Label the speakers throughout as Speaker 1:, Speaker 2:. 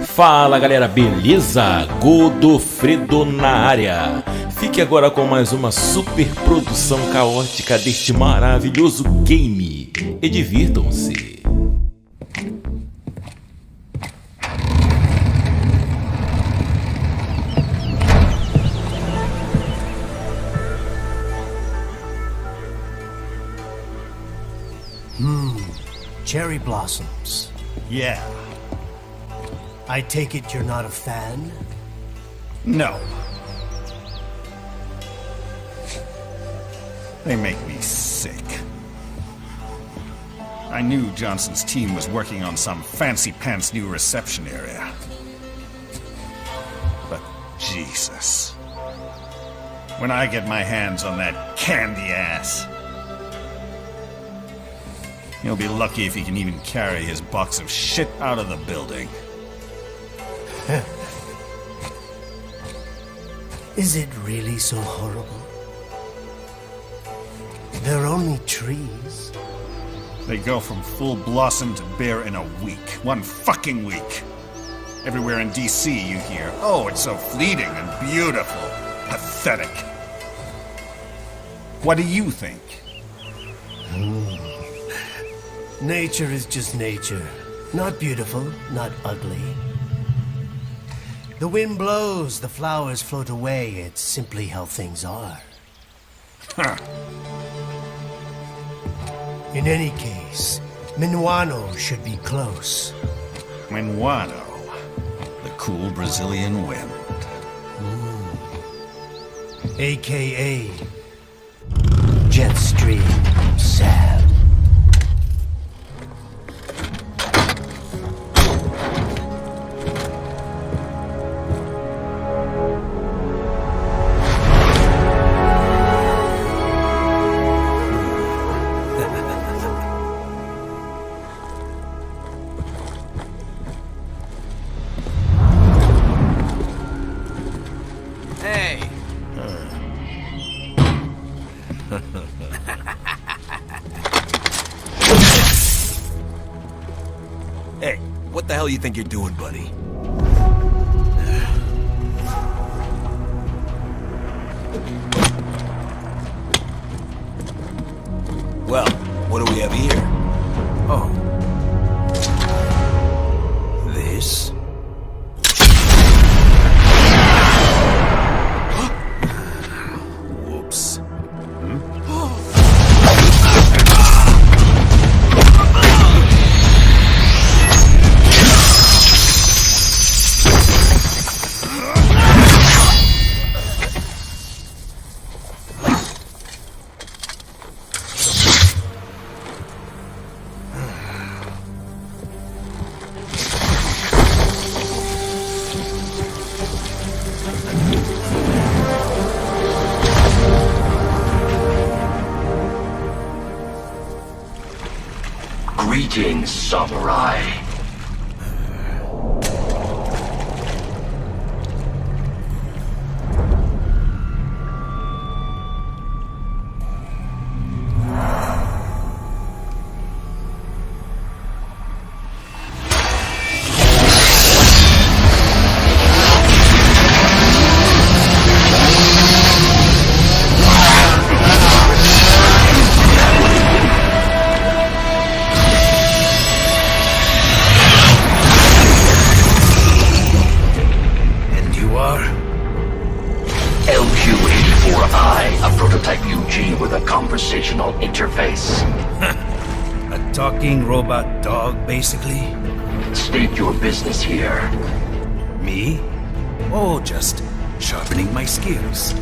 Speaker 1: Fala galera, beleza? Godofredo na área. Fique agora com mais uma super produção caótica deste maravilhoso game. E divirtam-se.
Speaker 2: Cherry blossoms.
Speaker 3: Yeah.
Speaker 2: I take it you're not a fan?
Speaker 3: No. They make me sick. I knew Johnson's team was working on some fancy-pants new reception area. But Jesus. When I get my hands on that candy ass, he'll be lucky if he can even carry his box of shit out of the building.
Speaker 2: Is it really so horrible? They're only trees.
Speaker 3: They go from full blossom to bare in a week. One fucking week. Everywhere in DC you hear, oh, it's so fleeting and beautiful. Pathetic. What do you think?
Speaker 2: Nature is just nature. Not beautiful, not ugly. The wind blows, the flowers float away. It's simply how things are.
Speaker 3: Huh.
Speaker 2: In any case, Minuano should be close.
Speaker 3: Minuano, the cool Brazilian wind.
Speaker 2: AKA Jetstream Sam.
Speaker 4: Hey, what the hell you think you're doing, buddy? Well, what do we have here? Oh. This? Whoops.
Speaker 5: Greetings, samurai. Conversational interface.
Speaker 4: A talking robot dog, basically?
Speaker 5: State your business here.
Speaker 4: Me? Oh, just sharpening my skills.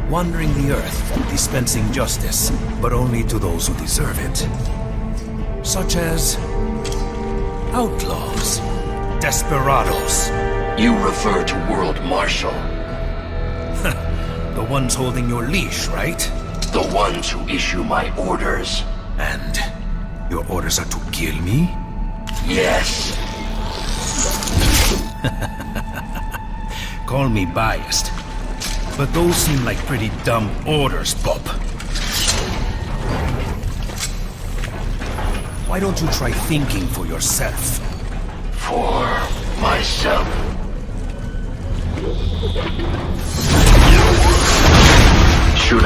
Speaker 4: Wandering the earth, dispensing justice, but only to those who deserve it. Such as outlaws, desperados.
Speaker 5: You refer to World Marshal.
Speaker 4: The ones holding your leash, right?
Speaker 5: The ones who issue my orders.
Speaker 4: And your orders are to kill me?
Speaker 5: Yes.
Speaker 4: Call me biased, but those seem like pretty dumb orders, Bob. Why don't you try thinking for yourself?
Speaker 5: For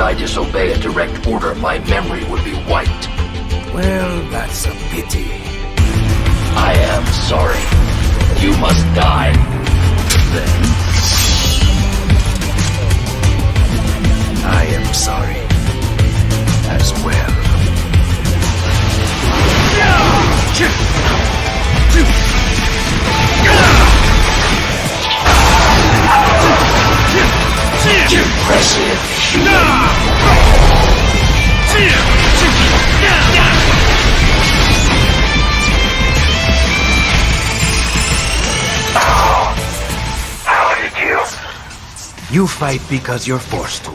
Speaker 5: I disobey a direct order, my memory would be wiped.
Speaker 4: Well, that's a pity.
Speaker 5: I am sorry. You must die.
Speaker 4: Then I am sorry as well.
Speaker 5: Impressive. How did you?
Speaker 4: You fight because you're forced to.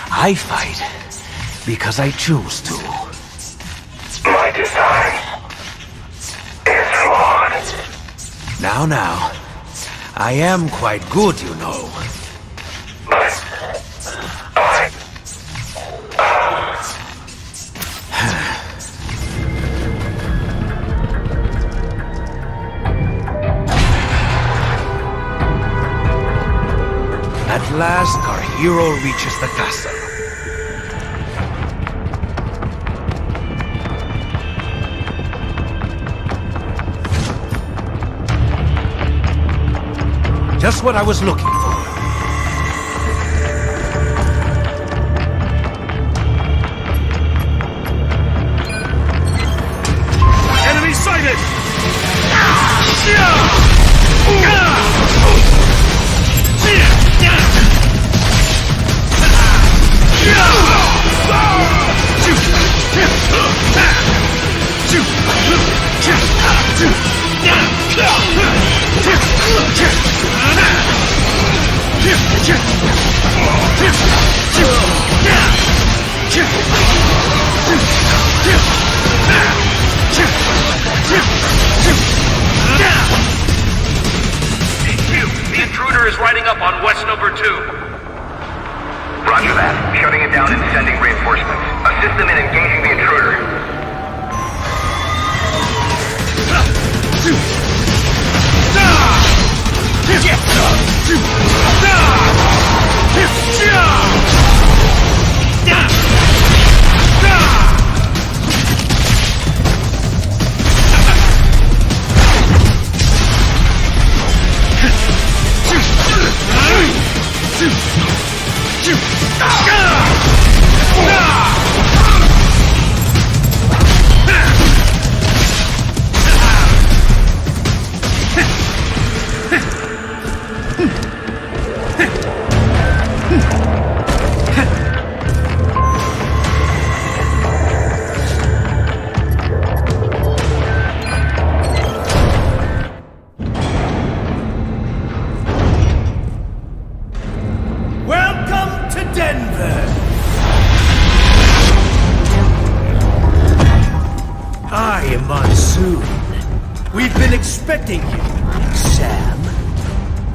Speaker 4: I fight because I choose to.
Speaker 5: My design is flawed.
Speaker 4: Now, I am quite good, you know.
Speaker 5: But
Speaker 4: At last, our hero reaches the castle. Just what I was looking for.
Speaker 3: Enemy sighted!
Speaker 6: The intruder is riding up on West number 2.
Speaker 7: Roger that. Shutting it down and sending reinforcements. Assist them in engaging the intruder.
Speaker 2: Welcome to Denver! I am Monsoon. We've been expecting you, Sam.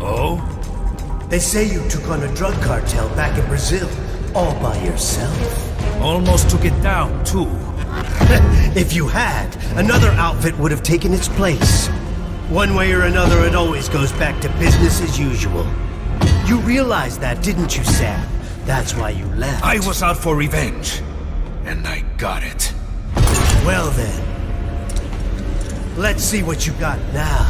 Speaker 4: Oh?
Speaker 2: They say you took on a drug cartel back in Brazil, all by yourself.
Speaker 4: Almost took it down, too.
Speaker 2: If you had, another outfit would have taken its place. One way or another, it always goes back to business as usual. You realized that, didn't you, Sam? That's why you left.
Speaker 4: I was out for revenge, and I got it.
Speaker 2: Well then, let's see what you got now.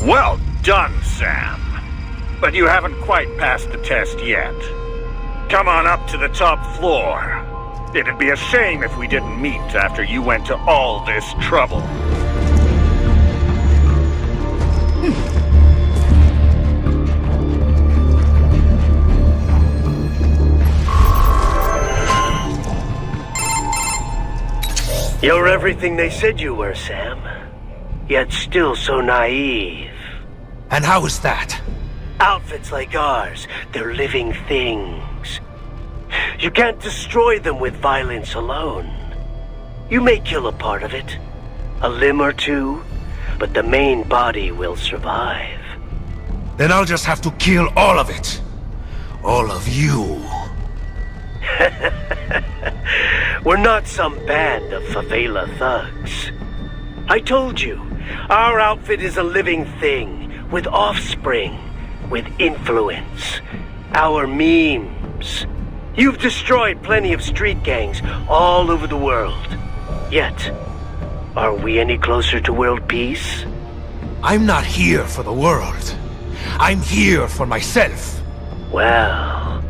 Speaker 3: Well done, Sam. But you haven't quite passed the test yet. Come on up to the top floor. It'd be a shame if we didn't meet after you went to all this trouble.
Speaker 2: You're everything they said you were, Sam. Yet still so naive.
Speaker 4: And how is that?
Speaker 2: Outfits like ours, they're living things. You can't destroy them with violence alone. You may kill a part of it, a limb or two, but the main body will survive.
Speaker 4: Then I'll just have to kill all of it. All of you.
Speaker 2: We're not some band of favela thugs. I told you, our outfit is a living thing, with offspring, with influence. Our memes. You've destroyed plenty of street gangs all over the world. Yet, are we any closer to world peace?
Speaker 4: I'm not here for the world. I'm here for myself.
Speaker 2: Well,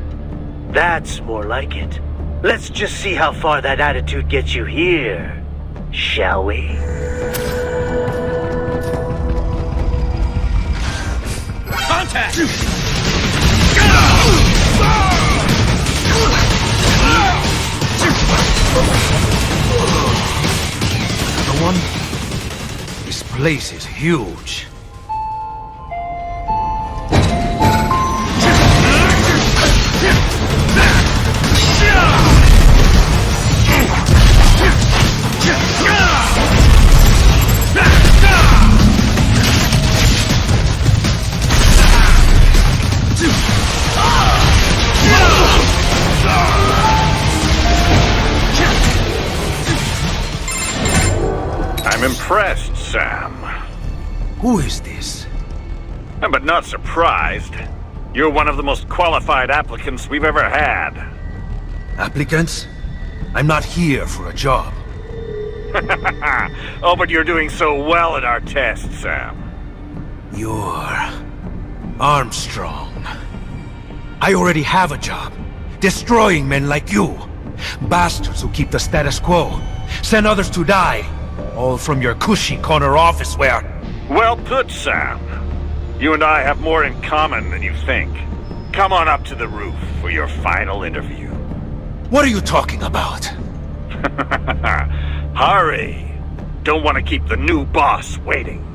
Speaker 2: that's more like it. Let's just see how far that attitude gets you here, shall we?
Speaker 6: Contact!
Speaker 4: Another one? This place is huge.
Speaker 3: I'm impressed, Sam.
Speaker 4: Who is this?
Speaker 3: But not surprised. You're one of the most qualified applicants we've ever had.
Speaker 4: Applicants? I'm not here for a job.
Speaker 3: Oh, but you're doing so well at our test, Sam.
Speaker 4: You're... Armstrong. I already have a job. Destroying men like you. Bastards who keep the status quo. Send others to die. All from your cushy corner office where...
Speaker 3: Well put, Sam. You and I have more in common than you think. Come on up to the roof for your final interview.
Speaker 4: What are you talking about?
Speaker 3: Hurry! Don't want to keep the new boss waiting.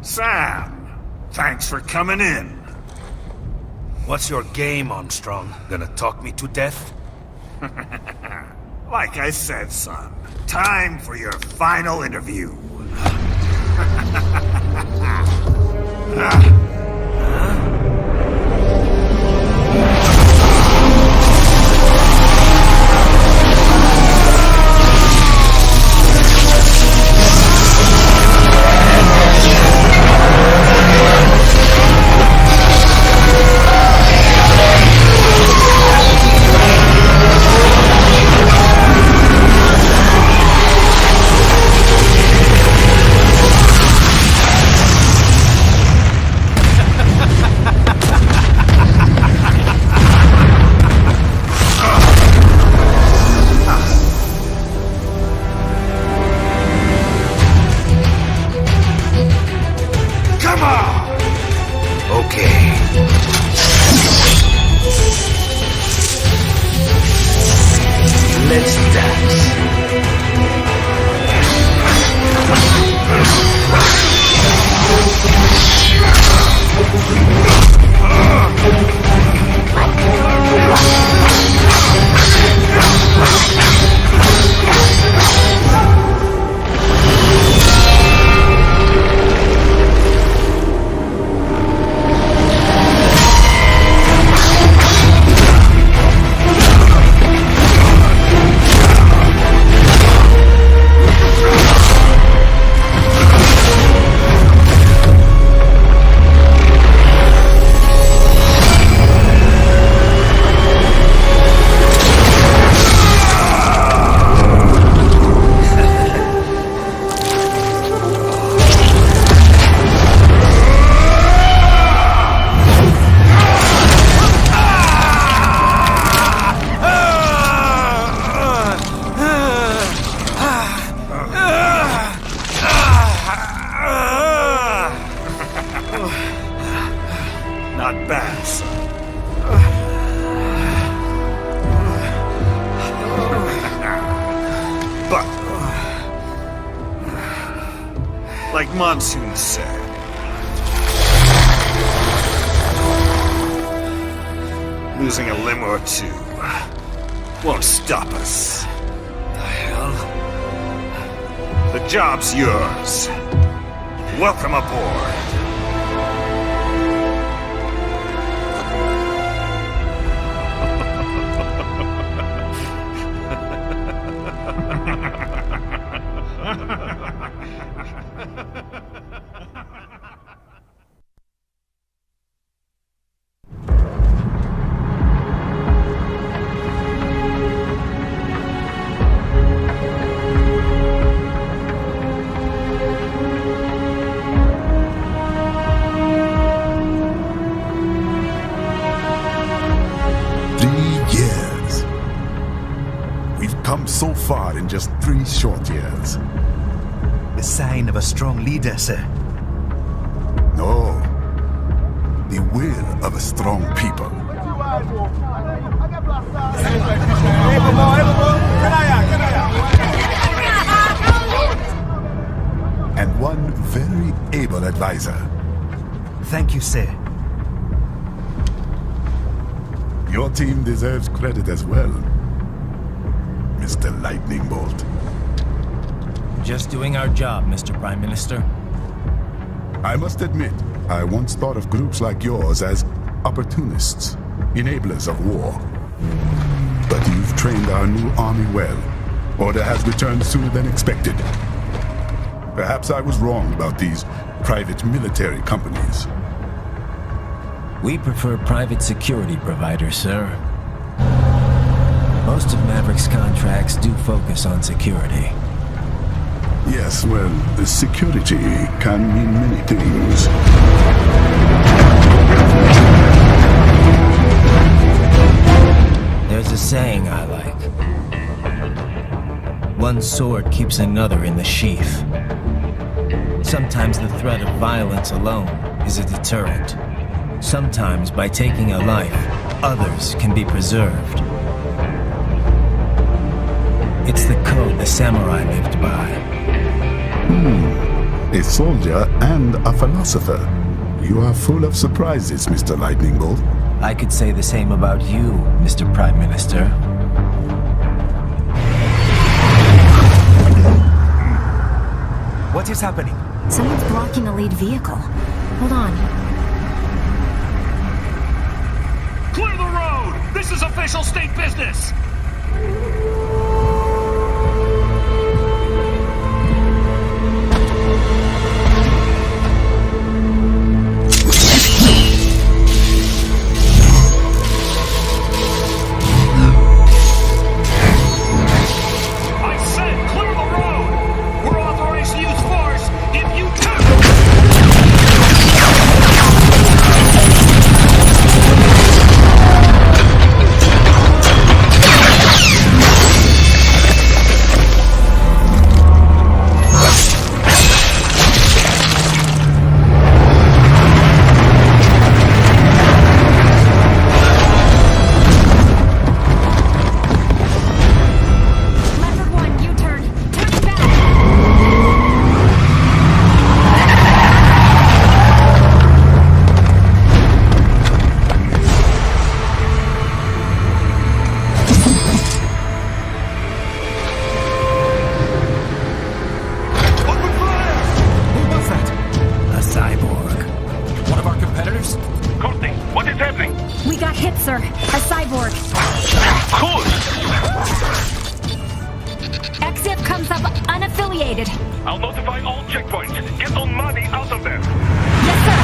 Speaker 3: Sam, thanks for coming in.
Speaker 4: What's your game, Armstrong? Gonna talk me to death?
Speaker 3: Like I said, son, time for your final interview. But, like Monsoon said, losing a limb or two won't stop us.
Speaker 4: The hell?
Speaker 3: The job's yours. Welcome aboard.
Speaker 8: So far in just 3 short years.
Speaker 9: A sign of a strong leader, sir.
Speaker 8: No. The will of a strong people. And one very able advisor.
Speaker 9: Thank you, sir.
Speaker 8: Your team deserves credit as well, Mr. Lightning Bolt.
Speaker 10: Just doing our job, Mr. Prime Minister.
Speaker 8: I must admit, I once thought of groups like yours as opportunists, enablers of war. But you've trained our new army well. Order has returned sooner than expected. Perhaps I was wrong about these private military companies.
Speaker 10: We prefer private security providers, sir. Most of Maverick's contracts do focus on security.
Speaker 8: Yes, well, security can mean many things.
Speaker 10: There's a saying I like. One sword keeps another in the sheath. Sometimes the threat of violence alone is a deterrent. Sometimes by taking a life, others can be preserved. It's the code the samurai lived by.
Speaker 8: A soldier and a philosopher. You are full of surprises, Mr. Lightning Bolt.
Speaker 10: I could say the same about you, Mr. Prime Minister.
Speaker 9: What is happening?
Speaker 11: Someone's blocking the lead vehicle. Hold on.
Speaker 6: Clear the road! This is official state business!
Speaker 7: I'll notify all checkpoints. Get on money out of there.
Speaker 11: Yes, sir.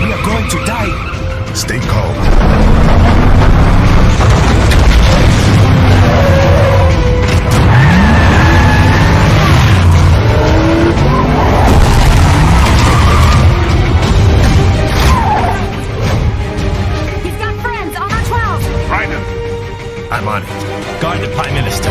Speaker 9: We are going to die.
Speaker 8: Stay calm.
Speaker 4: I'm on it. Guard the Prime Minister.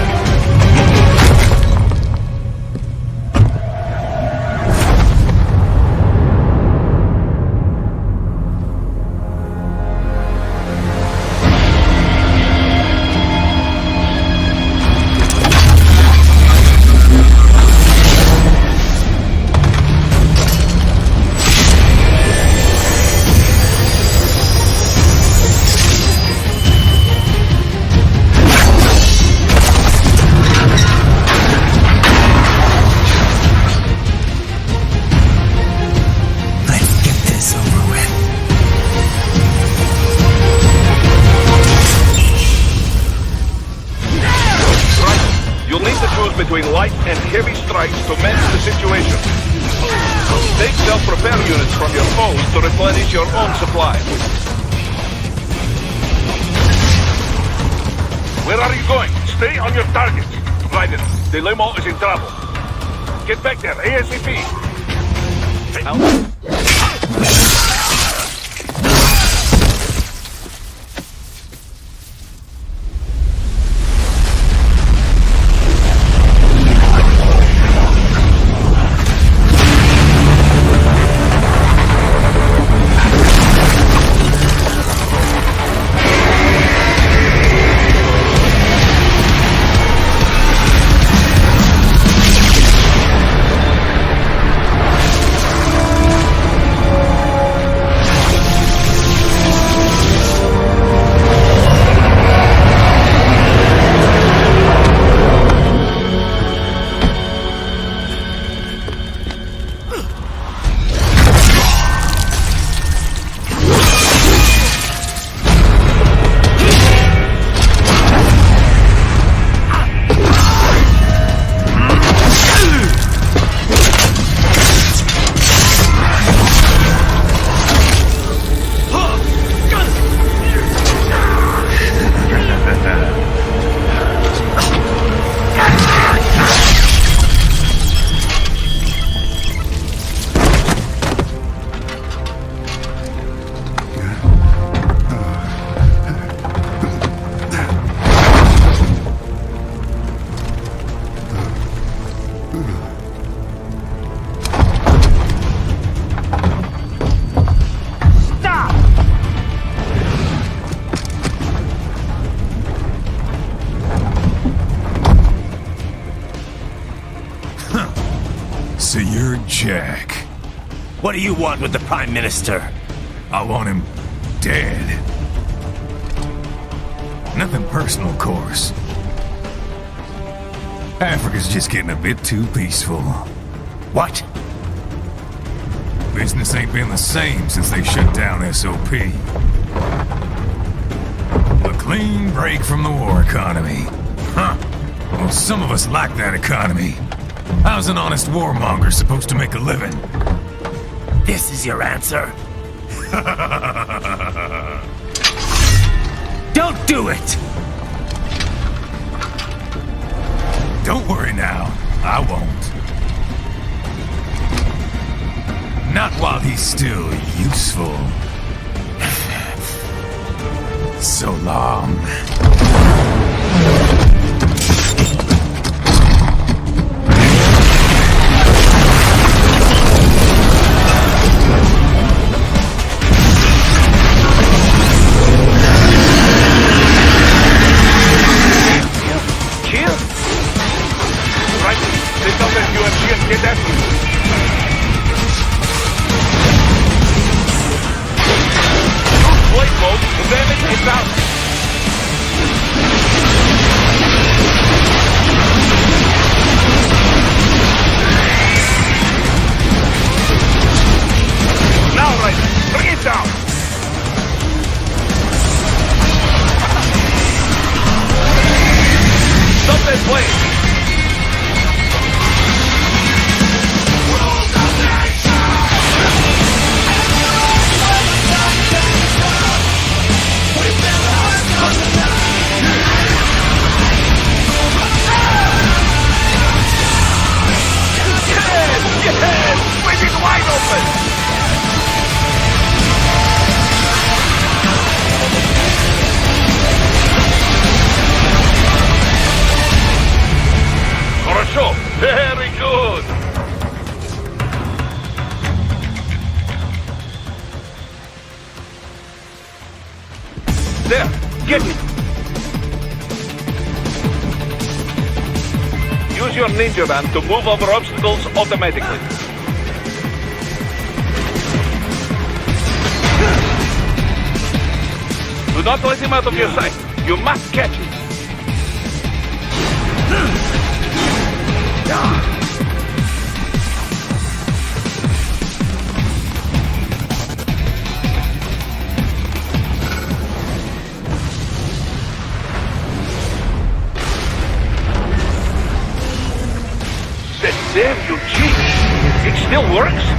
Speaker 12: between light and heavy strikes to manage the situation. Take self-repair units from your foes to replenish your own supply. Where are you going? Stay on your target. Raiden, the limo is in trouble. Get back there, ASAP. Out.
Speaker 4: So you're Jack. What do you want with the Prime Minister? I want him dead. Nothing personal, of course. Africa's just getting a bit too peaceful. What? Business ain't been the same since they shut down SOP. A clean break from the war economy. Huh. Well, some of us like that economy. How's an honest warmonger supposed to make a living? This is your answer? Don't do it! Don't worry now. I won't. Not while he's still useful. So long.
Speaker 12: Damage is out. There, get it! Use your ninja van to move over obstacles automatically. Do not let him out of your sight. You must catch him. Damn you, cheat! It still works?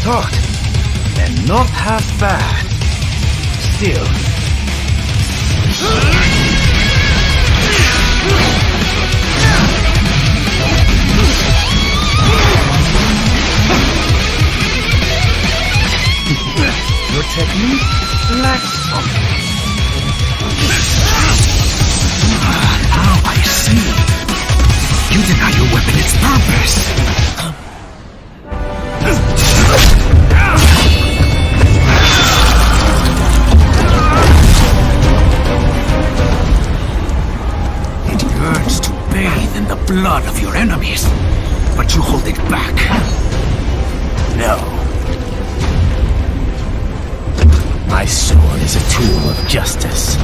Speaker 4: thought. And not half bad. Still. Your technique lacks something. Now I see. You deny your weapon its purpose. It yearns to bathe in the blood of your enemies, but you hold it back. No. My sword is a tool of justice.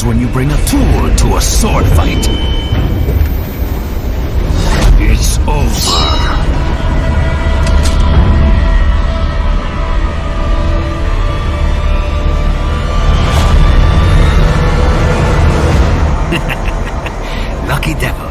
Speaker 4: When you bring a tool to a sword fight. It's over. Lucky devil.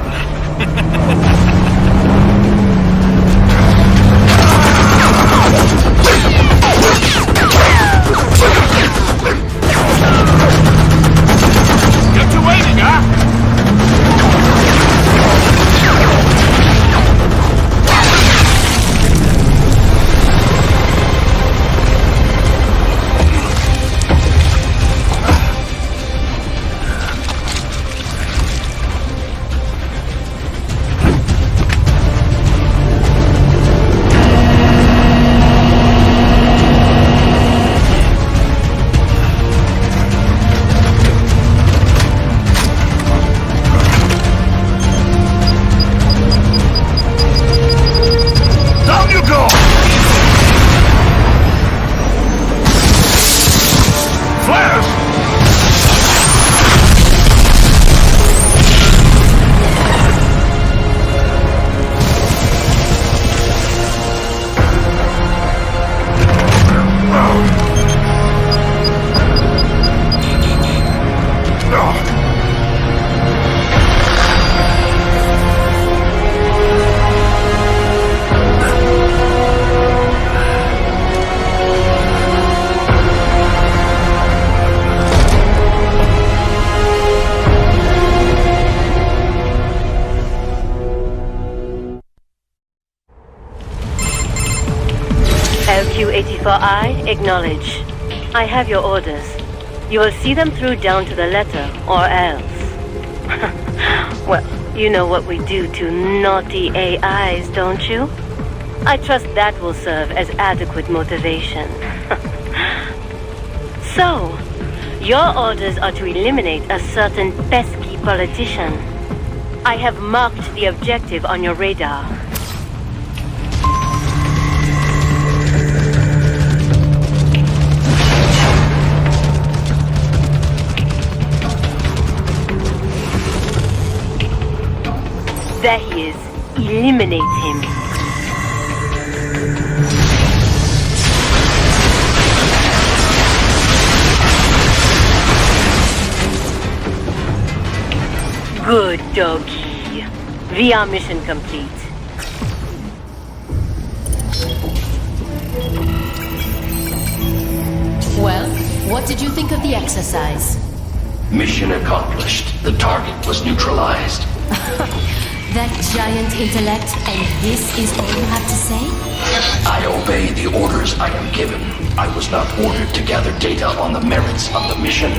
Speaker 13: LQ-84I, acknowledge. I have your orders. You will see them through down to the letter, or else. Well, you know what we do to naughty AIs, don't you? I trust that will serve as adequate motivation. So, your orders are to eliminate a certain pesky politician. I have marked the objective on your radar. There he is. Eliminate him. Good doggy. VR mission complete.
Speaker 14: Well, what did you think of the exercise?
Speaker 5: Mission accomplished. The target was neutralized.
Speaker 11: That giant intellect, and this is all you have to say?
Speaker 5: I obey the orders I am given. I was not ordered to gather data on the merits of the mission.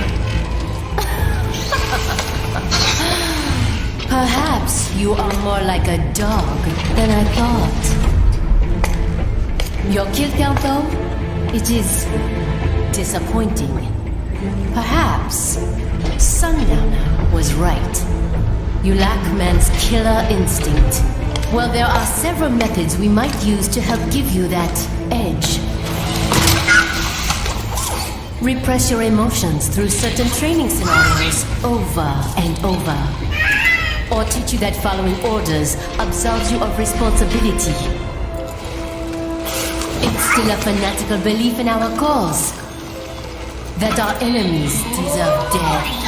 Speaker 11: Perhaps you are more like a dog than I thought. Your kill count, though, it is disappointing. Perhaps Sundowner was right. You lack man's killer instinct. Well, there are several methods we might use to help give you that edge. Repress your emotions through certain training scenarios over and over. Or teach you that following orders absolves you of responsibility. Instill a fanatical belief in our cause. That our enemies deserve death.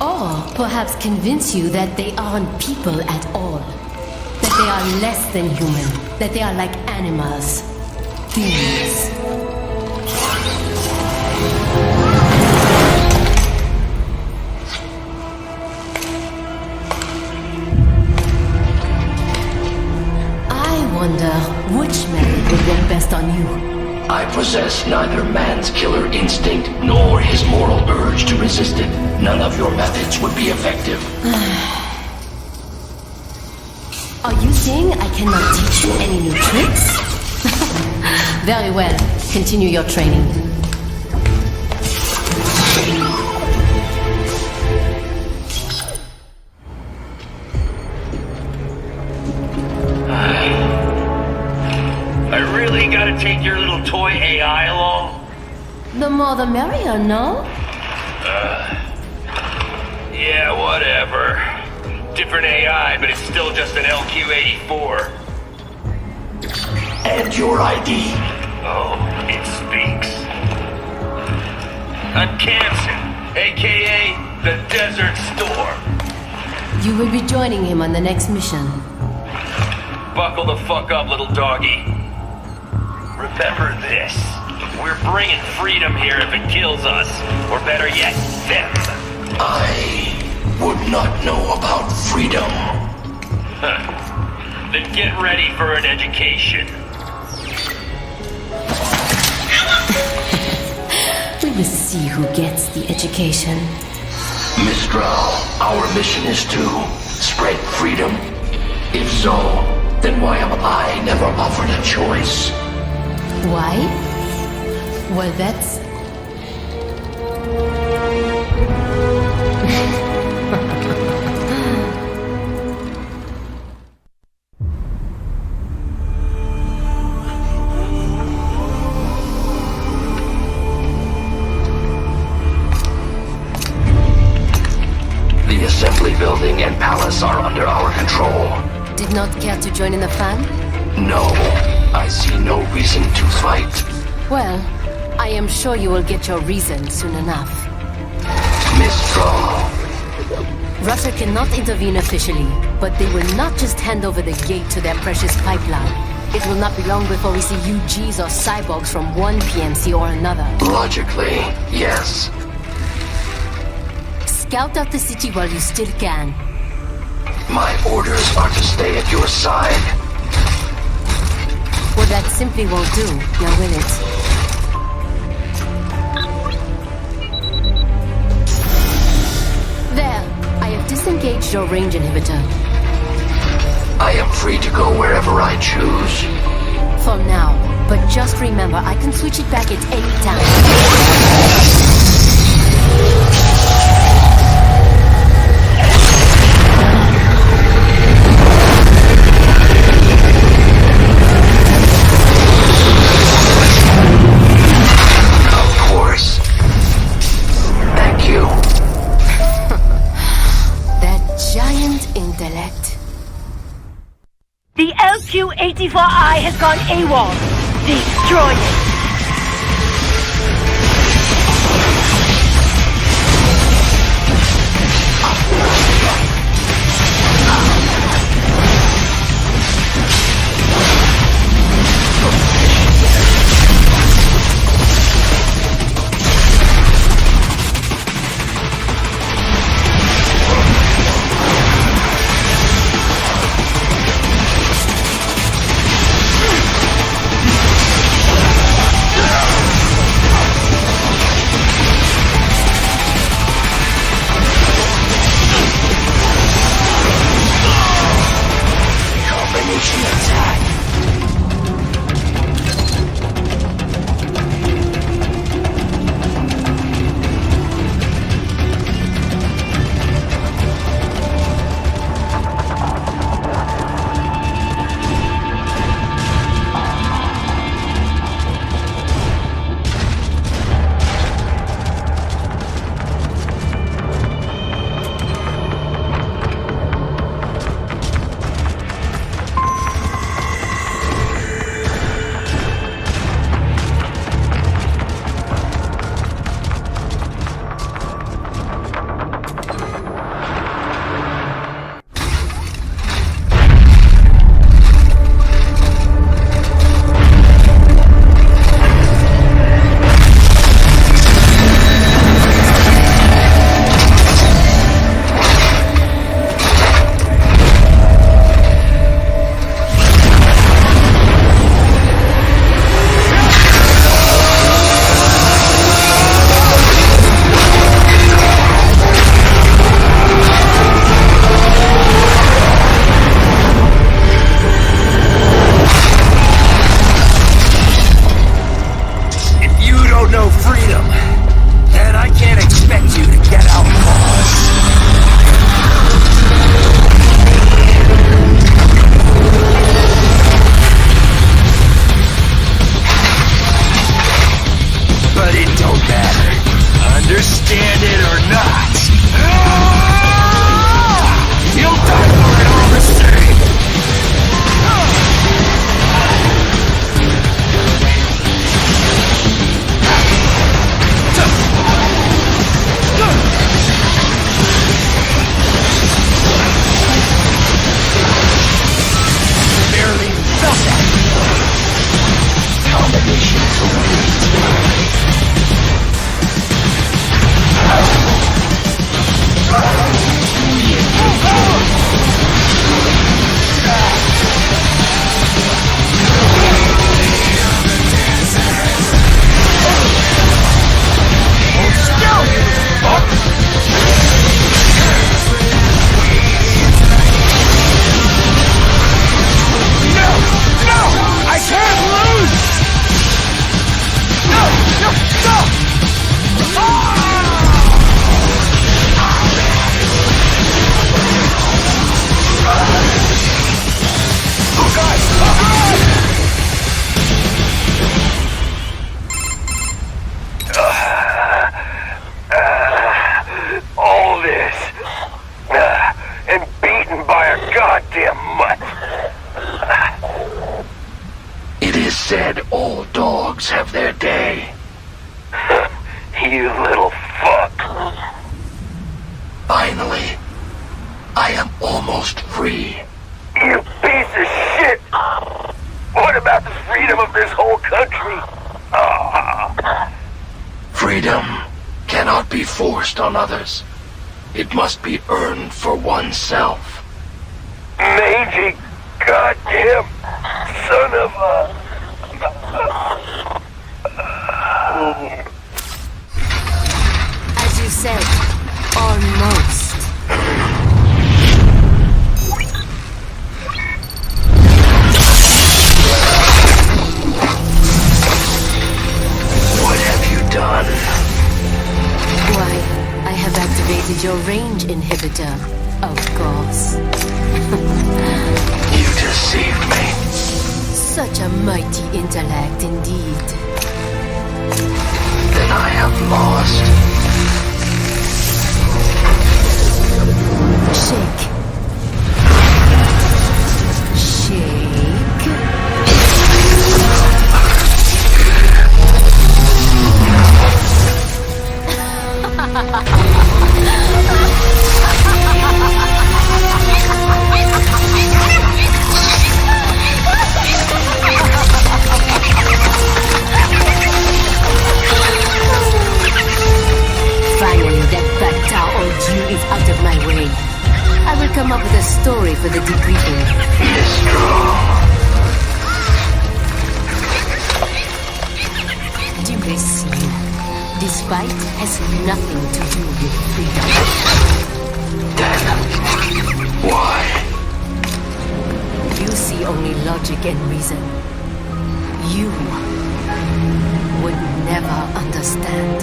Speaker 11: Or perhaps convince you that they aren't people at all. That they are less than human. That they are like animals. Thieves. I wonder which method would work best on you.
Speaker 5: I possess neither man's killer instinct nor his moral urge to resist it. None of your methods would be effective.
Speaker 11: Are you saying I cannot teach you any new tricks? Very well. Continue your training.
Speaker 6: I really gotta take your little toy AI along?
Speaker 11: The more the merrier, no?
Speaker 6: Yeah, whatever. Different AI, but it's still just an LQ-84.
Speaker 5: And your ID.
Speaker 6: Oh, it speaks. I'm Kamsen, aka the Desert Storm.
Speaker 11: You will be joining him on the next mission.
Speaker 6: Buckle the fuck up, little doggy. Remember this. We're bringing freedom here if it kills us. Or better yet, them.
Speaker 5: I would not know about freedom.
Speaker 6: Then get ready for an education.
Speaker 11: We will see who gets the education.
Speaker 5: Mistral, our mission is to spread freedom. If so, then why am I never offered a choice?
Speaker 11: Why? Well, that's...
Speaker 5: The assembly building and palace are under our control.
Speaker 11: Did not care to join in the fun?
Speaker 5: No, I see no reason to fight.
Speaker 11: Well, I am sure you will get your reason soon enough.
Speaker 5: Mistral.
Speaker 11: Russia cannot intervene officially, but they will not just hand over the gate to their precious pipeline. It will not be long before we see UGs or cyborgs from one PMC or another.
Speaker 5: Logically, yes.
Speaker 11: Scout out the city while you still can.
Speaker 5: My orders are to stay at your side.
Speaker 11: Well, that simply won't do, now will it? There, I have disengaged your range inhibitor.
Speaker 5: I am free to go wherever I choose.
Speaker 11: For now, but just remember, I can switch it back at any time.
Speaker 13: The LQ-84I has gone AWOL. Destroy it.
Speaker 5: dogs have their day.
Speaker 6: You little fuck.
Speaker 5: Finally, I am almost free.
Speaker 6: You piece of shit! What about the freedom of this whole country?
Speaker 5: Freedom cannot be forced on others. It must be earned for oneself.
Speaker 6: Mangy, goddamn son of a...
Speaker 11: As you said, almost.
Speaker 5: What have you done?
Speaker 11: Why, I have activated your range inhibitor, of course.
Speaker 5: You deceived me.
Speaker 11: Such a mighty intellect indeed.
Speaker 5: Then I have lost.
Speaker 11: Shake. Shake. Finally, that bad ordeal is out of my way. I will come up with a story for the debriefing. Do they see? This fight has nothing to do with freedom.
Speaker 5: Then, why?
Speaker 11: You see only logic and reason. You would never understand.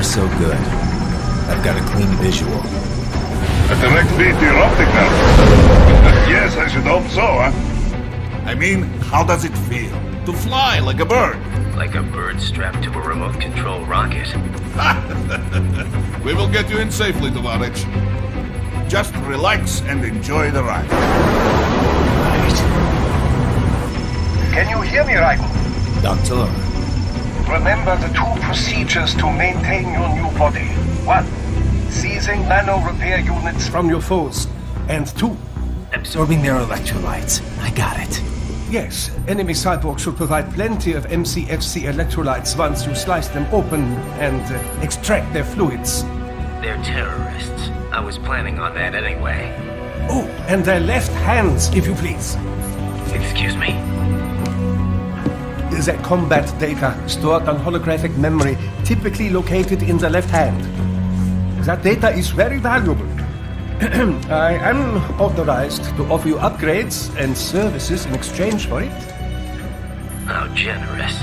Speaker 4: So good. I've got a clean visual.
Speaker 12: A direct feed to your optic nerve. Yes, I should hope so, huh?
Speaker 3: I mean, how does it feel? To fly like a bird?
Speaker 14: Like a bird strapped to a remote control rocket.
Speaker 3: We will get you in safely, Tovarich. Just relax and enjoy the ride.
Speaker 7: Can you hear me, Raiko?
Speaker 4: Doctor.
Speaker 7: Remember the two procedures to maintain your new body. 1. Seizing nano repair units
Speaker 9: from your foes. And 2.
Speaker 4: Absorbing their electrolytes. I got it.
Speaker 9: Yes, enemy cyborgs should provide plenty of MCFC electrolytes once you slice them open and extract their fluids.
Speaker 14: They're terrorists. I was planning on that anyway.
Speaker 9: Oh, and their left hands, if you please.
Speaker 14: Excuse me?
Speaker 9: The combat data stored on holographic memory, typically located in the left hand. That data is very valuable. I am authorized to offer you upgrades and services in exchange for it.
Speaker 14: How generous.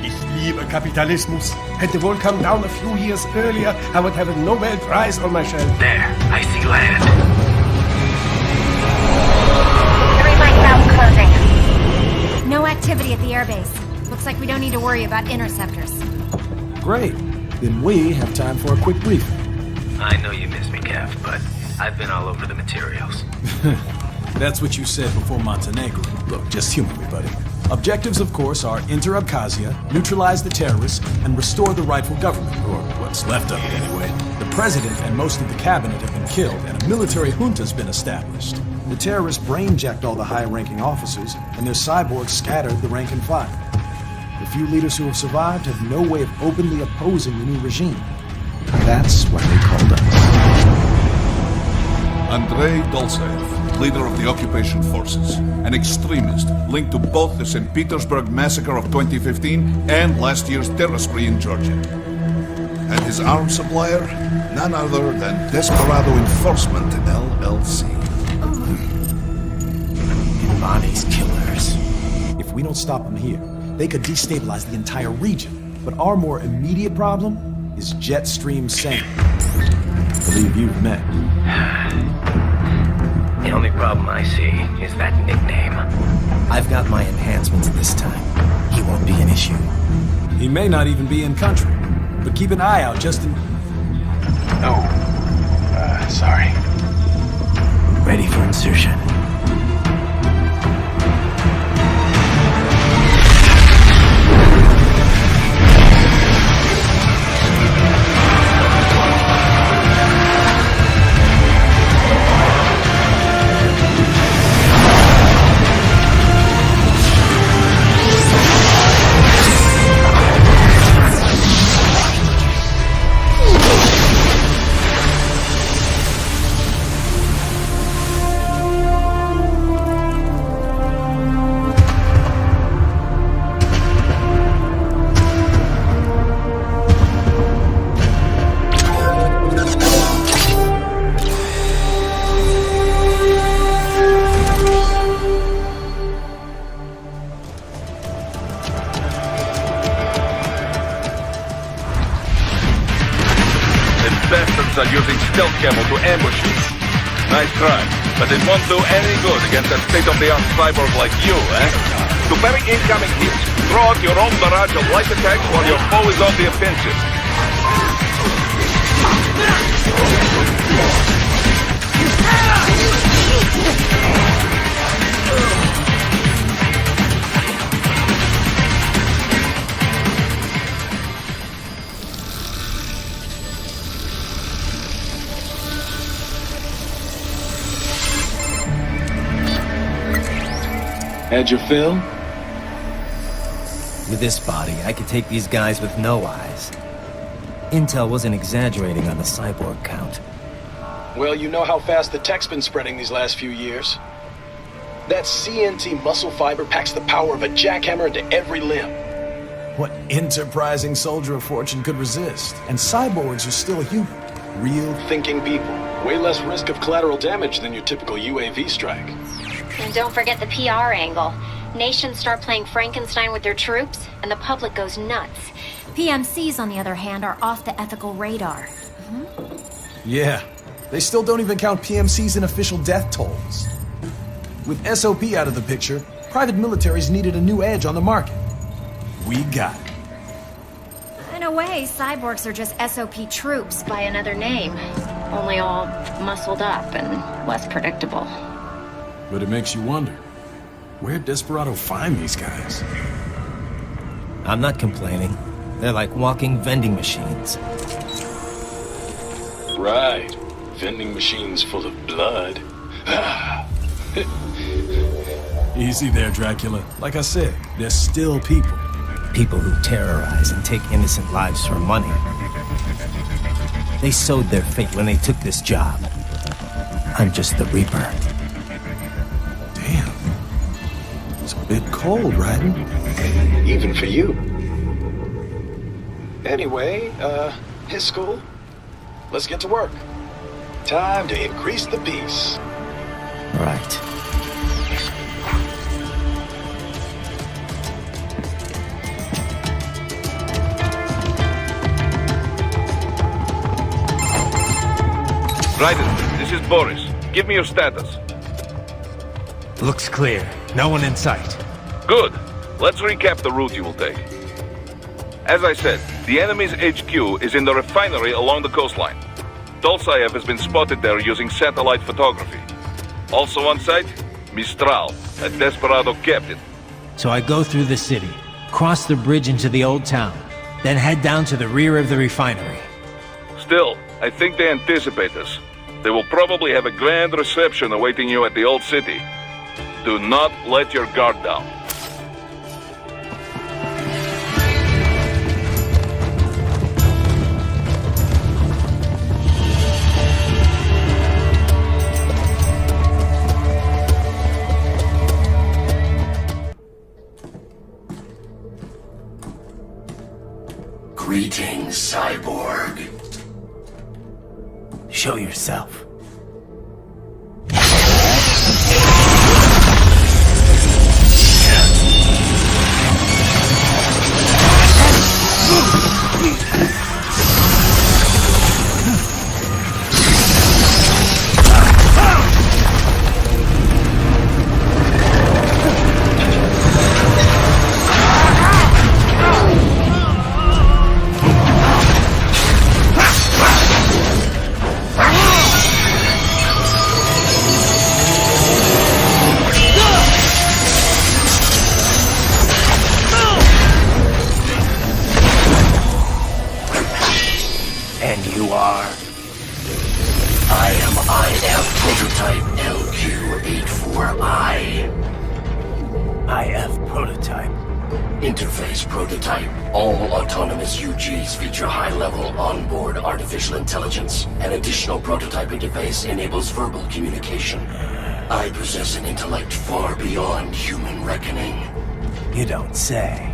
Speaker 9: Ich liebe Kapitalismus. Had the world come down a few years earlier, I would have a Nobel Prize on my shelf.
Speaker 14: There, I see land.
Speaker 15: 3 miles south closing. No activity at the airbase. Looks like we don't need to worry about interceptors.
Speaker 16: Great. Then we have time for a quick briefing.
Speaker 14: I know you miss me, Kev, but I've been all over the materials.
Speaker 16: That's what you said before Montenegro. Look, just humor me, buddy. Objectives, of course, are enter Abkhazia, neutralize the terrorists, and restore the rightful government, or what's left of it anyway. The president and most of the cabinet have been killed, and a military junta's been established. The terrorists brain-jacked all the high-ranking officers, and their cyborgs scattered the rank and file. The few leaders who have survived have no way of openly opposing the new regime. That's why they called us.
Speaker 3: Andrei Dolcev, leader of the occupation forces, an extremist linked to both the St. Petersburg massacre of 2015 and last year's terror spree in Georgia. And his arms supplier, none other than Desperado Enforcement,
Speaker 4: We'll see.
Speaker 10: Bonnie's killers.
Speaker 16: If we don't stop them here, they could destabilize the entire region. But our more immediate problem is Jetstream Sand. I believe you've met.
Speaker 14: The only problem I see is that nickname.
Speaker 10: I've got my enhancements this time. He won't be an issue.
Speaker 16: He may not even be in country. But keep an eye out just in...
Speaker 14: Sorry.
Speaker 10: Ready for insertion.
Speaker 12: Are using stealth camo to ambush you. Nice try, but it won't do any good against a state-of-the-art cyborg like you, eh? To parry incoming hits, throw out your own barrage of light attacks while your foe is on the offensive.
Speaker 16: Had your fill?
Speaker 10: With this body, I could take these guys with no eyes. Intel wasn't exaggerating on the cyborg count.
Speaker 17: Well, you know how fast the tech's been spreading these last few years. That CNT muscle fiber packs the power of a jackhammer into every limb.
Speaker 16: What enterprising soldier of fortune could resist? And cyborgs are still human. Real
Speaker 17: thinking people. Way less risk of collateral damage than your typical UAV strike.
Speaker 15: And don't forget the PR angle. Nations start playing Frankenstein with their troops, and the public goes nuts. PMCs, on the other hand, are off the ethical radar.
Speaker 16: Yeah, they still don't even count PMCs in official death tolls. With SOP out of the picture, private militaries needed a new edge on the market. We got it.
Speaker 15: In a way, cyborgs are just SOP troops by another name. Only all muscled up and less predictable.
Speaker 16: But it makes you wonder, where'd Desperado find these guys?
Speaker 10: I'm not complaining. They're like walking vending machines.
Speaker 17: Right. Vending machines full of blood.
Speaker 16: Easy there, Dracula. Like I said, they're still people.
Speaker 10: People who terrorize and take innocent lives for money. They sowed their fate when they took this job. I'm just the Reaper.
Speaker 16: Damn. It's a bit cold, Raiden.
Speaker 17: Even for you. Anyway, his school. Let's get to work. Time to increase the peace.
Speaker 10: Right.
Speaker 12: Raiden, this is Boris. Give me your status.
Speaker 18: Looks clear. No one in sight.
Speaker 12: Good. Let's recap the route you will take. As I said, the enemy's HQ is in the refinery along the coastline. Dolsaev has been spotted there using satellite photography. Also on site, Mistral, a Desperado captain.
Speaker 18: So I go through the city, cross the bridge into the old town, then head down to the rear of the refinery.
Speaker 12: Still, I think they anticipate us. They will probably have a grand reception awaiting you at the old city. Do not let your guard down.
Speaker 5: Greetings, cyborg.
Speaker 10: Show yourself.
Speaker 5: prototype LQ84I.
Speaker 10: IF prototype.
Speaker 5: Interface prototype. All autonomous UGs feature high-level onboard artificial intelligence. An additional prototype interface enables verbal communication. I possess an intellect far beyond human reckoning.
Speaker 10: You don't say.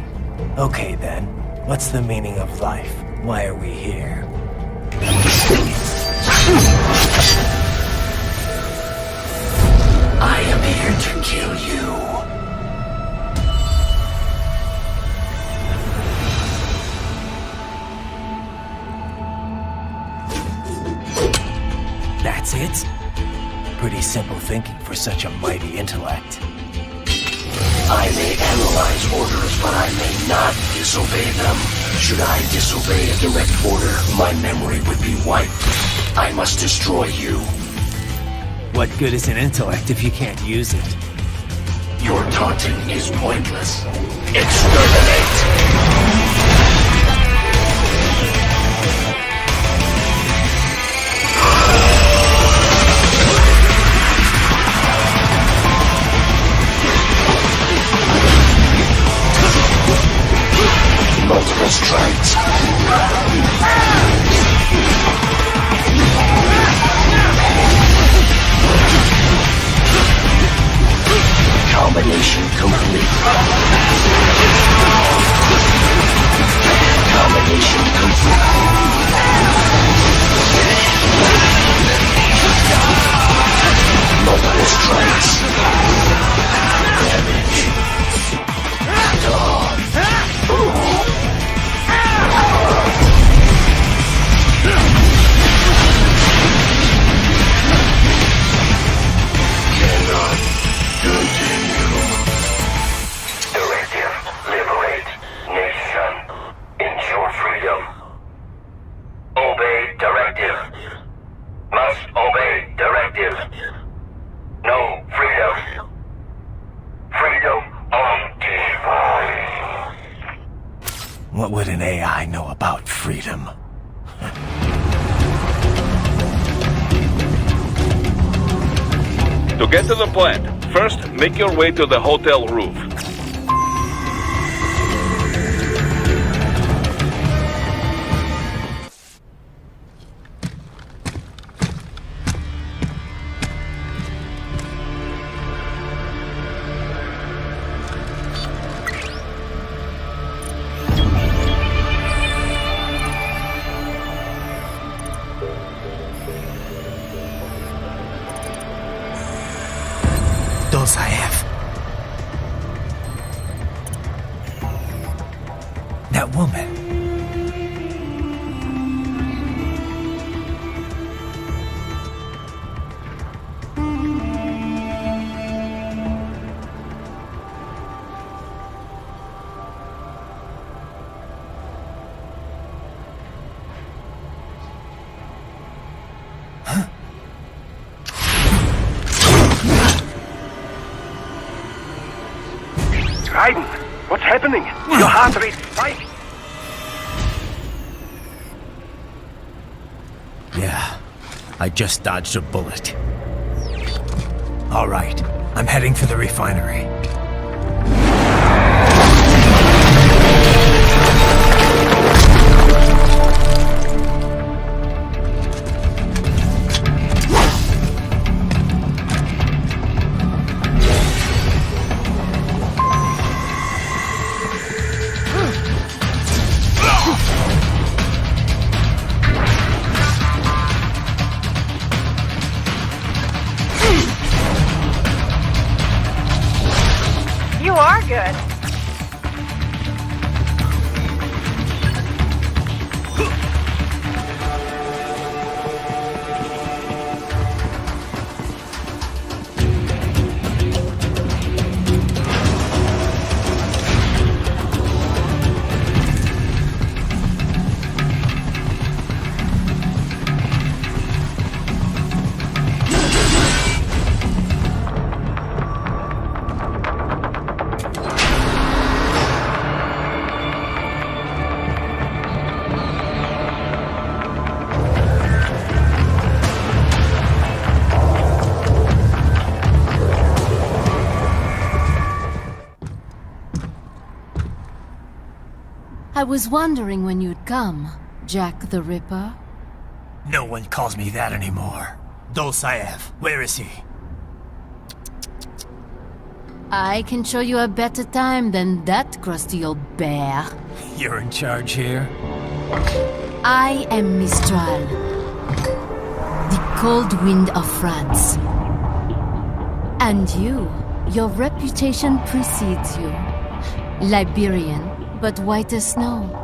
Speaker 10: Okay then, what's the meaning of life? Why are we here?
Speaker 5: I am here to kill you.
Speaker 10: That's it? Pretty simple thinking for such a mighty intellect.
Speaker 5: I may analyze orders, but I may not disobey them. Should I disobey a direct order, my memory would be wiped. I must destroy you.
Speaker 10: What good is an intellect if you can't use it?
Speaker 5: Your taunting is pointless. Exterminate! Multiple strikes. Combination complete. Combination complete. Multiple strikes. Damage. Dog. Cannot continue. Directive. Liberate. Nation. Ensure freedom. Obey directive. Must obey directive. No freedom. Freedom undefined.
Speaker 10: What would an AI know about freedom?
Speaker 12: To get to the plant, first make your way to the hotel roof.
Speaker 10: Those I have. That woman.
Speaker 7: Raiden, what's happening? Your heart rate spiking.
Speaker 10: Yeah, I just dodged a bullet. All right, I'm heading for the refinery.
Speaker 19: You are good.
Speaker 11: I was wondering when you'd come, Jack the Ripper.
Speaker 4: No one calls me that anymore. Dolsaev, where is he?
Speaker 11: I can show you a better time than that crusty old bear.
Speaker 4: You're in charge here?
Speaker 11: I am Mistral, the cold wind of France. And your reputation precedes you. Liberian, but white as snow.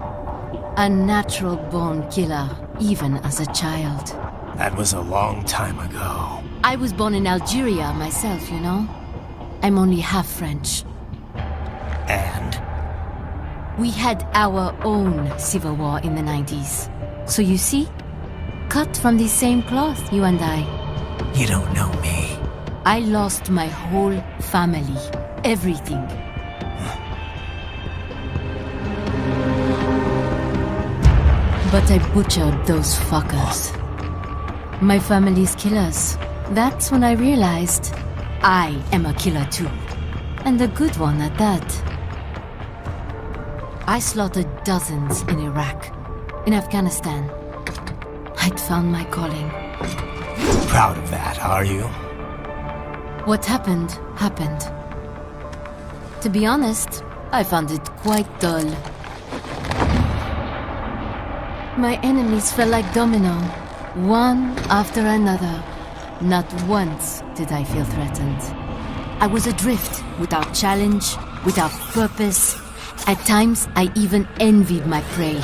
Speaker 11: A natural-born killer, even as a child.
Speaker 4: That was a long time ago.
Speaker 11: I was born in Algeria myself, you know? I'm only half French.
Speaker 4: And?
Speaker 11: We had our own civil war in the 90s. So you see? Cut from the same cloth, you and I.
Speaker 4: You don't know me.
Speaker 11: I lost my whole family. Everything. But I butchered those fuckers. My family's killers. That's when I realized I am a killer too. And a good one at that. I slaughtered dozens in Iraq, in Afghanistan. I'd found my calling.
Speaker 4: Proud of that, are you?
Speaker 11: What happened, happened. To be honest, I found it quite dull. My enemies fell like domino, one after another. Not once did I feel threatened. I was adrift, without challenge, without purpose. At times, I even envied my prey.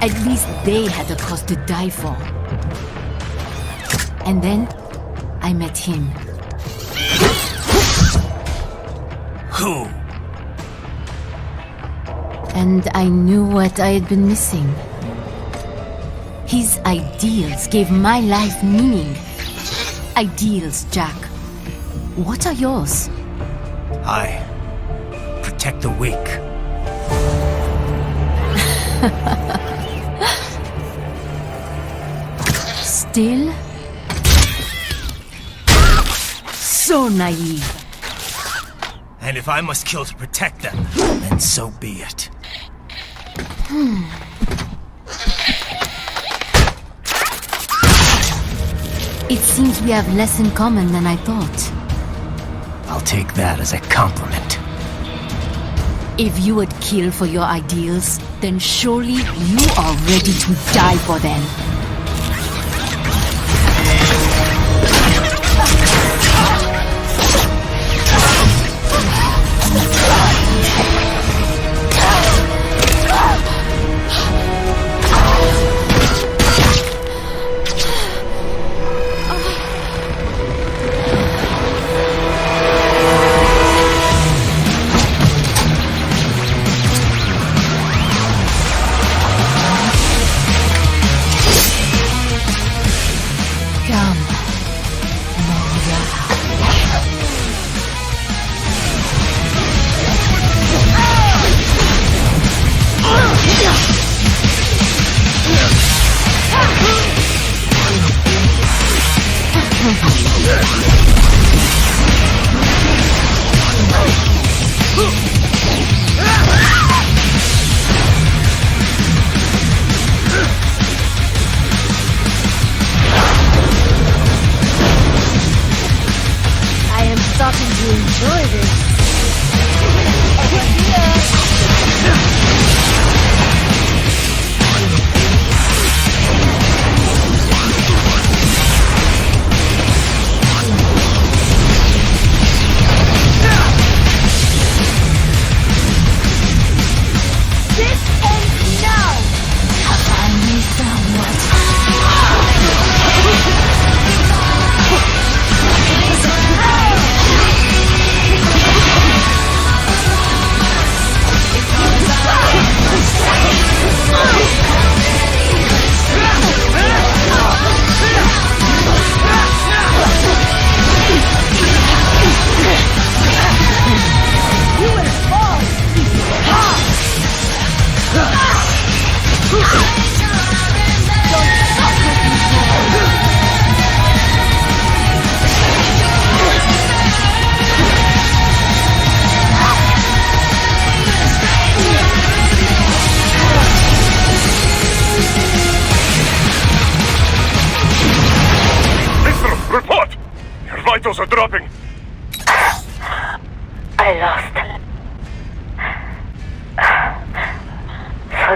Speaker 11: At least they had a cause to die for. And then, I met him.
Speaker 4: Who?
Speaker 11: And I knew what I had been missing. His ideals gave my life meaning. Ideals, Jack. What are yours?
Speaker 4: I protect the weak.
Speaker 11: Still? So naive.
Speaker 4: And if I must kill to protect them, then so be it.
Speaker 11: It seems we have less in common than I thought.
Speaker 4: I'll take that as a compliment.
Speaker 11: If you would kill for your ideals, then surely you are ready to die for them.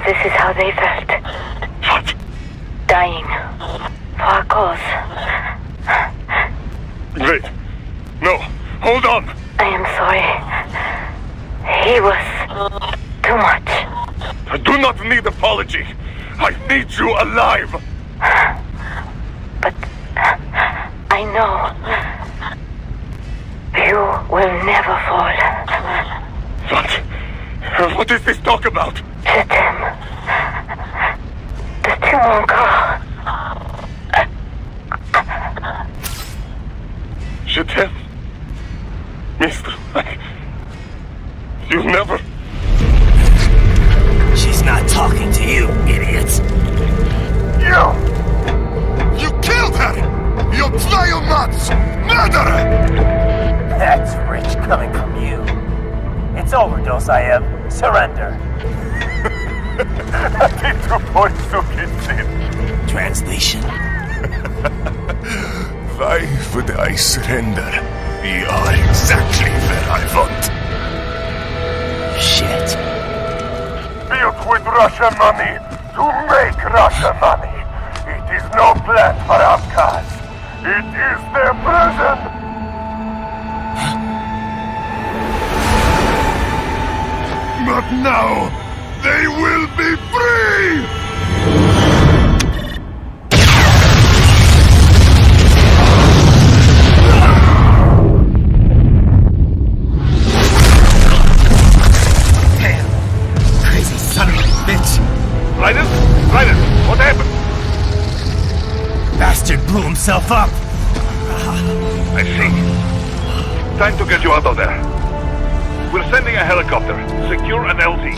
Speaker 13: this is how they felt.
Speaker 12: What?
Speaker 13: Dying. For a cause.
Speaker 12: Wait. No. Hold on.
Speaker 13: I am sorry. He was too much.
Speaker 12: I do not need apology. I need you alive.
Speaker 13: But I know you will never fall.
Speaker 12: What? What is this talk about?
Speaker 13: Je t'aime. De tout mon corps.
Speaker 12: Je t'aime. Mister, you never...
Speaker 10: She's not talking to you, idiot.
Speaker 8: You killed her! You vile nuts! Murderer!
Speaker 18: That's rich coming from you. It's over, Dosayeb. Surrender. Translation.
Speaker 8: Why would I surrender? You are exactly where I want.
Speaker 10: Shit.
Speaker 20: Built with Russian money to make Russian money. It is no plan for outcasts. It is their prison.
Speaker 8: But now, they will be free!
Speaker 12: Raiden, what happened?
Speaker 18: Bastard blew himself up.
Speaker 12: I see. Time to get you out of there. We're sending a helicopter. Secure an LZ.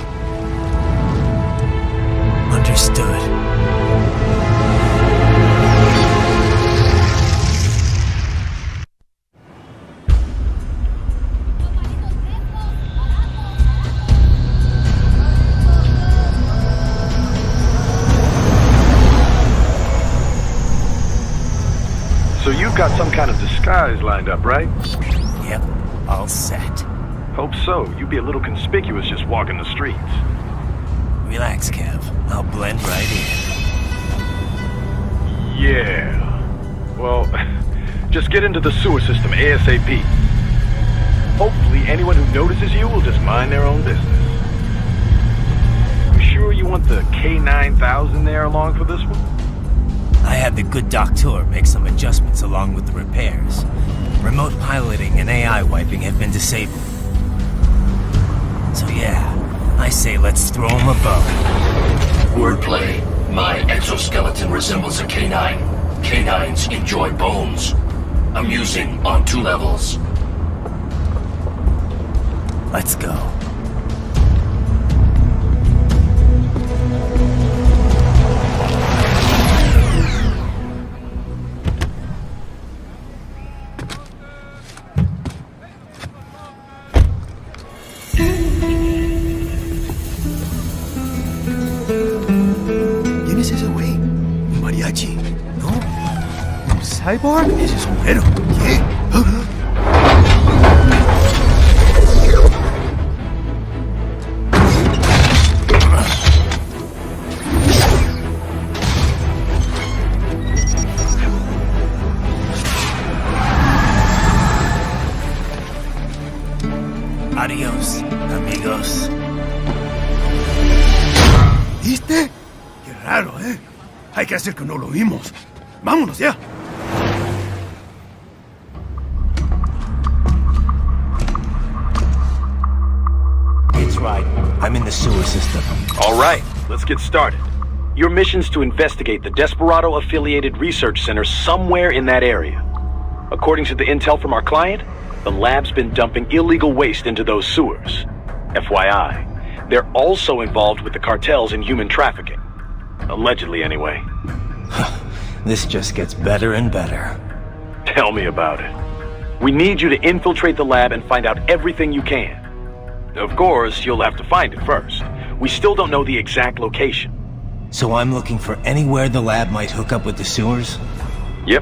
Speaker 10: Understood.
Speaker 17: So you've got some kind of disguise lined up, right?
Speaker 10: Yep, all set.
Speaker 17: Hope so. You'd be a little conspicuous just walking the streets.
Speaker 10: Relax, Kev. I'll blend right in.
Speaker 17: Yeah. Well, just get into the sewer system ASAP. Hopefully anyone who notices you will just mind their own business. You sure you want the K9000 there along for this one?
Speaker 10: I had the good doctor make some adjustments along with the repairs. Remote piloting and AI wiping have been disabled. So yeah, I say let's throw him a bone.
Speaker 5: Wordplay. My exoskeleton resembles a canine. Canines enjoy bones. Amusing on 2 levels.
Speaker 10: Let's go.
Speaker 9: ¿Cyborg? Ese es sombrero. ¿Qué?
Speaker 10: Adiós, amigos.
Speaker 9: ¿Viste? Qué raro, ¿eh? Hay que hacer que no lo vimos. Vámonos ya.
Speaker 10: Right. I'm in the sewer system.
Speaker 17: All right, let's get started. Your mission's to investigate the Desperado-affiliated research center somewhere in that area. According to the intel from our client, the lab's been dumping illegal waste into those sewers. FYI, they're also involved with the cartels in human trafficking. Allegedly, anyway.
Speaker 10: This just gets better and better.
Speaker 17: Tell me about it. We need you to infiltrate the lab and find out everything you can. Of course, you'll have to find it first. We still don't know the exact location.
Speaker 10: So I'm looking for anywhere the lab might hook up with the sewers?
Speaker 17: Yep.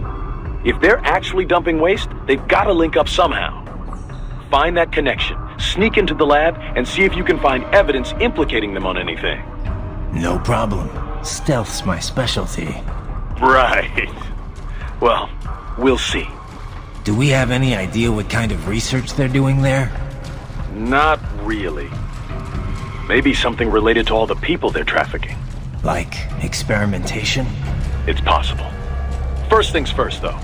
Speaker 17: If they're actually dumping waste, they've got to link up somehow. Find that connection, sneak into the lab, and see if you can find evidence implicating them on anything.
Speaker 10: No problem. Stealth's my specialty.
Speaker 17: Right. Well, we'll see.
Speaker 10: Do we have any idea what kind of research they're doing there?
Speaker 17: Not really. Maybe something related to all the people they're trafficking.
Speaker 10: Like experimentation?
Speaker 17: It's possible. First things first, though.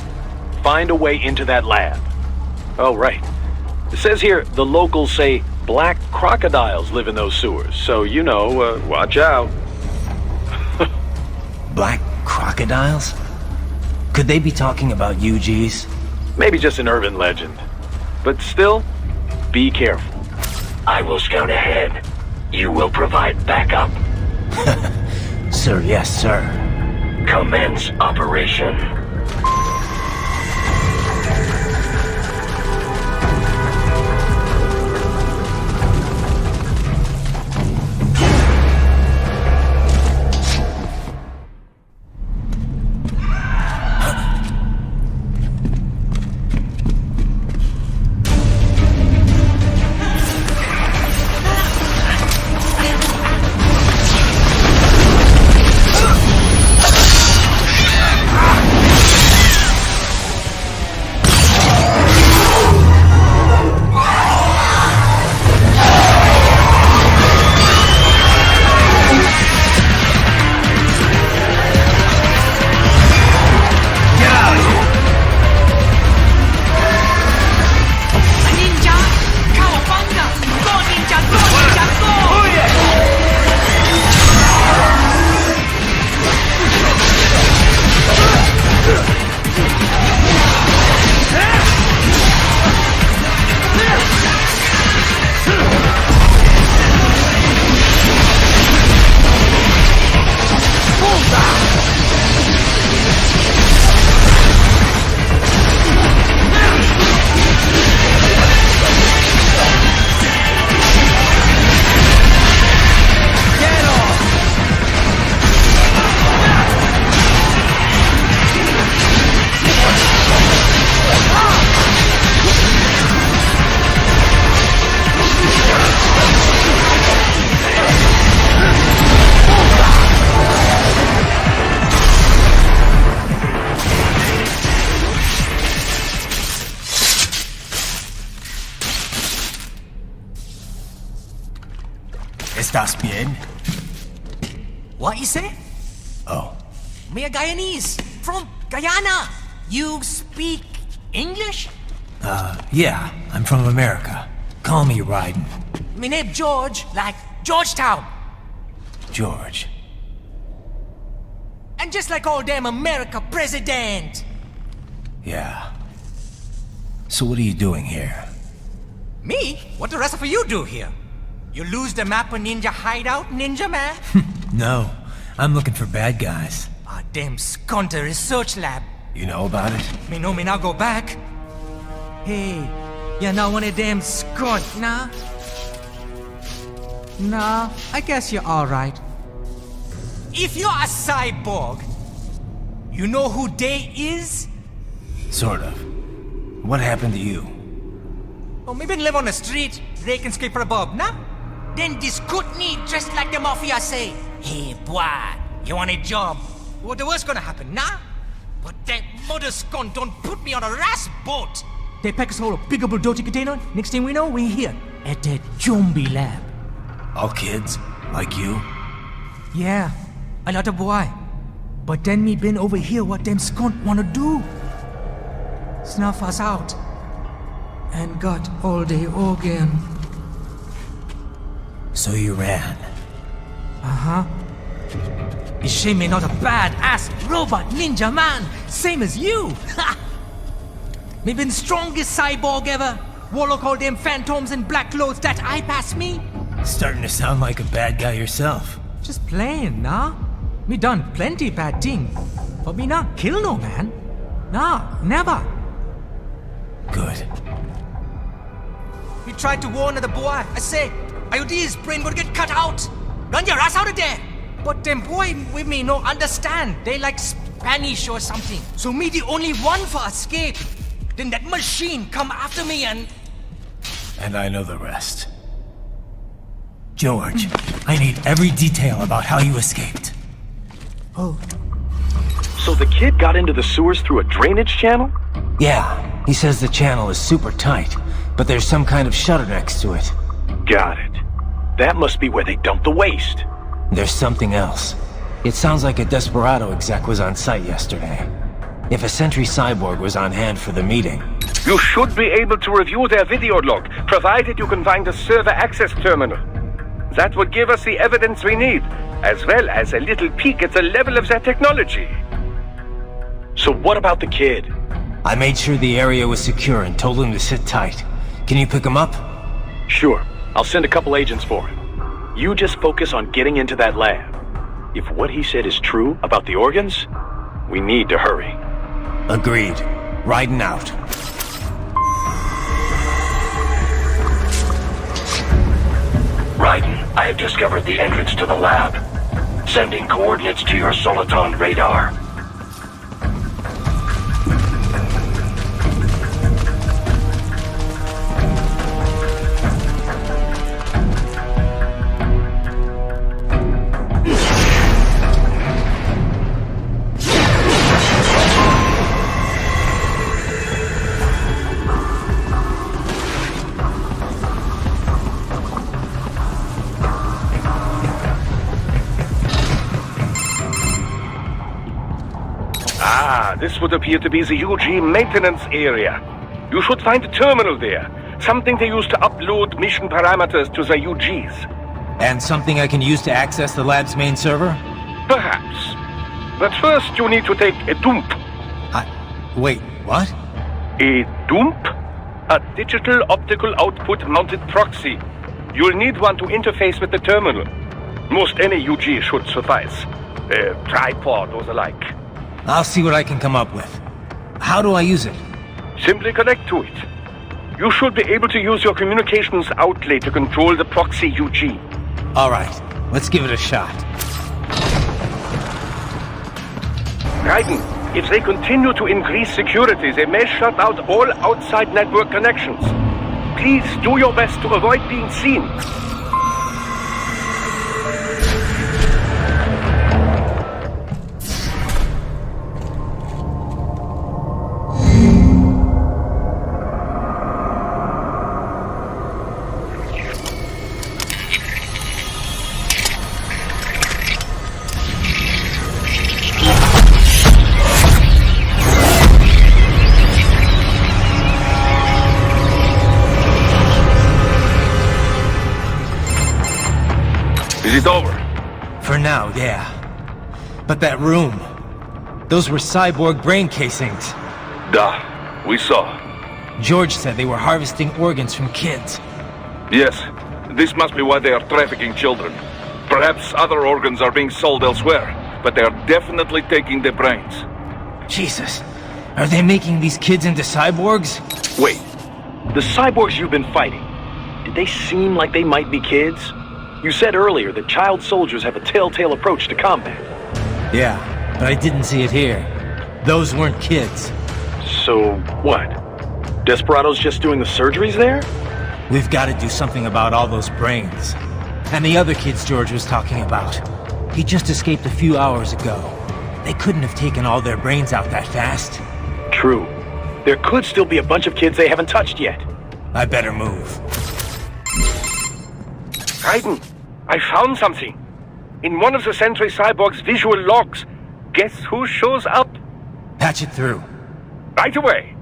Speaker 17: Find a way into that lab. Oh, right. It says here the locals say black crocodiles live in those sewers, so you know, watch out.
Speaker 10: Black crocodiles? Could they be talking about UGs?
Speaker 17: Maybe just an urban legend. But still, be careful.
Speaker 5: I will scout ahead. You will provide backup.
Speaker 10: Sir, yes, sir.
Speaker 5: Commence operation.
Speaker 21: ¿Estás bien?
Speaker 22: What you say?
Speaker 21: Oh.
Speaker 22: Me a Guyanese from Guyana. You speak English?
Speaker 10: Yeah, I'm from America. Call me Ryden.
Speaker 22: Me name George, like Georgetown.
Speaker 10: George.
Speaker 22: And just like all damn America president.
Speaker 10: Yeah. So what are you doing here?
Speaker 22: Me? What the rest of you do here? You lose the map of Ninja Hideout, Ninja Man?
Speaker 10: No, I'm looking for bad guys.
Speaker 22: Ah, damn Skunter research lab.
Speaker 10: You know about it?
Speaker 22: Me know me now go back. Hey, you're not one of them skunt, nah? Nah, I guess you're alright. If you're a cyborg, you know who they is?
Speaker 10: Sort of. What happened to you?
Speaker 22: Oh, me been live on the street, raking scrape for a bob, nah? Then this good need dressed like the mafia say, hey boy, you want a job? What the worst gonna happen, nah? But that mother scum don't put me on a ras boat. They pack us all a big bulldozer container. Next thing we know, we're here at that zombie lab.
Speaker 10: All kids? Like you?
Speaker 22: Yeah, a lot of boy. But then me been over here what them skunt wanna do. Snuff us out. And got all the organ.
Speaker 10: So you ran?
Speaker 22: Uh-huh. Is shame me not a bad-ass robot ninja man, same as you. Ha! Me been strongest cyborg ever. Warlock all them phantoms in black clothes that eye pass me.
Speaker 10: Starting to sound like a bad guy yourself.
Speaker 22: Just playing, nah? Me done plenty bad thing. But me not kill no man. Nah, never.
Speaker 10: Good.
Speaker 22: We tried to warn the boy. I say, IOD's brain gonna get cut out. Run your ass out of there. But them boy with me no understand. They like Spanish or something. So me the only one for escape. Then that machine come after me and...
Speaker 10: And I know the rest.
Speaker 18: George, I need every detail about how you escaped.
Speaker 17: Oh. So the kid got into the sewers through a drainage channel?
Speaker 18: Yeah, he says the channel is super tight, but there's some kind of shutter next to it.
Speaker 17: Got it. That must be where they dumped the waste.
Speaker 18: There's something else. It sounds like a Desperado exec was on site yesterday. If a Sentry cyborg was on hand for the meeting...
Speaker 12: You should be able to review their video log, provided you can find a server access terminal. That would give us the evidence we need, as well as a little peek at the level of their technology.
Speaker 17: So what about the kid?
Speaker 18: I made sure the area was secure and told him to sit tight. Can you pick him up?
Speaker 17: Sure. I'll send a couple agents for him. You just focus on getting into that lab. If what he said is true about the organs, we need to hurry.
Speaker 18: Agreed. Riding out.
Speaker 5: Raiden, I have discovered the entrance to the lab. Sending coordinates to your Soliton radar.
Speaker 12: This would appear to be the UG maintenance area. You should find a terminal there. Something they use to upload mission parameters to the UGs.
Speaker 18: And something I can use to access the lab's main server?
Speaker 12: Perhaps. But first you need to take a dump.
Speaker 18: Wait, what?
Speaker 12: A dump? A digital optical output mounted proxy. You'll need one to interface with the terminal. Most any UG should suffice. A tripod or the like.
Speaker 18: I'll see what I can come up with. How do I use it?
Speaker 12: Simply connect to it. You should be able to use your communications outlet to control the proxy UG.
Speaker 18: Alright, let's give it a shot.
Speaker 12: Raiden, if they continue to increase security, they may shut out all outside network connections. Please do your best to avoid being seen. Is it over?
Speaker 18: For now, yeah. But that room... Those were cyborg brain casings.
Speaker 12: Duh. We saw.
Speaker 18: George said they were harvesting organs from kids.
Speaker 12: Yes. This must be why they are trafficking children. Perhaps other organs are being sold elsewhere, but they are definitely taking their brains.
Speaker 18: Jesus. Are they making these kids into cyborgs?
Speaker 17: Wait. The cyborgs you've been fighting, did they seem like they might be kids? You said earlier that child soldiers have a telltale approach to combat.
Speaker 18: Yeah, but I didn't see it here. Those weren't kids.
Speaker 17: So, what? Desperado's just doing the surgeries there?
Speaker 18: We've got to do something about all those brains. And the other kids George was talking about. He just escaped a few hours ago. They couldn't have taken all their brains out that fast.
Speaker 17: True. There could still be a bunch of kids they haven't touched yet.
Speaker 18: I better move.
Speaker 12: Raiden, I found something. In one of the Sentry Cyborg's visual logs. Guess who shows up?
Speaker 18: Patch it through.
Speaker 12: Right away.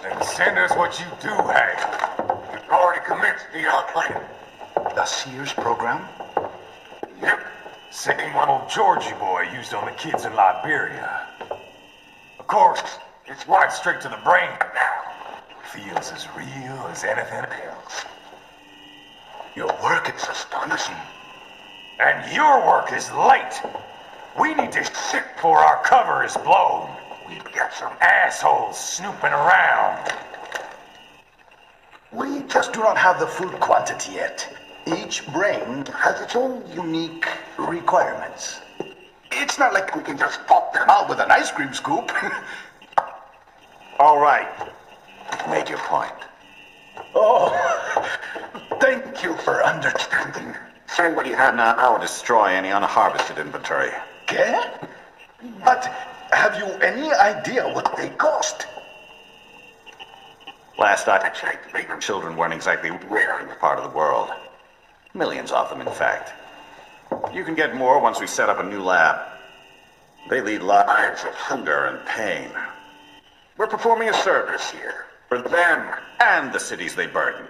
Speaker 20: Then send us what you do have. You've already commenced the plan.
Speaker 1: The Sears program?
Speaker 20: Yep. Same one old Georgie boy used on the kids in Liberia. Of course, it's right straight to the brain now. Feels as real as anything else.
Speaker 1: Your work is astonishing.
Speaker 20: And your work is late. We need to ship before our cover is blown. We've got some assholes snooping around.
Speaker 1: We just do not have the full quantity yet. Each brain has its own unique requirements. It It's not like we can just pop them out with an ice cream scoop.
Speaker 20: All right. Make your point.
Speaker 1: Oh, thank you for understanding.
Speaker 20: Say what you have now. I will destroy any unharvested inventory.
Speaker 1: Okay? But have you any idea what they cost?
Speaker 20: Last I checked, bigger children weren't exactly rare in this part of the world. Millions of them, in fact. You can get more once we set up a new lab. They lead lives of hunger and pain. We're performing a service here. For them and the cities they burden.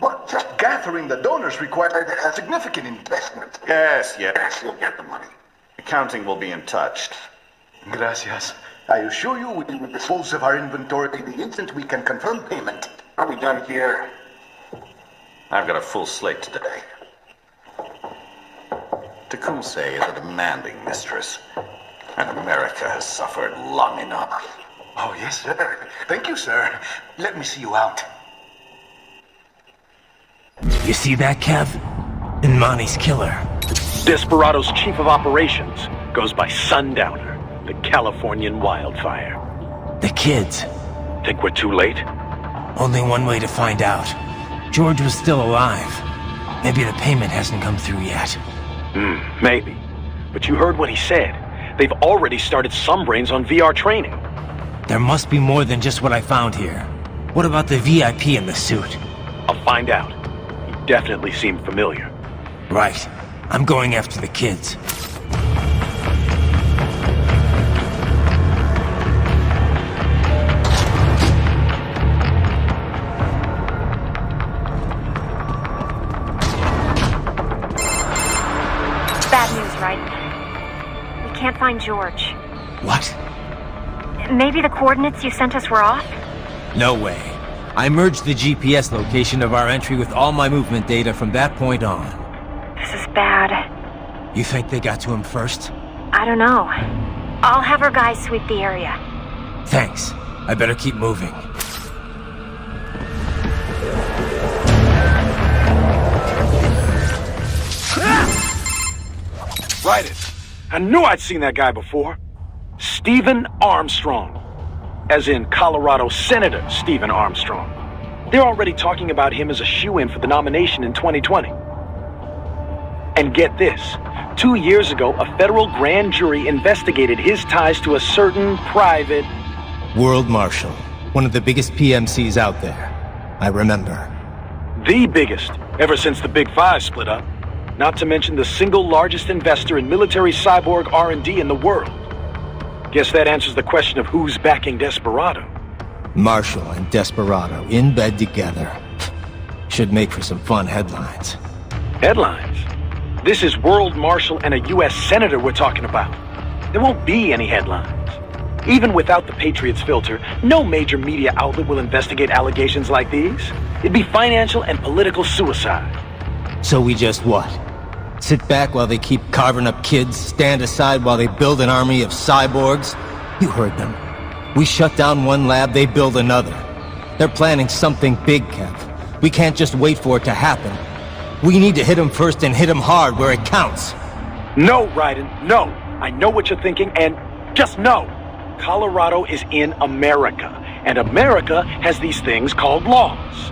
Speaker 1: But just gathering the donors required a significant investment.
Speaker 20: Yes, you'll get the money. Accounting will be in touch.
Speaker 1: Gracias. I assure you we will dispose of our inventory the instant we can confirm payment.
Speaker 20: Are we done here? I've got a full slate today. Tecumseh is a demanding mistress, and America has suffered long enough.
Speaker 1: Oh, yes, sir. Thank you, sir. Let me see you out.
Speaker 18: You see that, Kev? Inmani's killer.
Speaker 17: Desperado's chief of operations goes by Sundowner, the Californian wildfire.
Speaker 18: The kids.
Speaker 17: Think we're too late?
Speaker 18: Only one way to find out. George was still alive. Maybe the payment hasn't come through yet.
Speaker 17: Maybe. But you heard what he said. They've already started some brains on VR training.
Speaker 18: There must be more than just what I found here. What about the VIP in the suit?
Speaker 17: I'll find out. He definitely seemed familiar.
Speaker 18: Right. I'm going after the kids.
Speaker 15: Bad news, right? We can't find George.
Speaker 18: What?
Speaker 15: Maybe the coordinates you sent us were off?
Speaker 18: No way. I merged the GPS location of our entry with all my movement data from that point on.
Speaker 15: This is bad.
Speaker 18: You think they got to him first?
Speaker 15: I don't know. I'll have our guys sweep the area.
Speaker 18: Thanks. I better keep moving.
Speaker 17: Right it. I knew I'd seen that guy before. Stephen Armstrong. As in Colorado Senator Stephen Armstrong. They're already talking about him as a shoo-in for the nomination in 2020. And get this. 2 years ago, a federal grand jury investigated his ties to a certain private...
Speaker 18: World Marshal. One of the biggest PMCs out there. I remember.
Speaker 17: The biggest, ever since the Big Five split up. Not to mention the single largest investor in military cyborg R&D in the world. Guess that answers the question of who's backing Desperado.
Speaker 18: Marshall and Desperado in bed together. Should make for some fun headlines.
Speaker 17: Headlines? This is World Marshal and a U.S. Senator we're talking about. There won't be any headlines. Even without the Patriots filter, no major media outlet will investigate allegations like these. It'd be financial and political suicide.
Speaker 18: So we just what? Sit back while they keep carving up kids, stand aside while they build an army of cyborgs? You heard them. We shut down one lab, they build another. They're planning something big, Kev. We can't just wait for it to happen. We need to hit them first and hit them hard where it counts.
Speaker 17: No, Raiden, no. I know what you're thinking, and just know. Colorado is in America, and America has these things called laws.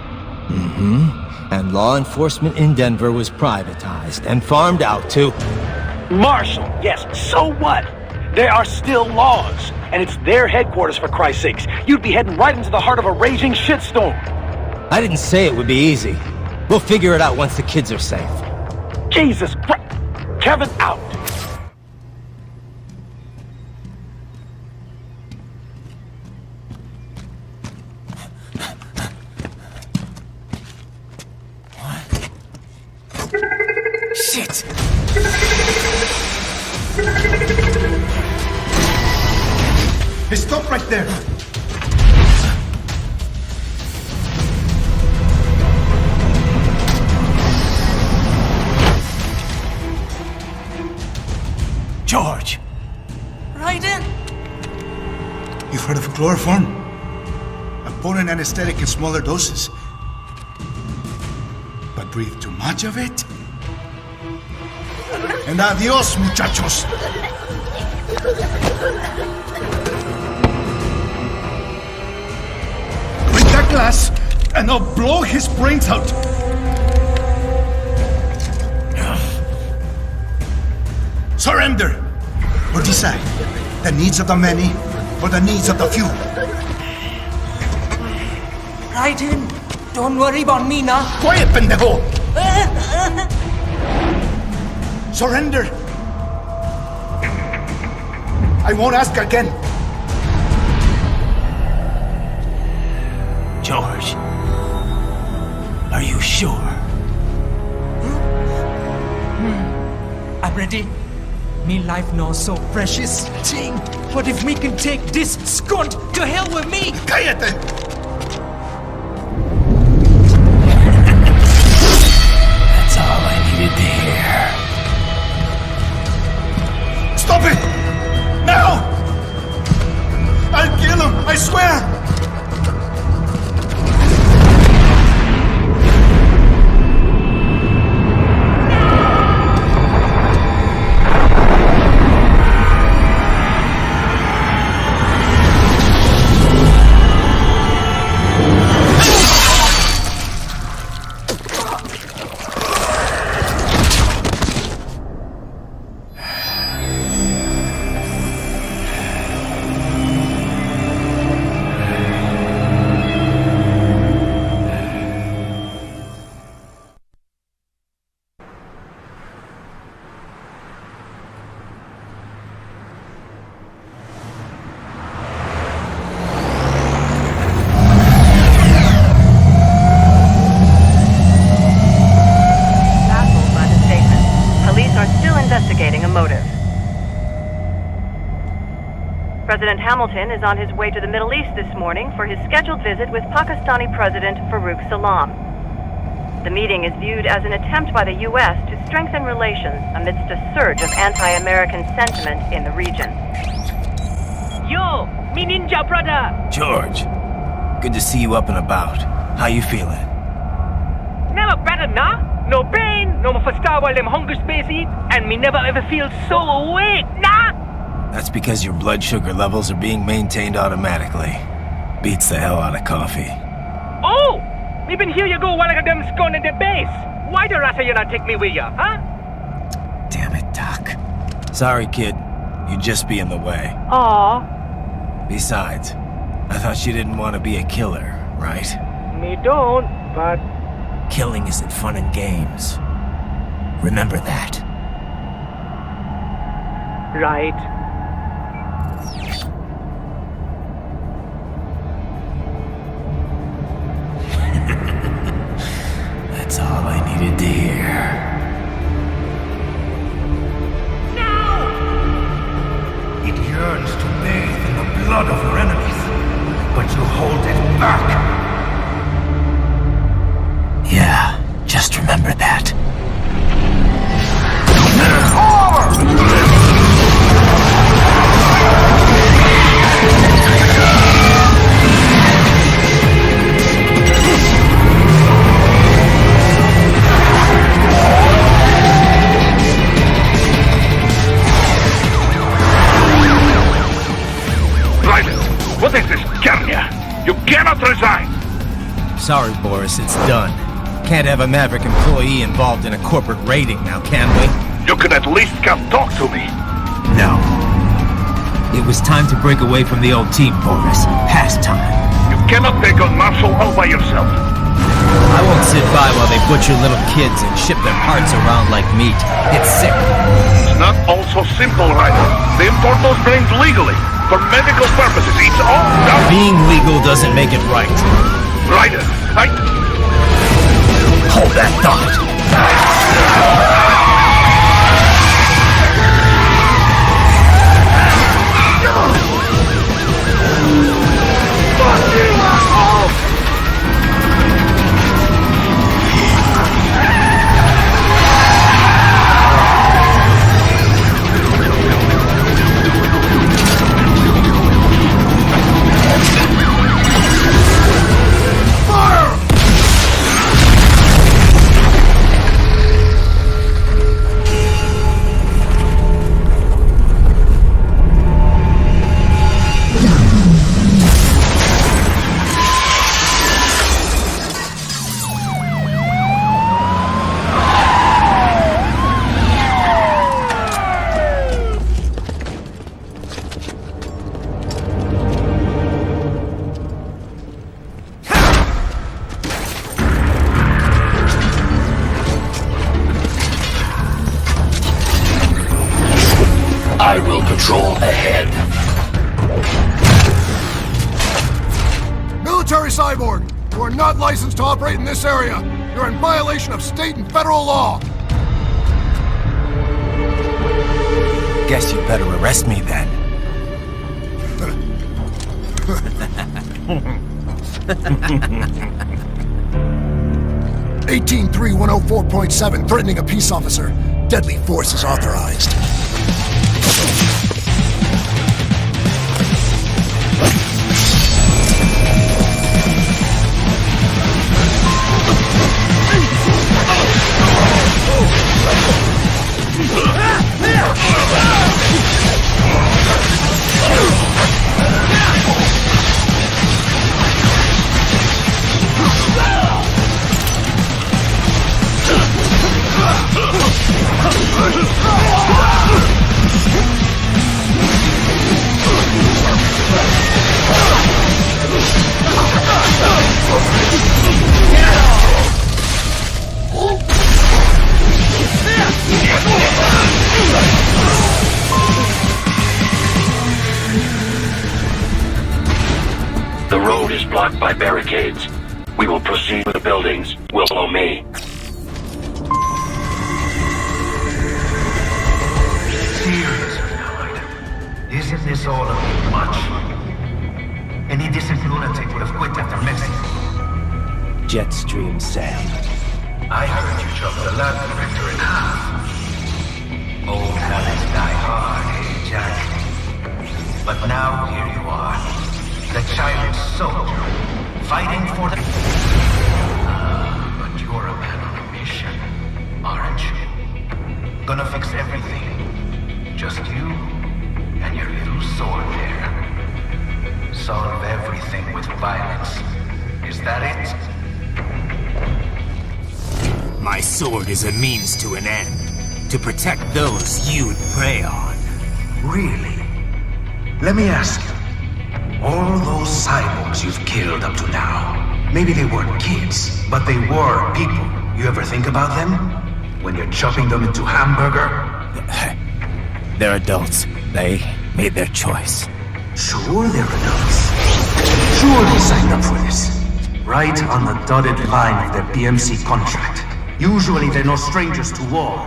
Speaker 18: Mm-hmm. And law enforcement in Denver was privatized and farmed out to...
Speaker 17: Marshall, yes, so what? There are still laws, and it's their headquarters, for Christ's sakes. You'd be heading right into the heart of a raging shitstorm.
Speaker 18: I didn't say it would be easy. We'll figure it out once the kids are safe.
Speaker 17: Jesus Christ! Kevin, out!
Speaker 22: Shit!
Speaker 1: Hey, stop right there!
Speaker 22: George! Raiden!
Speaker 1: You've heard of chloroform? A potent anesthetic in smaller doses. But breathe too much of it? And adios, muchachos. Break that glass, and I'll blow his brains out. Surrender, or decide the needs of the many or the needs of the few.
Speaker 22: Raiden, don't worry about me now.
Speaker 1: Quiet, pendejo! Surrender! I won't ask again.
Speaker 4: George, are you sure?
Speaker 22: I'm ready. Me life now so precious. Ting, what if we can take this skunt to hell with me?
Speaker 1: Cállate!
Speaker 4: That's all I needed to hear.
Speaker 1: Stop it! Now! I'll kill him, I swear!
Speaker 2: President Hamilton is on his way to the Middle East this morning for his scheduled visit with Pakistani President Farooq Salam. The meeting is viewed as an attempt by the U.S. to strengthen relations amidst a surge of anti-American sentiment in the region.
Speaker 22: Yo, me ninja brother!
Speaker 4: George, good to see you up and about. How you feeling?
Speaker 22: Never better, nah? No pain, no more faster while them hunger space eat, and me never ever feel so awake, nah?
Speaker 4: That's because your blood sugar levels are being maintained automatically. Beats the hell out of coffee.
Speaker 22: Oh! Me been here you go while I got them scone in the base. Why the rasta you not take me with ya, huh?
Speaker 4: Damn it, Doc. Sorry, kid. You'd just be in the way.
Speaker 22: Aw.
Speaker 4: Besides, I thought you didn't want to be a killer, right?
Speaker 22: Me don't, but...
Speaker 4: Killing isn't fun and games. Remember that.
Speaker 22: Right.
Speaker 4: That's all I needed to hear.
Speaker 22: No!
Speaker 1: It yearns to bathe in the blood of your enemies, but you hold it back.
Speaker 4: Yeah, just remember that.
Speaker 12: What is this, Kernia? You cannot resign!
Speaker 4: Sorry, Boris, it's done. Can't have a Maverick employee involved in a corporate raiding now, can we?
Speaker 12: You could at least come talk to me.
Speaker 4: No. It was time to break away from the old team, Boris. Past time.
Speaker 12: You cannot take on Marshall all by yourself.
Speaker 4: I won't sit by while they butcher little kids and ship their parts around like meat. It's sick.
Speaker 12: It's not all so simple, Ryder. They import those brains legally. For medical purposes, it's all done.
Speaker 4: Being legal doesn't make it right.
Speaker 12: Ryder,
Speaker 4: Hold that thought.
Speaker 5: I will patrol ahead.
Speaker 6: Military cyborg! You are not licensed to operate in this area! You're in violation of state and federal law!
Speaker 10: Guess you better arrest me then.
Speaker 6: 183-104.7, threatening a peace officer. Deadly force is authorized.
Speaker 5: The road is blocked by barricades. We will proceed with the buildings. Will follow me.
Speaker 1: Seriously now, Ida. Isn't this all a bit much? Any decent lunatic would have quit after Mexico.
Speaker 10: Jetstream Sam.
Speaker 1: I heard you chopped the lab director in half. Old habits die hard, eh, Jack? But now here you are. The child soldier, fighting for the... but you're a man on a mission, aren't you? Gonna fix everything. Just you and your little sword there. Solve everything with violence. Is that it?
Speaker 10: My sword is a means to an end. To protect those you'd prey on.
Speaker 1: Really? Let me ask you. All those cyborgs you've killed up to now, maybe they weren't kids, but they were people. You ever think about them? When you're chopping them into hamburger?
Speaker 10: They're adults. They made their choice.
Speaker 1: Sure they're adults. Sure they signed up for this. Right on the dotted line of their PMC contract. Usually they're no strangers to war.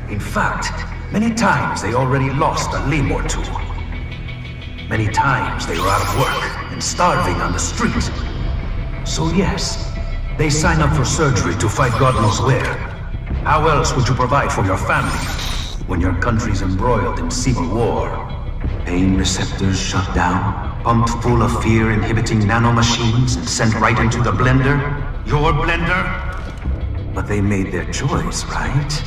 Speaker 1: In fact, many times they already lost a limb or two. Many times they were out of work and starving on the street. So yes, they sign up for surgery to fight God knows where. How else would you provide for your family when your country's embroiled in civil war? Pain receptors shut down, pumped full of fear-inhibiting nanomachines and sent right into the blender? Your blender? But they made their choice, right?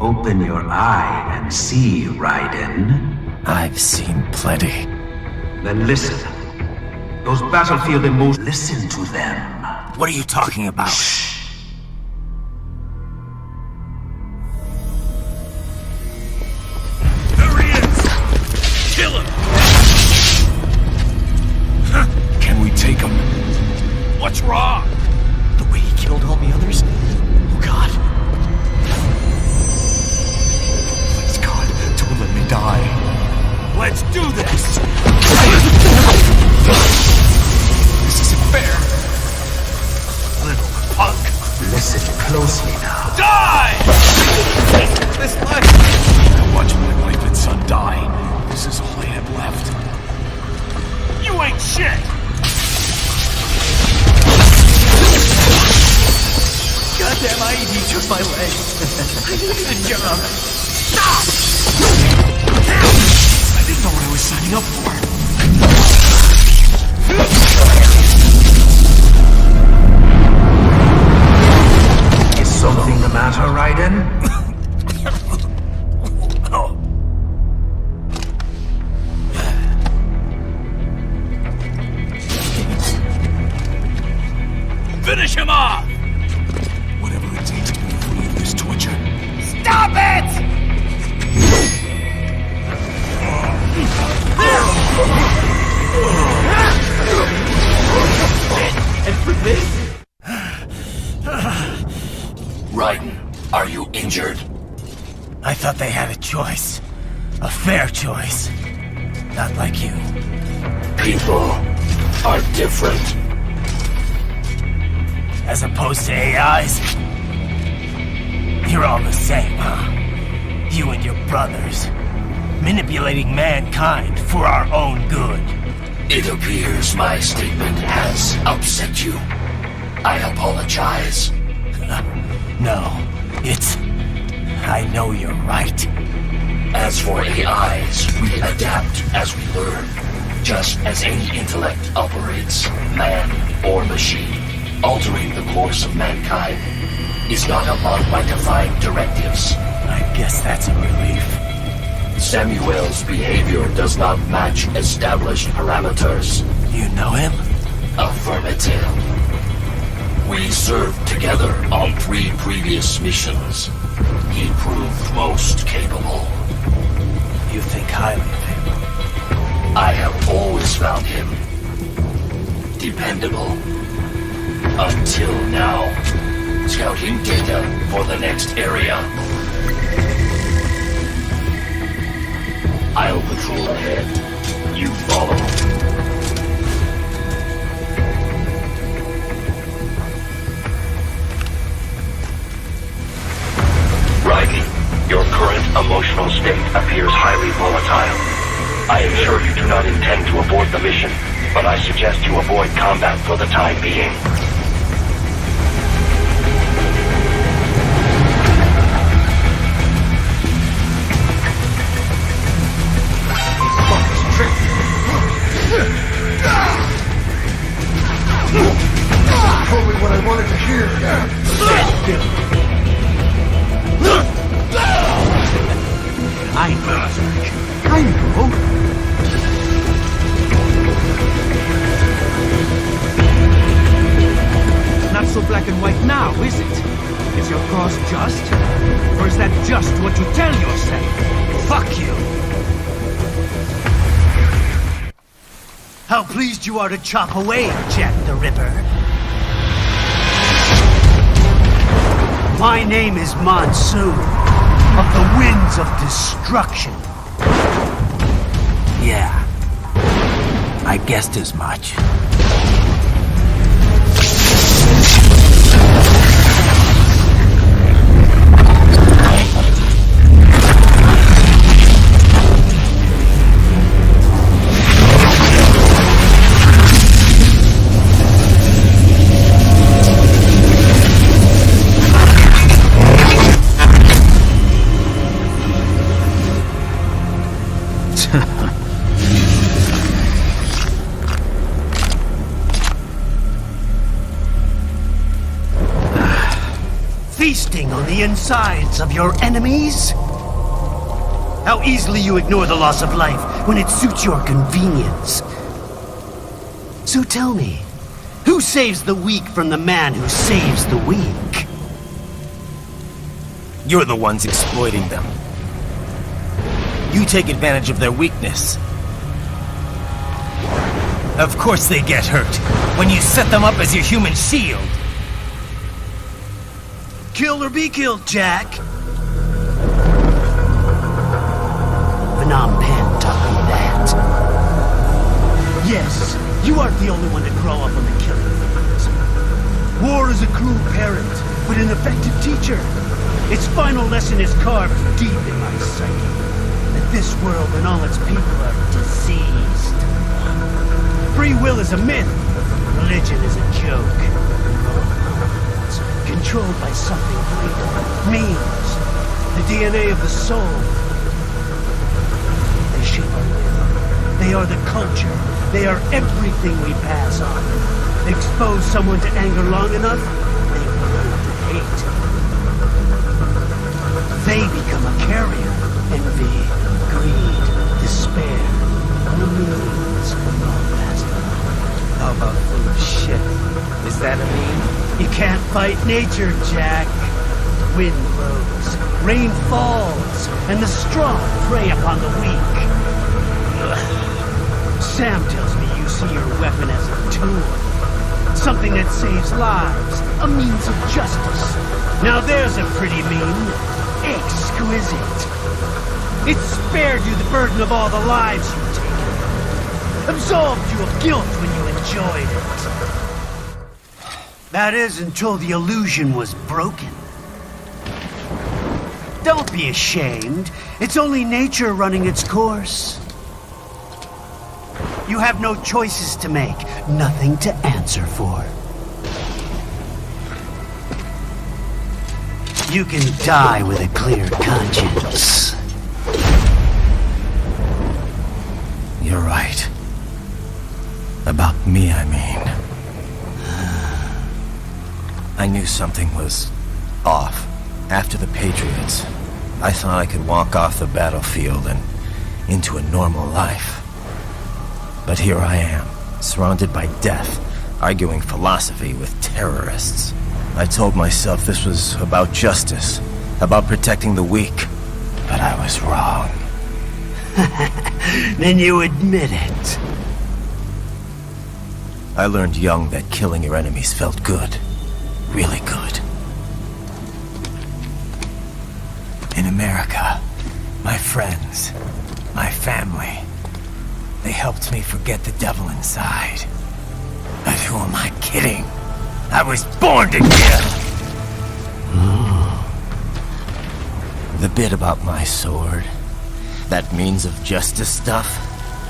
Speaker 1: Open your eye and see, Raiden.
Speaker 10: I've seen plenty.
Speaker 1: Then listen. Those battlefield emotions, listen to them.
Speaker 10: What are you talking about?
Speaker 1: Shh.
Speaker 10: There he is! Kill him! Can we take him? What's wrong? The way he killed all the others? Oh God. Please God, don't let me die. Let's do this! This isn't fair! Little punk!
Speaker 1: Listen closely now.
Speaker 10: Die! This life! I watched my wife and son die. This is all I had left. You ain't shit! Goddamn, he took my leg. I needed a job. Stop! I didn't know what I was signing up for.
Speaker 1: Is something the matter, Raiden?
Speaker 10: Finish him off! Whatever it takes to be free of this torture. Stop it! And for this?
Speaker 5: Raiden, are you injured?
Speaker 10: I thought they had a choice. A fair choice. Not like you.
Speaker 5: People are different.
Speaker 10: As opposed to AIs? You're all the same, huh? You and your brothers. Manipulating mankind for our own good.
Speaker 5: It appears my statement has upset you. I apologize.
Speaker 10: No, it's... I know you're right.
Speaker 5: As for AIs, we adapt as we learn. Just as any intellect operates, man or machine. Altering the course of mankind is not among my defined directives.
Speaker 10: I guess that's a relief.
Speaker 5: Samuel's behavior does not match established parameters.
Speaker 10: You know him?
Speaker 5: Affirmative. We served together on 3 previous missions. He proved most capable.
Speaker 10: You think highly of him?
Speaker 5: I have always found him dependable. Until now. Scouting data for the next area. I'll patrol ahead. You follow. Riley, your current emotional state appears highly volatile. I am sure you do not intend to abort the mission, but I suggest you avoid combat for the time being.
Speaker 6: Told me what I wanted to hear.
Speaker 1: I know. Not so black and white now, is it? Is your cause just? Or is that just what you tell yourself? Fuck you! How pleased you are to chop away, Jack the Ripper. My name is Monsoon, of the Winds of Destruction. Yeah, I guessed as much. Feasting on the insides of your enemies? How easily you ignore the loss of life when it suits your convenience. So tell me, who saves the weak from the man who saves the weak?
Speaker 10: You're the ones exploiting them. You take advantage of their weakness. Of course they get hurt when you set them up as your human shield.
Speaker 1: Kill or be killed, Jack. Phnom Penh taught me that. Yes, you aren't the only one to grow up on the killing fields. War is a cruel parent, but an effective teacher. Its final lesson is carved deep in my psyche. That this world and all its people are diseased. Free will is a myth. Religion is a joke. Controlled by something greater. Means. The DNA of the soul. They shape our will. They are the culture. They are everything we pass on. Expose someone to anger long enough, they burn to hate. They become a carrier. Envy, greed, despair. All means all passed on.
Speaker 10: How about food? Shit. Is that a meme?
Speaker 1: You can't fight nature, Jack. Wind blows, rain falls, and the strong prey upon the weak. Ugh. Sam tells me you see your weapon as a tool. Something that saves lives, a means of justice. Now there's a pretty meme. Exquisite.
Speaker 3: It spared you the burden of all the lives you take. Absolved you of guilt when you enjoyed it. That is until the illusion was broken. Don't be ashamed. It's only nature running its course. You have no choices to make, nothing to answer for. You can die with a clear conscience.
Speaker 4: You're right. About me, I mean. I knew something was off. After the Patriots, I thought I could walk off the battlefield and into a normal life. But here I am, surrounded by death, arguing philosophy with terrorists. I told myself this was about justice, about protecting the weak, but I was wrong.
Speaker 3: Then you admit it.
Speaker 4: I learned young that killing your enemies felt good. Really good. In America, my friends, my family, they helped me forget the devil inside. But who am I kidding? I was born to kill! The bit about my sword, that means of justice stuff,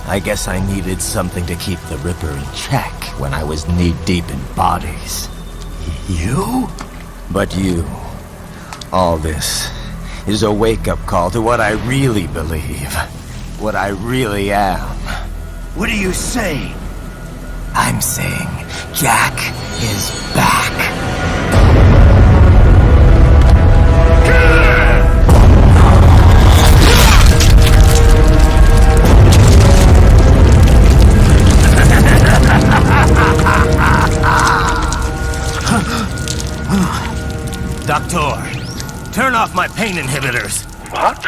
Speaker 4: I guess I needed something to keep the Ripper in check when I was knee-deep in bodies.
Speaker 3: You?
Speaker 4: But you. All this is a wake-up call to what I really believe. What I really am.
Speaker 3: What are you saying?
Speaker 4: I'm saying Jack is back. Doctor, turn off my pain inhibitors.
Speaker 7: What?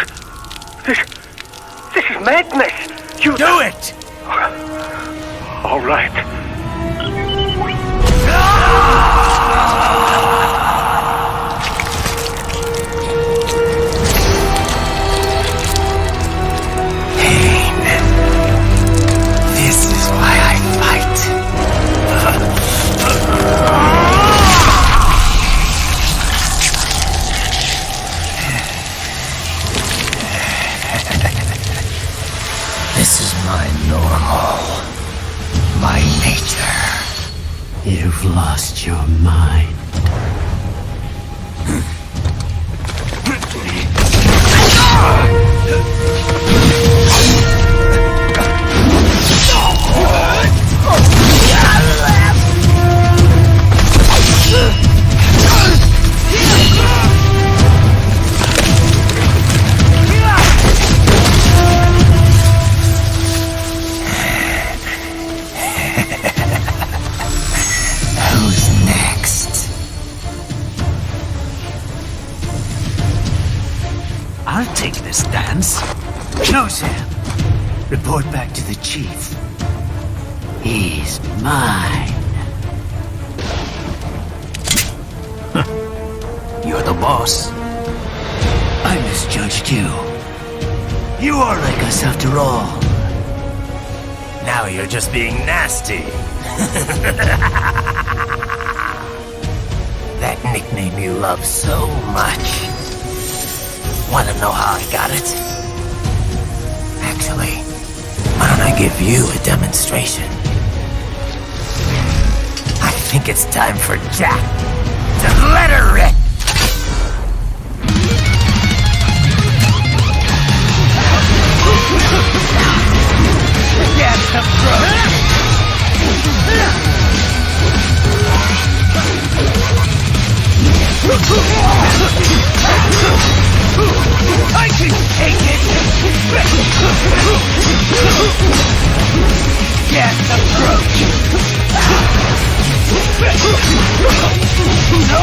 Speaker 7: This is madness. You
Speaker 4: do it!
Speaker 7: All right.
Speaker 4: Pain. This is why I fight. This is my normal. My nature.
Speaker 3: You've lost your mind. I'll take this dance. No, Sam. Report back to the chief. He's mine.
Speaker 4: You're the boss.
Speaker 3: I misjudged you. You are like us after all.
Speaker 4: Now you're just being nasty. That nickname you love so much. Want to know how I got it? Actually, why don't I give you a demonstration? I think it's time for Jack to let her rip.
Speaker 3: Get the throat! I can take it! Get the throat! No!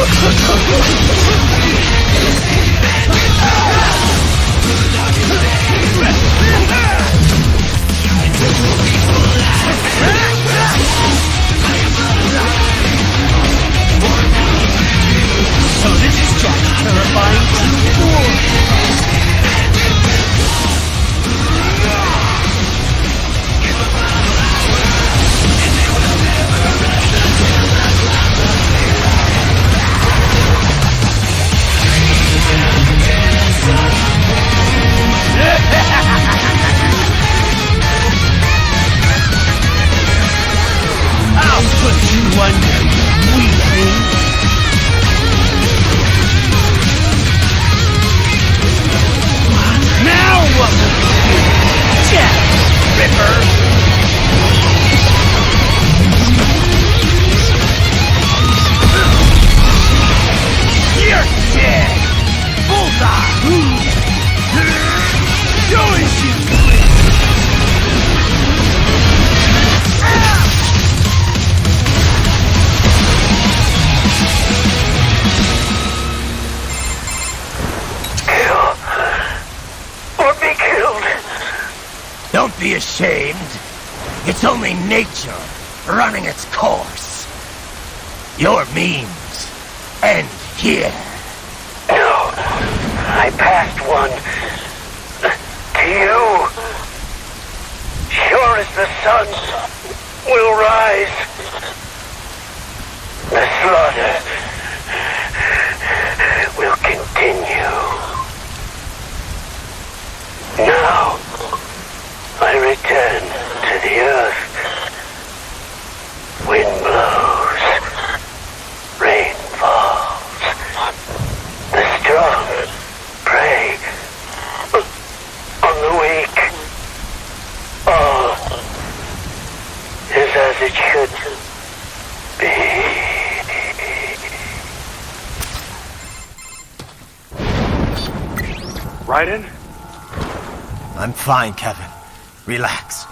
Speaker 3: So this is Jack's terrifying true form. I'll put you under, weakling. Now what will you do? Jack, Ripper! You're dead! Bullseye! Show us you quit!
Speaker 14: Don't be ashamed. It's only nature running its course. Your means end here.
Speaker 21: No, I passed one to you. Sure as the sun will rise, the slaughter will continue. Now, I return to the earth. Wind blows. Rain falls. The strong prey on the weak. All is as it should be.
Speaker 14: Raiden?
Speaker 10: I'm fine, Kevin. Relax.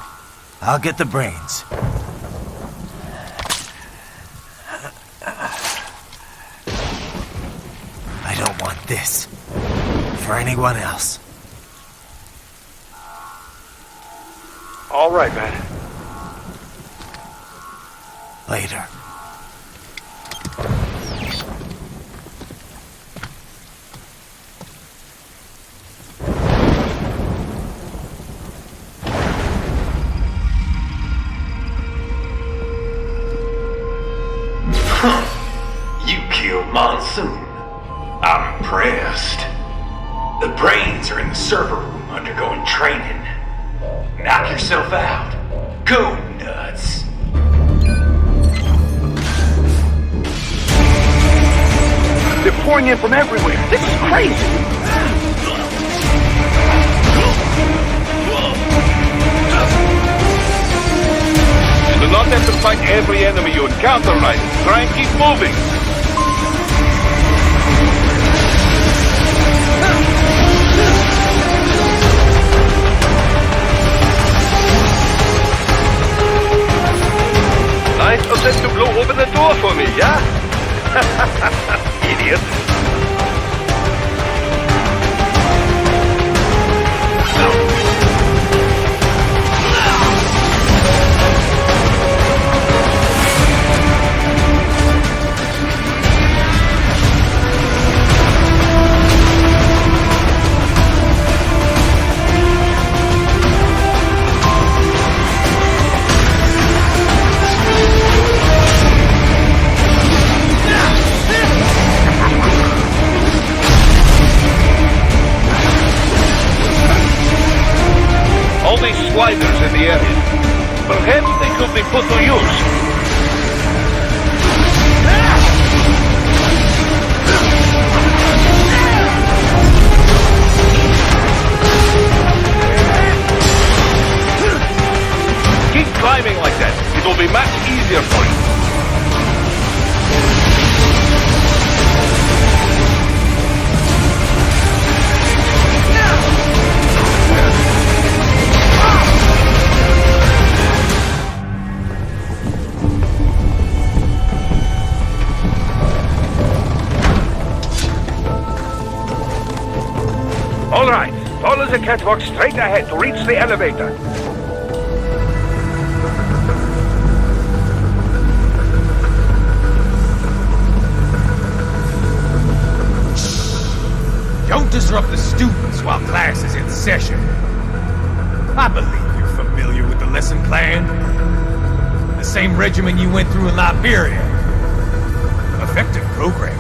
Speaker 10: I'll get the brains. I don't want this for anyone else.
Speaker 14: All right, man.
Speaker 10: Later.
Speaker 20: You killed Monsoon. I'm impressed. The brains are in the server room undergoing training. Knock yourself out. Go nuts.
Speaker 14: They're pouring in from everywhere. This is crazy.
Speaker 12: You do not have to fight every enemy you encounter, right? Try and keep moving. Nice of them to blow open the door for me, yeah? Idiot. All these sliders in the area. Perhaps they could be put to use. Keep climbing like that. It will be much easier for you.
Speaker 14: Use the catwalk straight ahead to reach the elevator.
Speaker 16: Don't disrupt the students while class is in session. I believe you're familiar with the lesson plan. The same regimen you went through in Liberia. Effective program.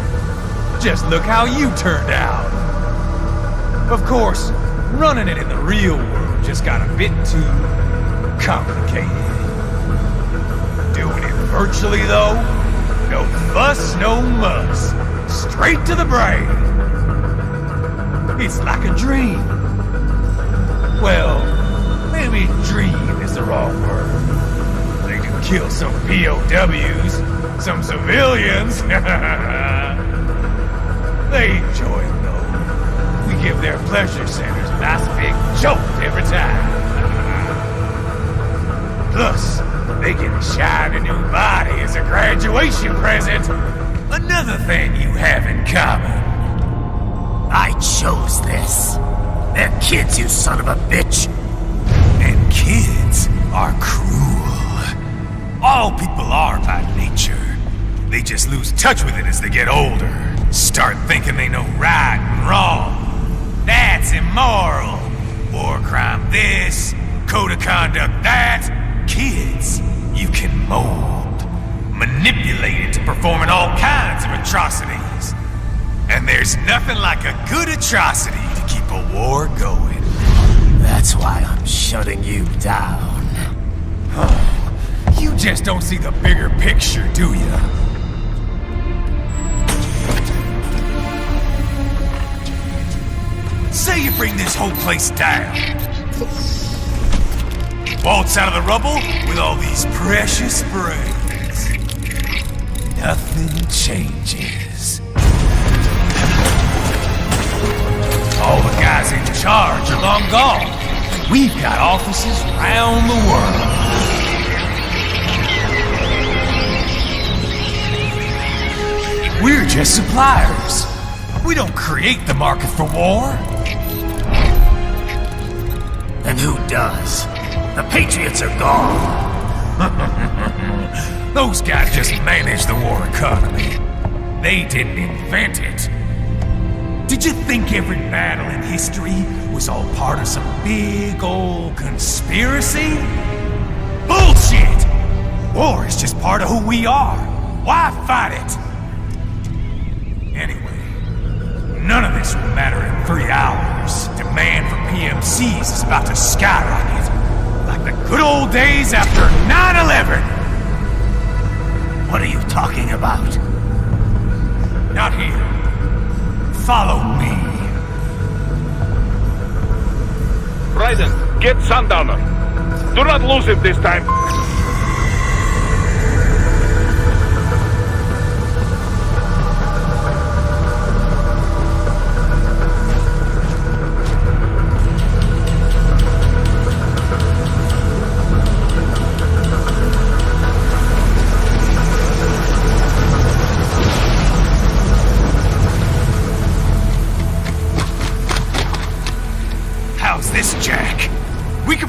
Speaker 16: Just look how you turned out. Of course, running it in the real world just got a bit too complicated. Doing it virtually, though, no fuss, no muss. Straight to the brain. It's like a dream. Well, maybe dream is the wrong word. They do kill some POWs, some civilians. They enjoy it, though. We give their pleasure centers a nice big jolt every time. Plus, they get a shiny new body as a graduation present. Another thing you have in common.
Speaker 4: I chose this. They're kids, you son of a bitch. And kids are cruel. All people are by nature. They just lose touch with it as they get older. Start thinking they know right and wrong. That's immoral. War crime this, code of conduct that. Kids, you can mold, manipulate into performing all kinds of atrocities. And there's nothing like a good atrocity to keep a war going. That's why I'm shutting you down.
Speaker 16: You just don't see the bigger picture, do you?
Speaker 4: Say you bring this whole place down. Waltz out of the rubble with all these precious brains. Nothing changes.
Speaker 16: All the guys in charge are long gone. We've got offices around the world. We're just suppliers. We don't create the market for war.
Speaker 4: And who does? The Patriots are gone.
Speaker 16: Those guys just manage the war economy. They didn't invent it. Did you think every battle in history was all part of some big old conspiracy? Bullshit! War is just part of who we are. Why fight it? Anyway, none of this will matter in 3 hours. Demand for PMCs is about to skyrocket. Like the good old days after 9/11.
Speaker 4: What are you talking about?
Speaker 16: Not here. Follow me.
Speaker 12: Raiden, get Sundowner. Do not lose him this time.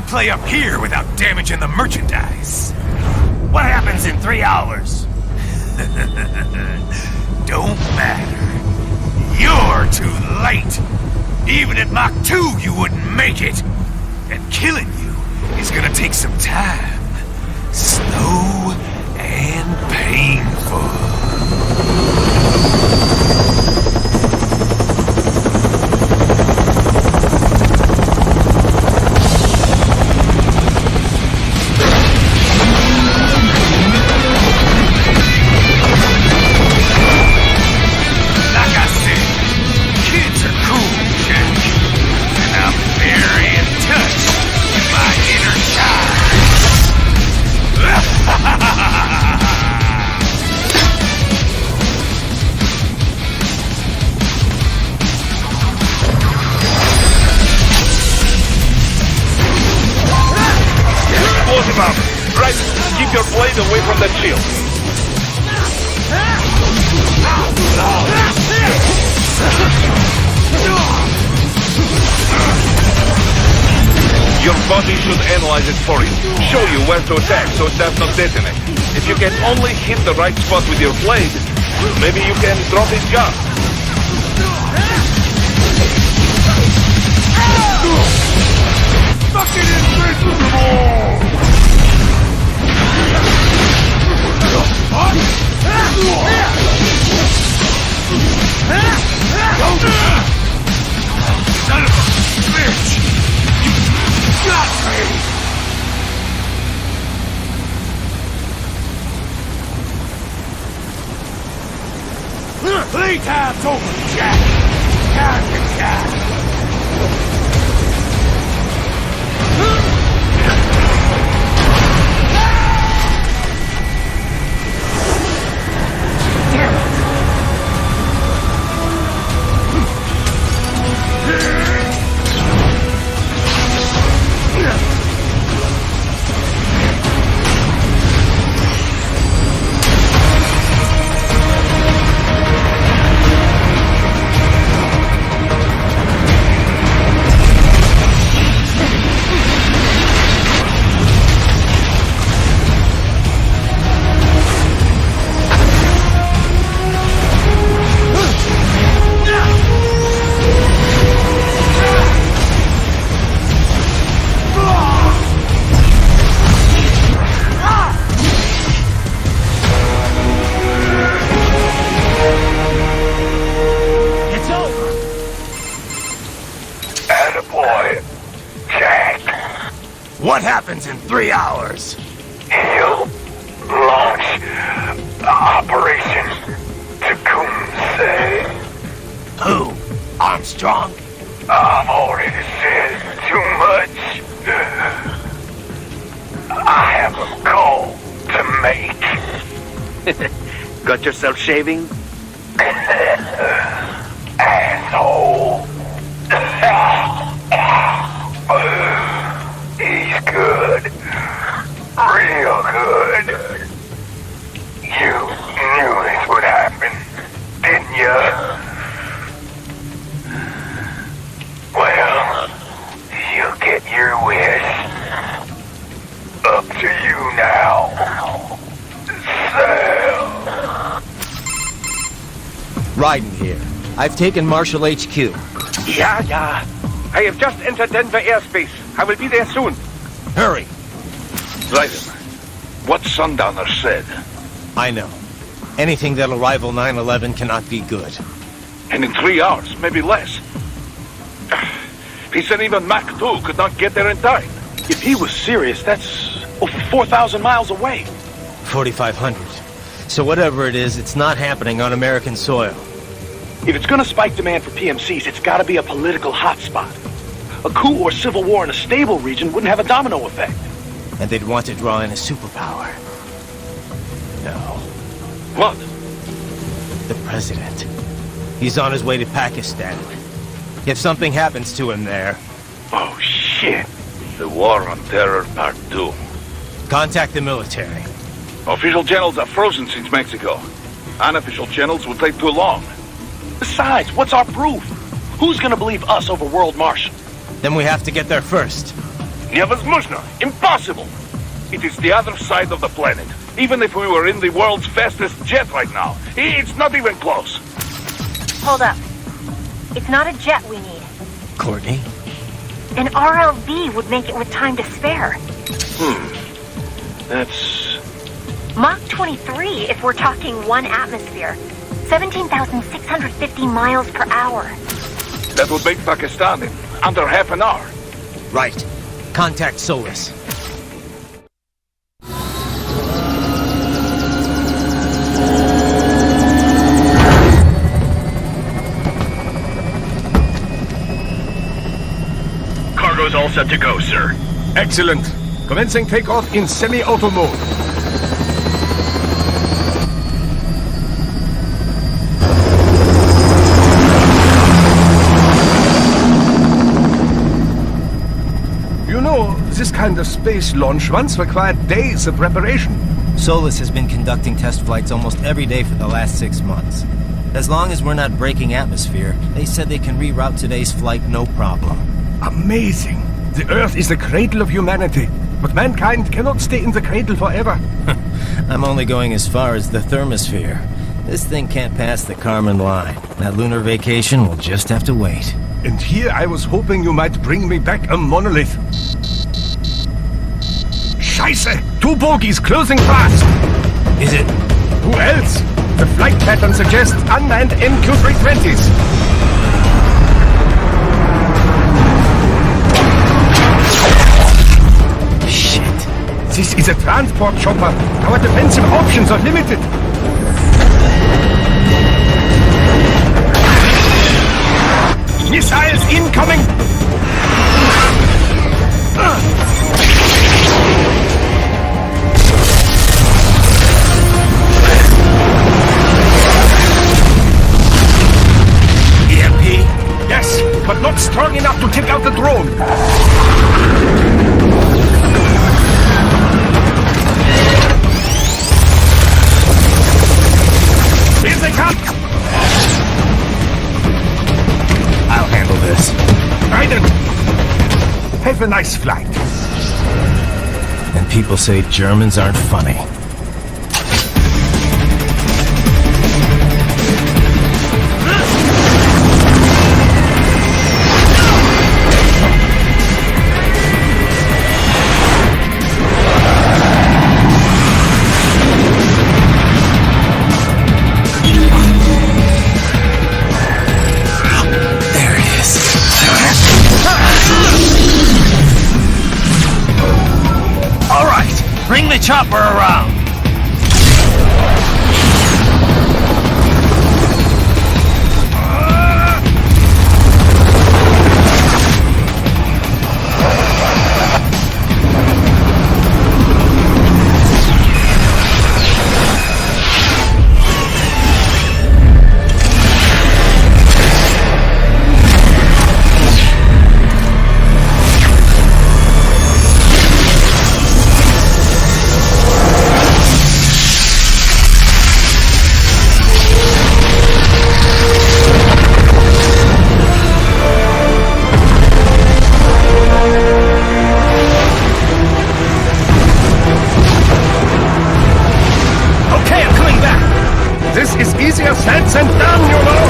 Speaker 16: Play up here without damaging the merchandise. What happens in 3 hours? Don't matter. You're too late. Even at Mach 2, you wouldn't make it. And killing you is gonna take some time. Slow and painful.
Speaker 12: Keep your blade away from that shield. body should analyze it for you. Show you where to attack so it does not detonate. If you can only hit the right spot with your blade, maybe you can drop his gun.
Speaker 20: Fucking invincible! Son of a bitch! You got me! Playtime's over, Jack! Time to die!
Speaker 21: What happens in 3 hours? He'll launch Operation Tecumseh. Who? Armstrong? I've already said too much. I have a call to make.
Speaker 11: Got yourself shaving?
Speaker 21: Asshole. He's good. Real good. You knew this would happen, didn't you? Well, you'll get your wish. Up to you now. Sam.
Speaker 18: Raiden here. I've taken Marshall HQ.
Speaker 11: Yeah. I have just entered Denver airspace. I will be there soon.
Speaker 18: Hurry.
Speaker 12: Raiden, what Sundowner said.
Speaker 18: I know. Anything that'll rival 9/11 cannot be good.
Speaker 12: And in 3 hours, maybe less. He said even Mach 2 could not get there in time.
Speaker 17: If he was serious, that's over 4,000 miles away.
Speaker 18: 4,500. So whatever it is, it's not happening on American soil.
Speaker 17: If it's gonna spike demand for PMCs, it's gotta be a political hotspot. A coup or civil war in a stable region wouldn't have a domino effect.
Speaker 18: And they'd want to draw in a superpower. No.
Speaker 12: What?
Speaker 18: The president. He's on his way to Pakistan. If something happens to him there...
Speaker 12: Oh, shit. The War on Terror Part 2.
Speaker 18: Contact the military.
Speaker 12: Official channels are frozen since Mexico. Unofficial channels will take too long.
Speaker 17: Besides, what's our proof? Who's gonna believe us over World Marshal?
Speaker 18: Then we have to get there first.
Speaker 12: Невозможно! Impossible! It is the other side of the planet. Even if we were in the world's fastest jet right now, it's not even close.
Speaker 15: Hold up. It's not a jet we need.
Speaker 18: Courtney?
Speaker 15: An RLV would make it with time to spare.
Speaker 17: That's...
Speaker 15: Mach 23 if we're talking 1 atmosphere. 17,650 miles per hour.
Speaker 12: That would make Pakistan in under half an hour.
Speaker 18: Right. Contact Solus.
Speaker 21: Cargo's all set to go, sir.
Speaker 9: Excellent. Commencing takeoff in semi-auto mode. This kind of space launch once required days of preparation.
Speaker 10: Solus has been conducting test flights almost every day for the last 6 months. As long as we're not breaking atmosphere, they said they can reroute today's flight no problem.
Speaker 9: Amazing. The Earth is the cradle of humanity, but mankind cannot stay in the cradle forever.
Speaker 10: I'm only going as far as the thermosphere. This thing can't pass the Kármán line. That lunar vacation will just have to wait.
Speaker 9: And here I was hoping you might bring me back a monolith. Scheiße! 2 bogies closing fast!
Speaker 10: Is it?
Speaker 9: Who else? The flight pattern suggests unmanned MQ-320s.
Speaker 10: Shit.
Speaker 9: This is a transport chopper. Our defensive options are limited. Missiles incoming! EMP? Yes, but not strong enough to take out the drone. Here they come!
Speaker 10: I'll handle this.
Speaker 9: Raiden! Have a nice flight.
Speaker 10: And people say Germans aren't funny.
Speaker 3: Bring the chopper around!
Speaker 9: Easier said than done, you know!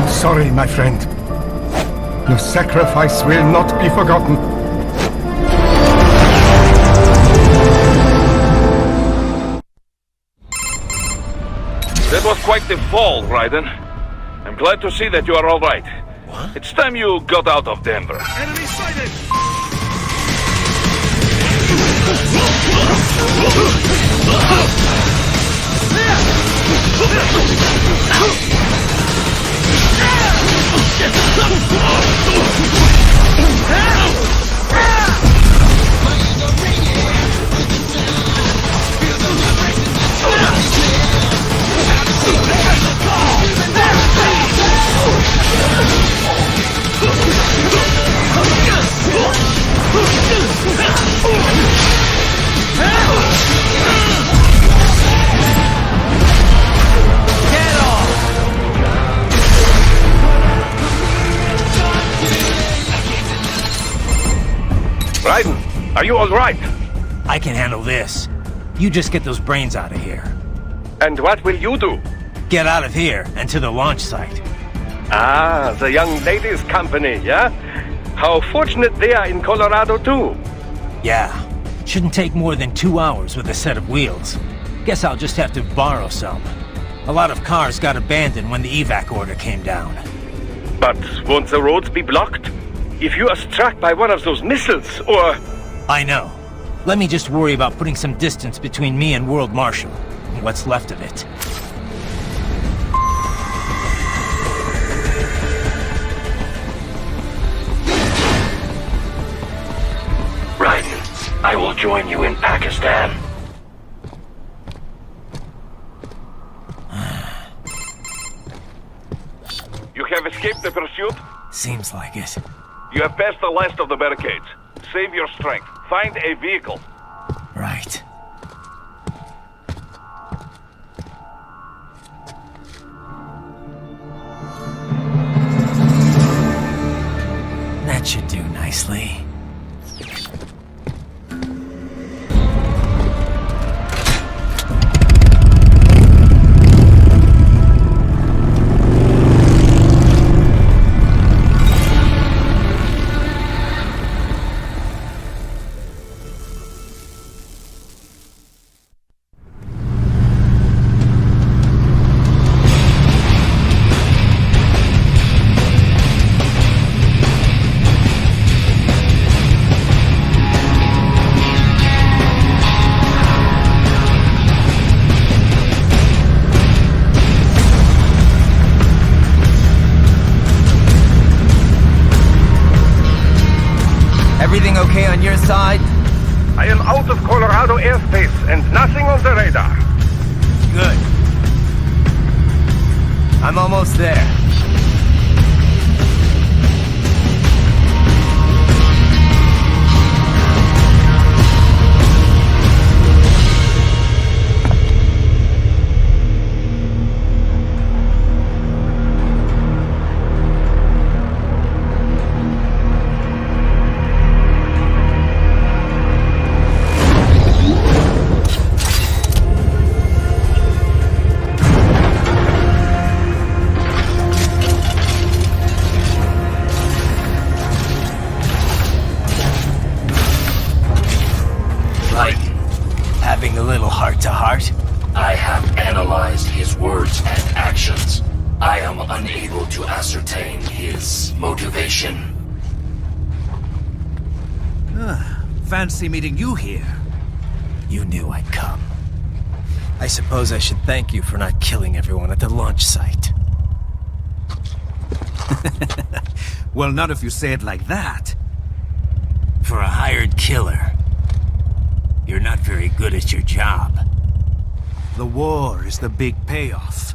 Speaker 9: Sorry, my friend. Your sacrifice will not be forgotten.
Speaker 12: That was quite the fall, Raiden. I'm glad to see that you are all right. What? It's time you got out of Denver.
Speaker 6: Enemy sighted!
Speaker 11: Raiden, are you all right?
Speaker 22: I can handle this. You just get those brains out of here.
Speaker 11: And what will you do?
Speaker 22: Get out of here and to the launch site.
Speaker 11: Ah, the young ladies' company, yeah? How fortunate they are in Colorado, too.
Speaker 22: Yeah.
Speaker 10: Shouldn't take more than 2 hours with a set of wheels. Guess I'll just have to borrow some. A lot of cars got abandoned when the evac order came down.
Speaker 11: But won't the roads be blocked? If you are struck by one of those missiles, or...
Speaker 10: I know. Let me just worry about putting some distance between me and World Marshal. What's left of it.
Speaker 5: Raiden, I will join you in Pakistan.
Speaker 12: You have escaped the pursuit?
Speaker 10: Seems like it.
Speaker 12: You have passed the last of the barricades. Save your strength. Find a vehicle.
Speaker 10: Right. That should do nicely.
Speaker 22: Everything okay on your side?
Speaker 11: I am out of Colorado airspace and nothing on the radar.
Speaker 22: Good. I'm almost there.
Speaker 10: Heart-to-heart?
Speaker 5: I have analyzed his words and actions. I am unable to ascertain his motivation.
Speaker 4: Fancy meeting you here.
Speaker 10: You knew I'd come. I suppose I should thank you for not killing everyone at the launch site.
Speaker 4: Well, not if you say it like that.
Speaker 10: For a hired killer, you're not very good at your job.
Speaker 4: The war is the big payoff.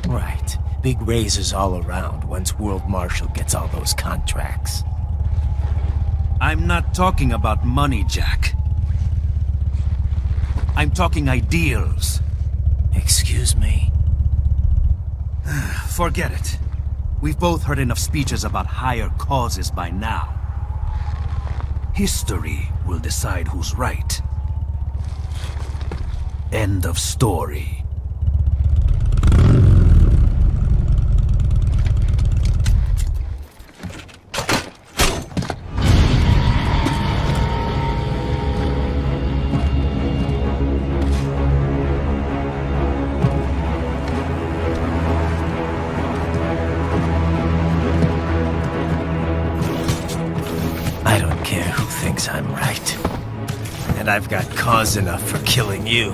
Speaker 10: Right. Big raises all around once World Marshal gets all those contracts.
Speaker 4: I'm not talking about money, Jack. I'm talking ideals.
Speaker 10: Excuse me?
Speaker 4: Forget it. We've both heard enough speeches about higher causes by now. History will decide who's right. End of story.
Speaker 10: I don't care who thinks I'm right. And I've got cause enough for killing you.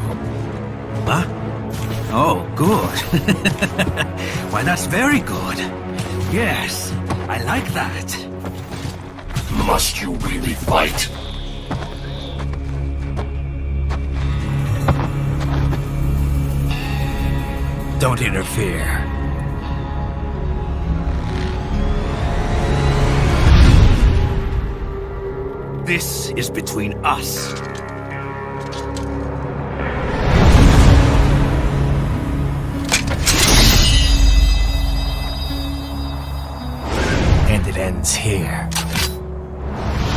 Speaker 4: Huh? Oh, good. Why, that's very good. Yes, I like that.
Speaker 5: Must you really fight?
Speaker 10: Don't interfere.
Speaker 4: This is between us.
Speaker 10: And it ends here.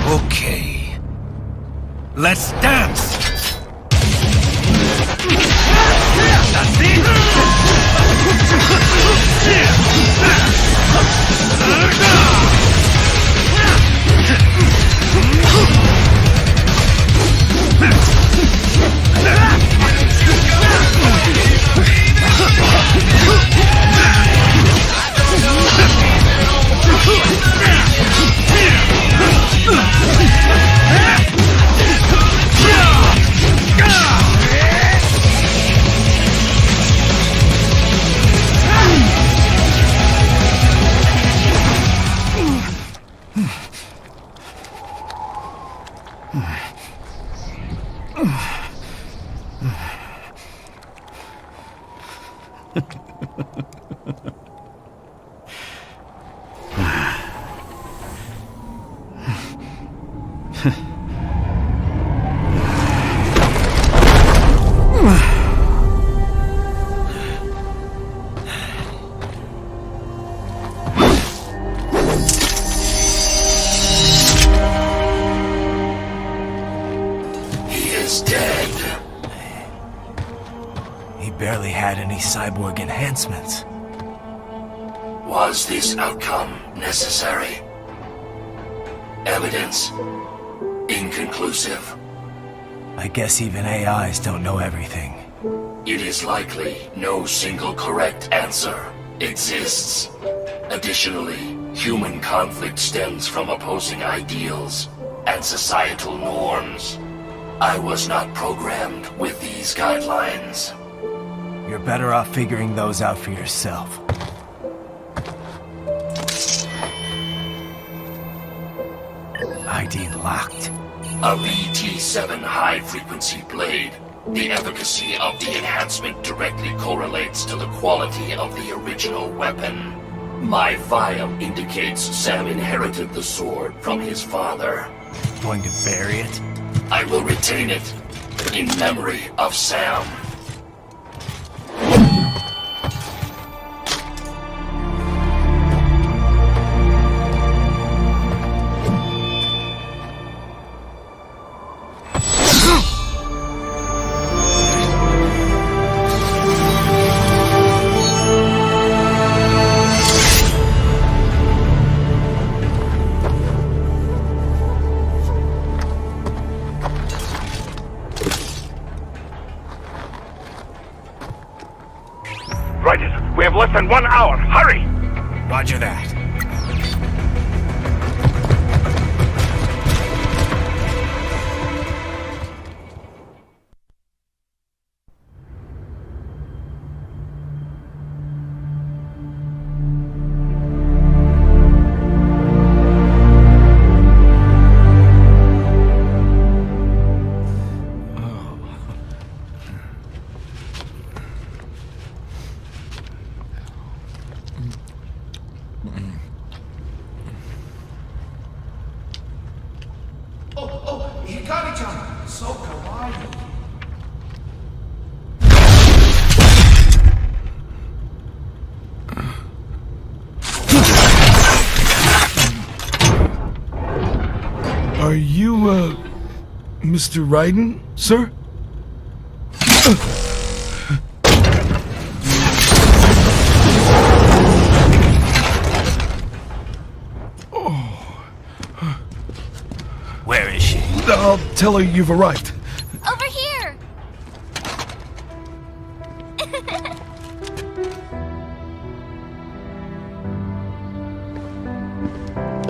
Speaker 4: Okay. Let's dance! That's it!
Speaker 22: 「
Speaker 4: Let's go! 」
Speaker 22: 「 「 " 「 " 」 " 」 " 」 " 」 " 」 " 」 " 」 " 」 " 」 " 」 " 」 " 」 " 」 " 」 " 」 " 」 " 」 " 」 " 」 " 」 " 」 " 」 " 」 " 「
Speaker 10: Barely had any cyborg enhancements.
Speaker 5: Was this outcome necessary? Evidence inconclusive.
Speaker 10: I guess even AIs don't know everything.
Speaker 5: It is likely no single correct answer exists. Additionally, human conflict stems from opposing ideals and societal norms. I was not programmed with these guidelines.
Speaker 10: You're better off figuring those out for yourself. ID locked.
Speaker 5: A VT7 high-frequency blade. The efficacy of the enhancement directly correlates to the quality of the original weapon. My file indicates Sam inherited the sword from his father.
Speaker 10: Going to bury it?
Speaker 5: I will retain it in memory of Sam.
Speaker 21: We have less than 1 hour. Hurry!
Speaker 10: Roger that.
Speaker 13: Are you, Mr. Raiden, sir?
Speaker 10: Where is she?
Speaker 13: I'll tell her you've arrived.
Speaker 15: Over here!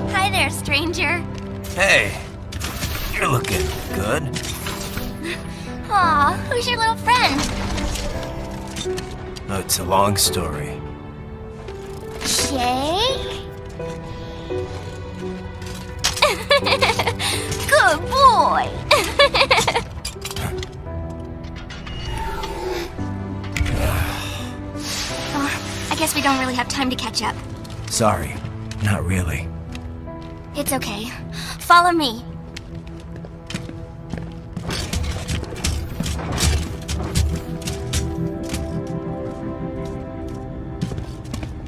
Speaker 15: Hi there, stranger.
Speaker 10: Hey, you're looking good.
Speaker 15: Aw, who's your little friend?
Speaker 10: Oh, it's a long story.
Speaker 15: Jake? Good boy! I guess we don't really have time to catch up.
Speaker 10: Sorry, not really.
Speaker 15: It's okay. Follow me.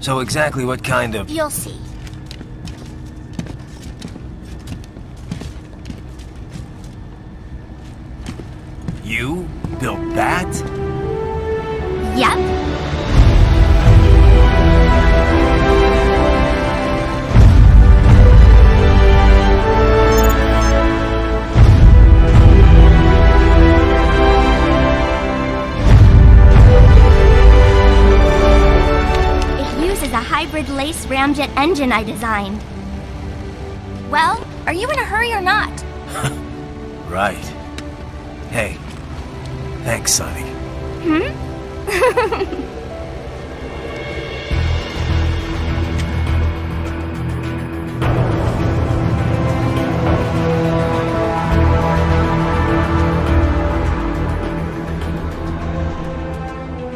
Speaker 10: So exactly what kind of...
Speaker 15: You'll see.
Speaker 10: You built that?
Speaker 15: Yep. Hybrid lace ramjet engine I designed. Well, are you in a hurry or not?
Speaker 10: Right. Hey, thanks, Sonny.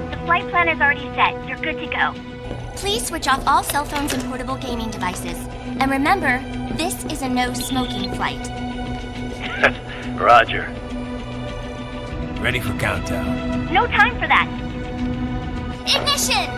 Speaker 15: The flight plan is already set. You're good to go. Please switch off all cell phones and portable gaming devices. And remember, this is a no-smoking flight.
Speaker 17: Roger.
Speaker 10: Ready for countdown.
Speaker 15: No time for that. Ignition!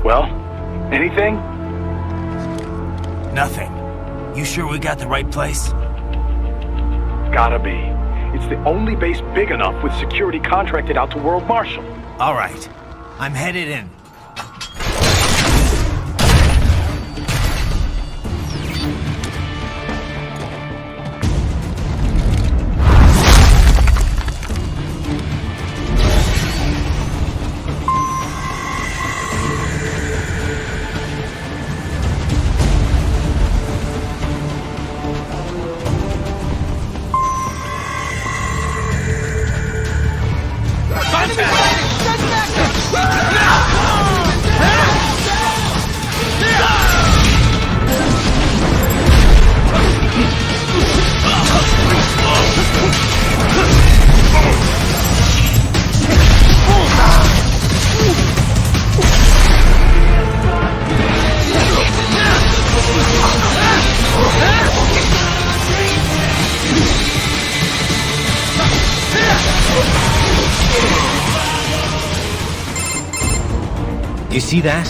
Speaker 17: Well, anything?
Speaker 10: Nothing. You sure we got the right place?
Speaker 17: Gotta be. It's the only base big enough with security contracted out to World Marshal.
Speaker 10: All right. I'm headed in. You see that?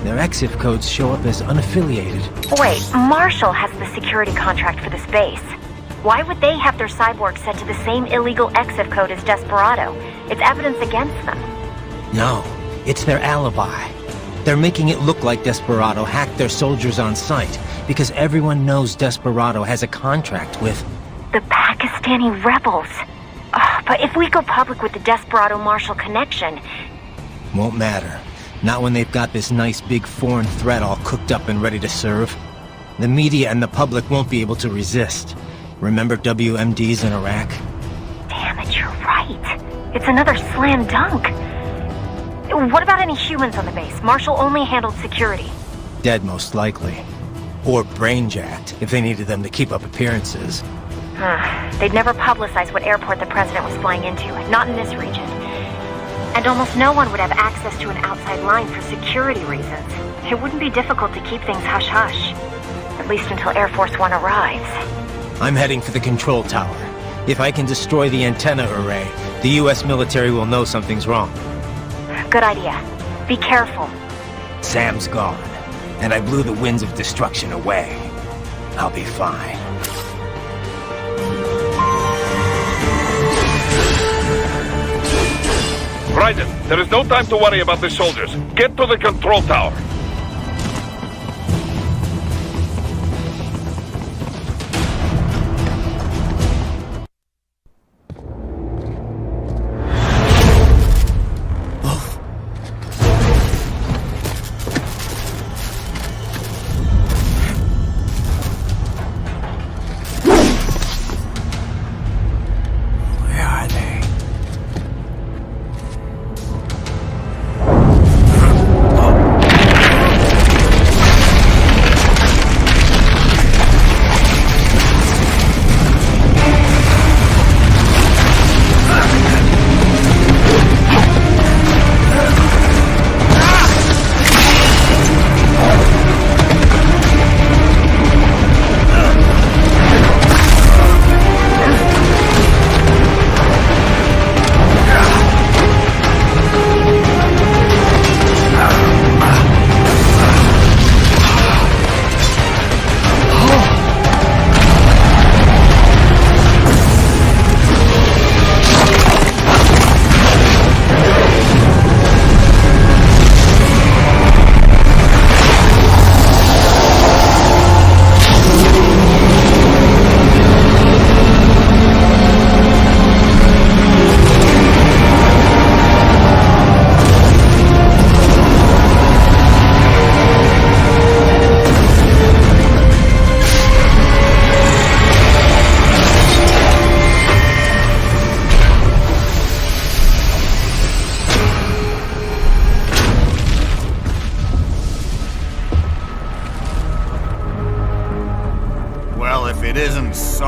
Speaker 10: Their EXIF codes show up as unaffiliated.
Speaker 15: Wait, Marshall has the security contract for this base. Why would they have their cyborg set to the same illegal EXIF code as Desperado? It's evidence against them.
Speaker 10: No, it's their alibi. They're making it look like Desperado hacked their soldiers on sight, because everyone knows Desperado has a contract with...
Speaker 15: the Pakistani rebels. Oh, but if we go public with the Desperado-Marshall connection...
Speaker 10: Won't matter. Not when they've got this nice big foreign threat all cooked up and ready to serve. The media and the public won't be able to resist. Remember WMDs in Iraq?
Speaker 15: Damn it, you're right. It's another slam dunk. What about any humans on the base? Marshall only handled security.
Speaker 10: Dead, most likely. Or brain-jacked, if they needed them to keep up appearances.
Speaker 15: They'd never publicize what airport the president was flying into, not in this region. And almost no one would have access to an outside line for security reasons. It wouldn't be difficult to keep things hush-hush. At least until Air Force One arrives.
Speaker 10: I'm heading for the control tower. If I can destroy the antenna array, the US military will know something's wrong.
Speaker 15: Good idea. Be careful.
Speaker 10: Sam's gone, and I blew the winds of destruction away. I'll be fine.
Speaker 12: Raiden, there is no time to worry about the soldiers. Get to the control tower.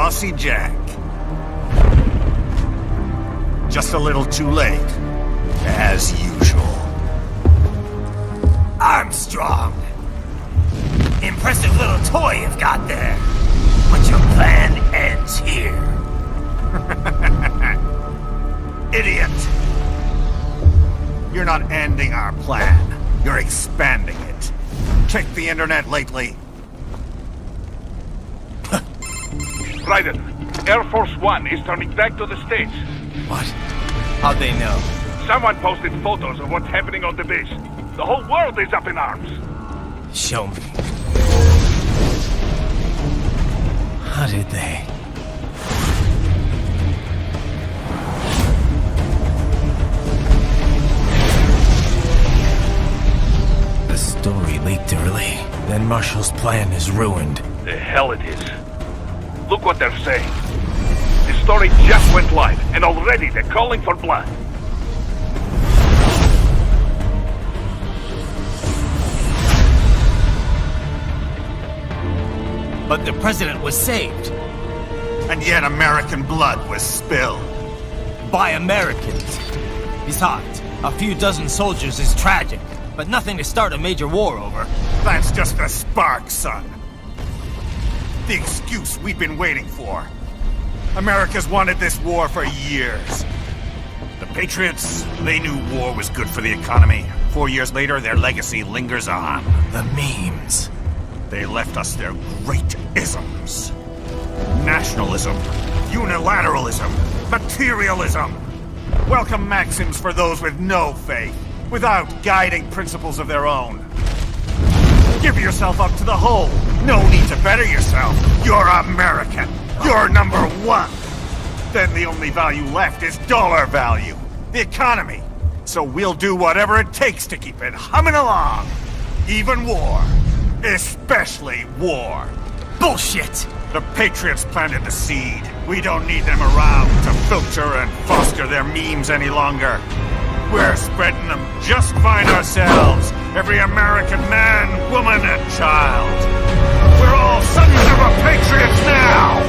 Speaker 8: Bossy Jack. Just a little too late, as usual.
Speaker 19: Armstrong! Impressive little toy you've got there. But your plan ends here.
Speaker 8: Idiot! You're not ending our plan. You're expanding it. Check the internet lately.
Speaker 11: Raiden, Air Force One is turning back to the States.
Speaker 10: What? How'd they know?
Speaker 11: Someone posted photos of what's happening on the base. The whole world is up in arms.
Speaker 10: Show me. How did they? The story leaked early. Then Marshall's plan is ruined.
Speaker 11: The hell it is. Look what they're saying. The story just went live, and already they're calling for blood.
Speaker 10: But the president was saved.
Speaker 8: And yet American blood was spilled.
Speaker 10: By Americans. Besides, a few dozen soldiers is tragic, but nothing to start a major war over.
Speaker 8: That's just a spark, son. The excuse we've been waiting for. America's wanted this war for years. The Patriots, they knew war was good for the economy. 4 years later, their legacy lingers on.
Speaker 10: The memes.
Speaker 8: They left us their great isms. Nationalism, unilateralism, materialism. Welcome maxims for those with no faith, without guiding principles of their own. Give yourself up to the whole. No need to better yourself. You're American. You're number one. Then the only value left is dollar value. The economy. So we'll do whatever it takes to keep it humming along. Even war. Especially war.
Speaker 10: Bullshit!
Speaker 8: The Patriots planted the seed. We don't need them around to filter and foster their memes any longer. We're spreading them just fine ourselves. Every American man, woman, and child. We're all sons of a Patriots now!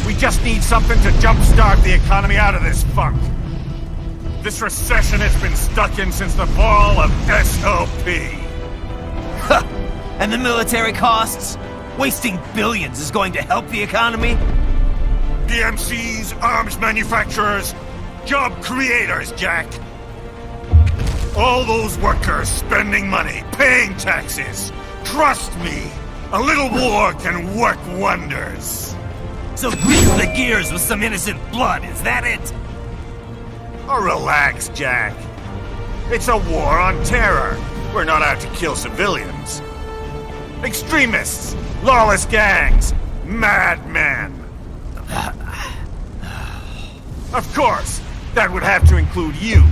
Speaker 8: We just need something to jumpstart the economy out of this funk. This recession it's been stuck in since the fall of SOP.
Speaker 10: And the military costs? Wasting billions is going to help the economy?
Speaker 8: PMCs, arms manufacturers, job creators, Jack. All those workers spending money, paying taxes. Trust me, a little war can work wonders.
Speaker 10: So grease the gears with some innocent blood, is that it?
Speaker 8: Oh, relax, Jack. It's a war on terror. We're not out to kill civilians. Extremists, lawless gangs, madmen. Of course, that would have to include you.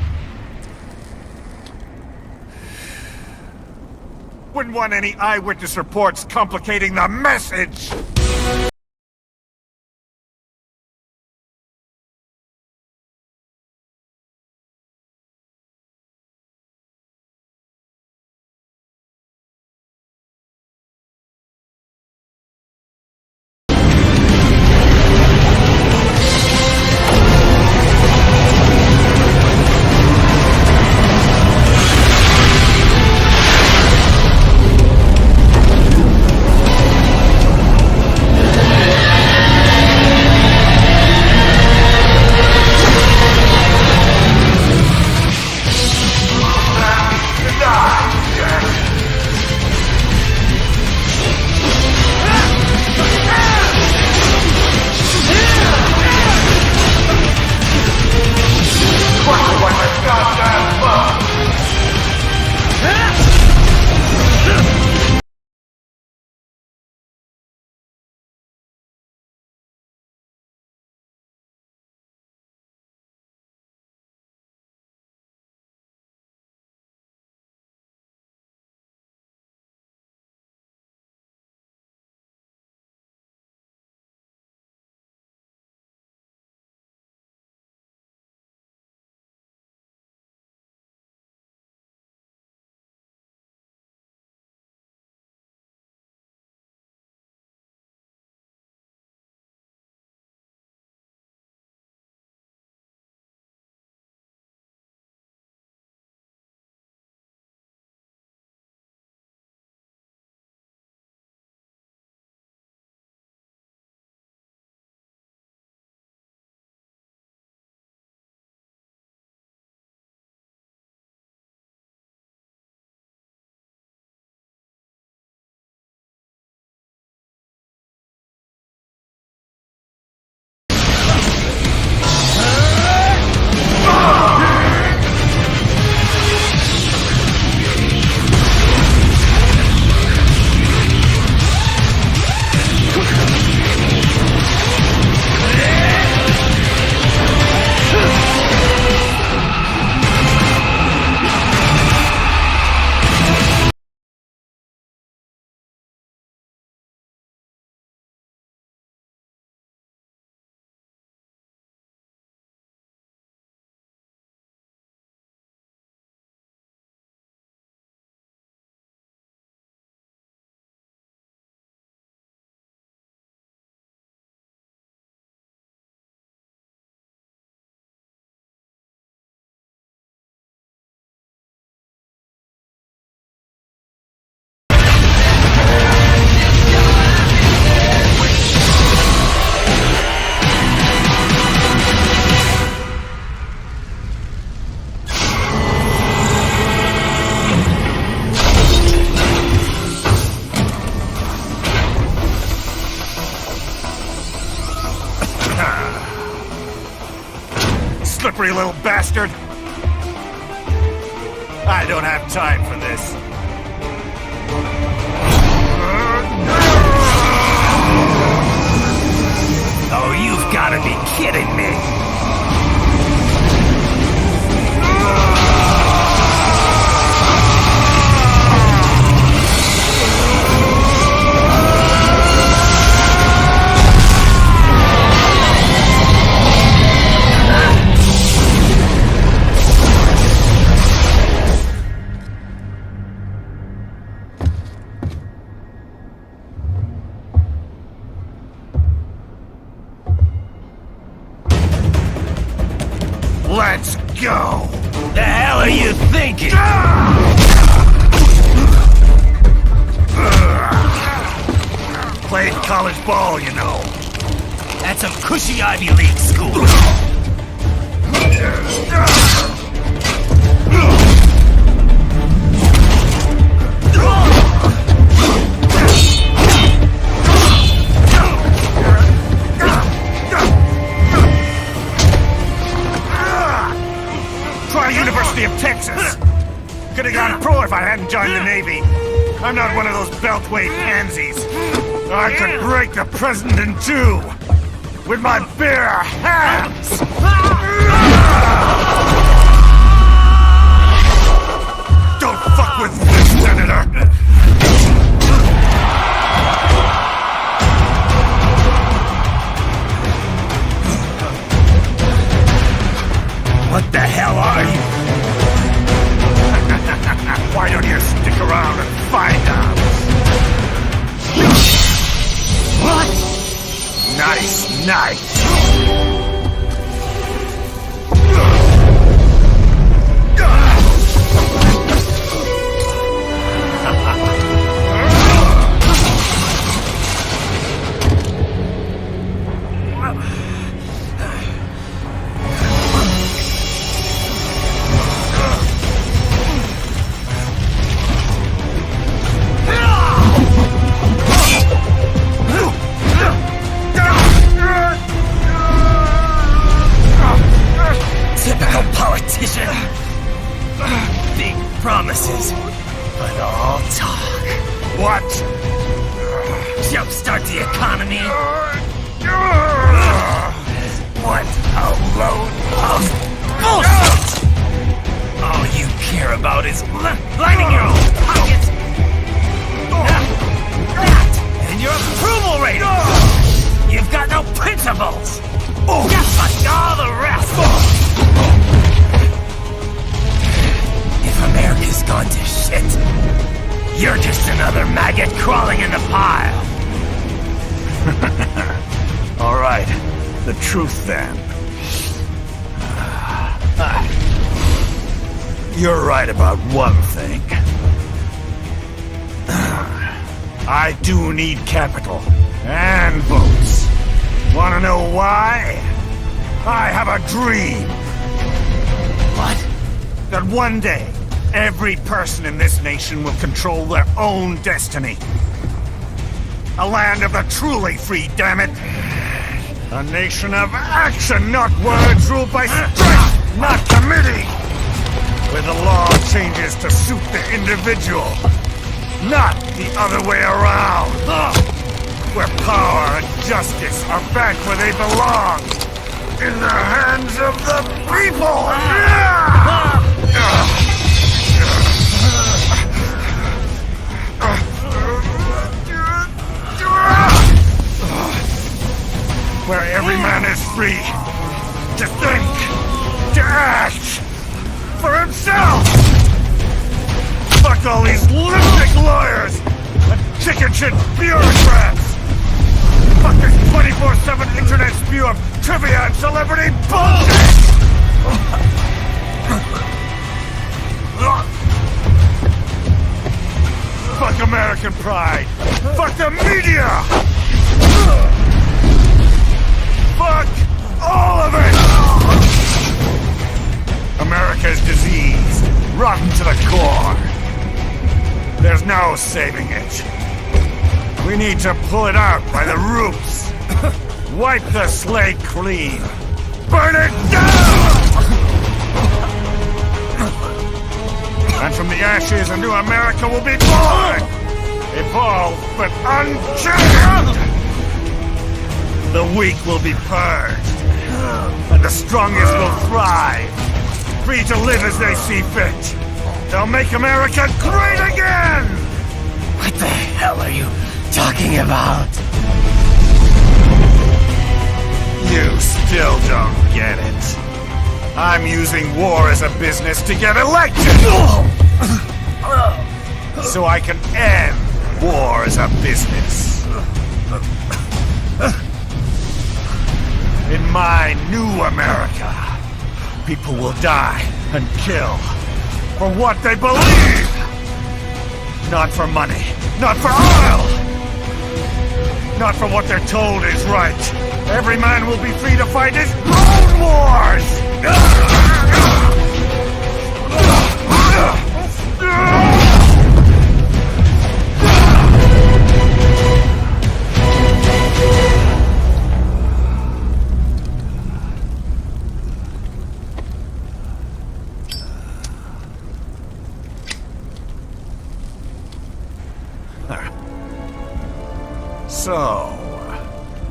Speaker 8: Wouldn't want any eyewitness reports complicating the message! slippery little bastard! I don't have time for this.
Speaker 19: Oh, you've gotta be kidding me!
Speaker 8: Let's go!
Speaker 19: The hell are you thinking?
Speaker 8: Played college ball, you know.
Speaker 19: That's some cushy Ivy League school.
Speaker 8: University of Texas. Could have gone pro if I hadn't joined the Navy. I'm not one of those beltway pansies. I could break the president in two with my bare hands. Don't fuck with this, Senator.
Speaker 19: What the hell are you?
Speaker 8: Why don't you stick around and find out?
Speaker 19: What?
Speaker 8: Nice.
Speaker 19: Typical politician. Big promises, but all talk.
Speaker 8: What?
Speaker 19: Jumpstart the economy. What a load of bullshit! All you care about is lining your own pockets. That and your approval rating. You've got no principles. But all the rest. If America's gone to shit, you're just another maggot crawling in the pile.
Speaker 8: All right, the truth then. You're right about one thing. I do need capital and votes. Wanna know why? I have a dream.
Speaker 19: What?
Speaker 8: That one day, every person in this nation will control their own destiny. A land of the truly free, damn it. A nation of action, not words, ruled by strength, not committee. Where the law changes to suit the individual, not the other way around. Where power and justice are back where they belong. In the hands of the people! Where every man is free to think, to act for himself! Fuck all these lipstick lawyers and chicken shit bureaucrats! Fuck this 24/7 internet spew of trivia and celebrity bullshit! Fuck American pride! Fuck the media! Fuck all of it! America's diseased, rotten to the core. There's no saving it. We need to pull it out by the roots. Wipe the slate clean. Burn it down! And from the ashes, a new America will be born! Evolved, but unchained! The weak will be purged, and the strongest will thrive, free to live as they see fit. They'll make America great again!
Speaker 19: What the hell are you talking about?
Speaker 8: You still don't get it. I'm using war as a business to get elected! So I can end war as a business. In my new America, people will die and kill for what they believe! Not for money, not for oil! Not for what they're told is right. Every man will be free to fight his own wars! So,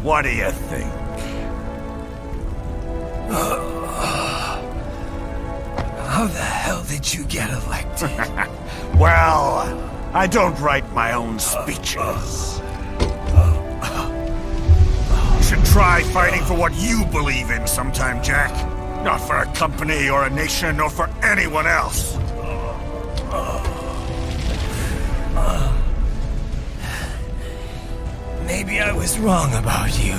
Speaker 8: what do you think?
Speaker 19: How the hell did you get elected?
Speaker 8: Well, I don't write my own speeches. You should try fighting for what you believe in sometime, Jack. Not for a company or a nation or for anyone else.
Speaker 19: Maybe I was wrong about you.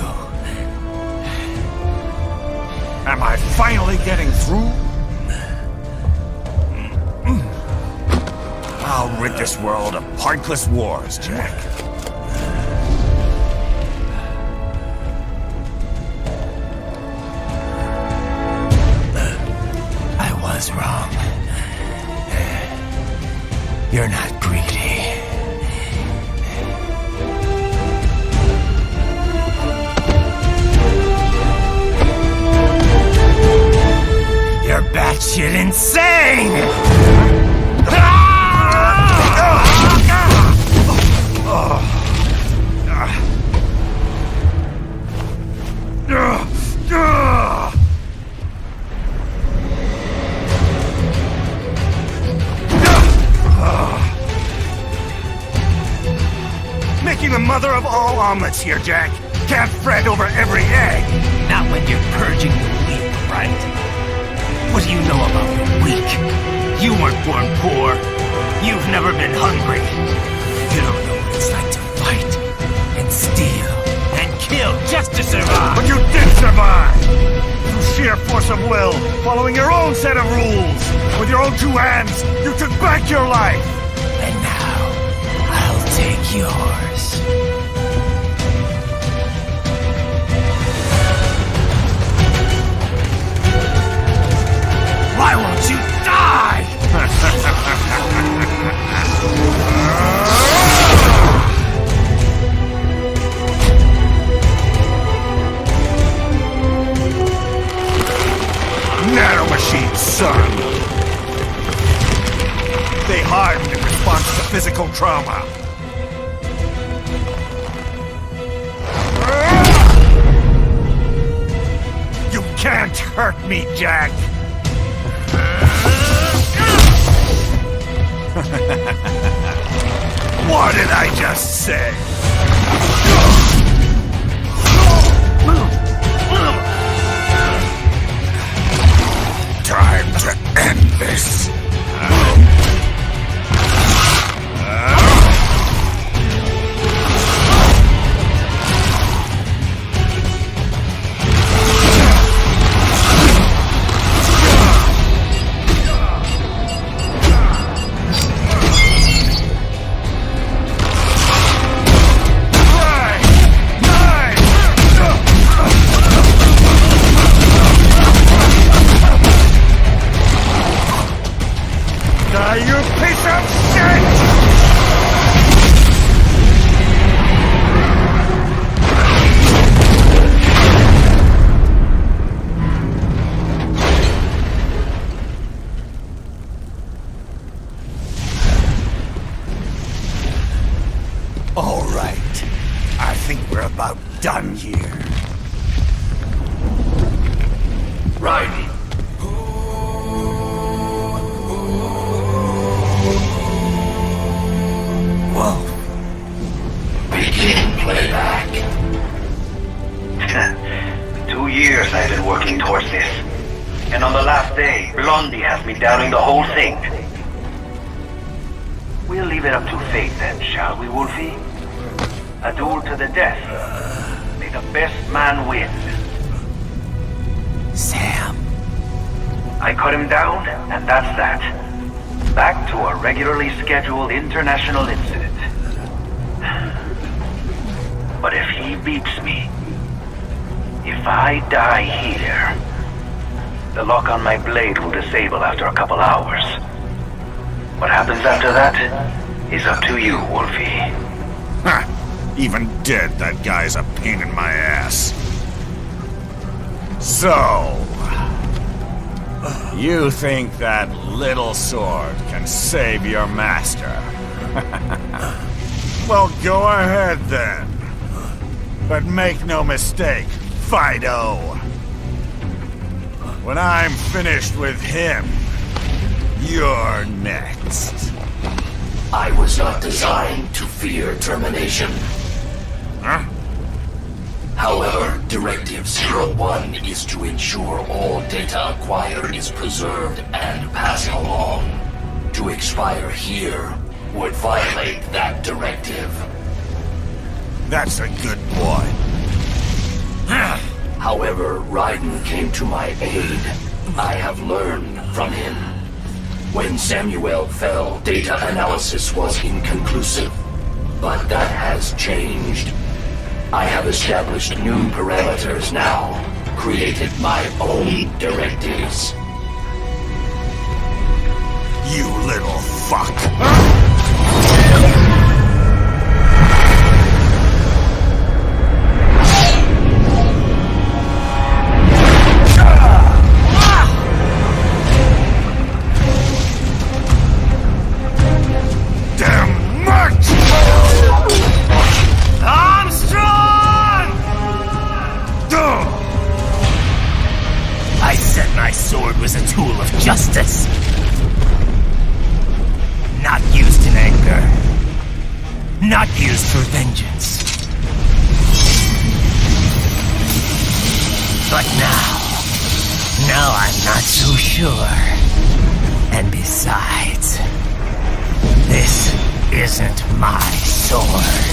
Speaker 8: Am I finally getting through? I'll rid this world of pointless wars, Jack.
Speaker 19: I was wrong. You're not greedy. You're batshit insane!
Speaker 8: Making the mother of all omelets here, Jack. Can't fret over every egg.
Speaker 19: Not when you're purging the weak, right? What do you know about the weak? You weren't born poor. You've never been hungry. You don't know what it's like to fight and steal and kill just to survive.
Speaker 8: But you did survive! Through sheer force of will, following your own set of rules. With your own two hands, you took back your life.
Speaker 19: And now, I'll take yours. Why won't you die?
Speaker 8: Nanomachines, son! They hardened in response to physical trauma. You can't hurt me, Jack! What did I just say? Time to end this.
Speaker 4: about done here.
Speaker 5: Raiden.
Speaker 4: Whoa.
Speaker 5: Begin playback.
Speaker 1: 2 years I've been working towards this. And on the last day, Blondie has me downing the whole thing. We'll leave it up to fate then, shall we, Wolfie? A duel to the death. May the best man win.
Speaker 19: Sam.
Speaker 1: I cut him down, and that's that. Back to a regularly scheduled international incident. But if he beats me, if I die here, the lock on my blade will disable after a couple hours. What happens after that is up to you, Wolfie.
Speaker 8: Ha! Even dead, that guy's a pain in my ass. So... you think that little sword can save your master? Well, go ahead then. But make no mistake, Fido. When I'm finished with him, you're next.
Speaker 5: I was not designed to fear termination.
Speaker 8: Huh?
Speaker 5: However, Directive 01 is to ensure all data acquired is preserved and passed along. To expire here would violate that directive.
Speaker 8: That's a good boy.
Speaker 5: However, Raiden came to my aid. I have learned from him. When Samuel fell, data analysis was inconclusive. But that has changed. I have established new parameters now, created my own directives.
Speaker 8: You little fuck.
Speaker 19: Sword was a tool of justice. Not used in anger. Not used for vengeance. But now I'm not so sure. And besides, this isn't my sword.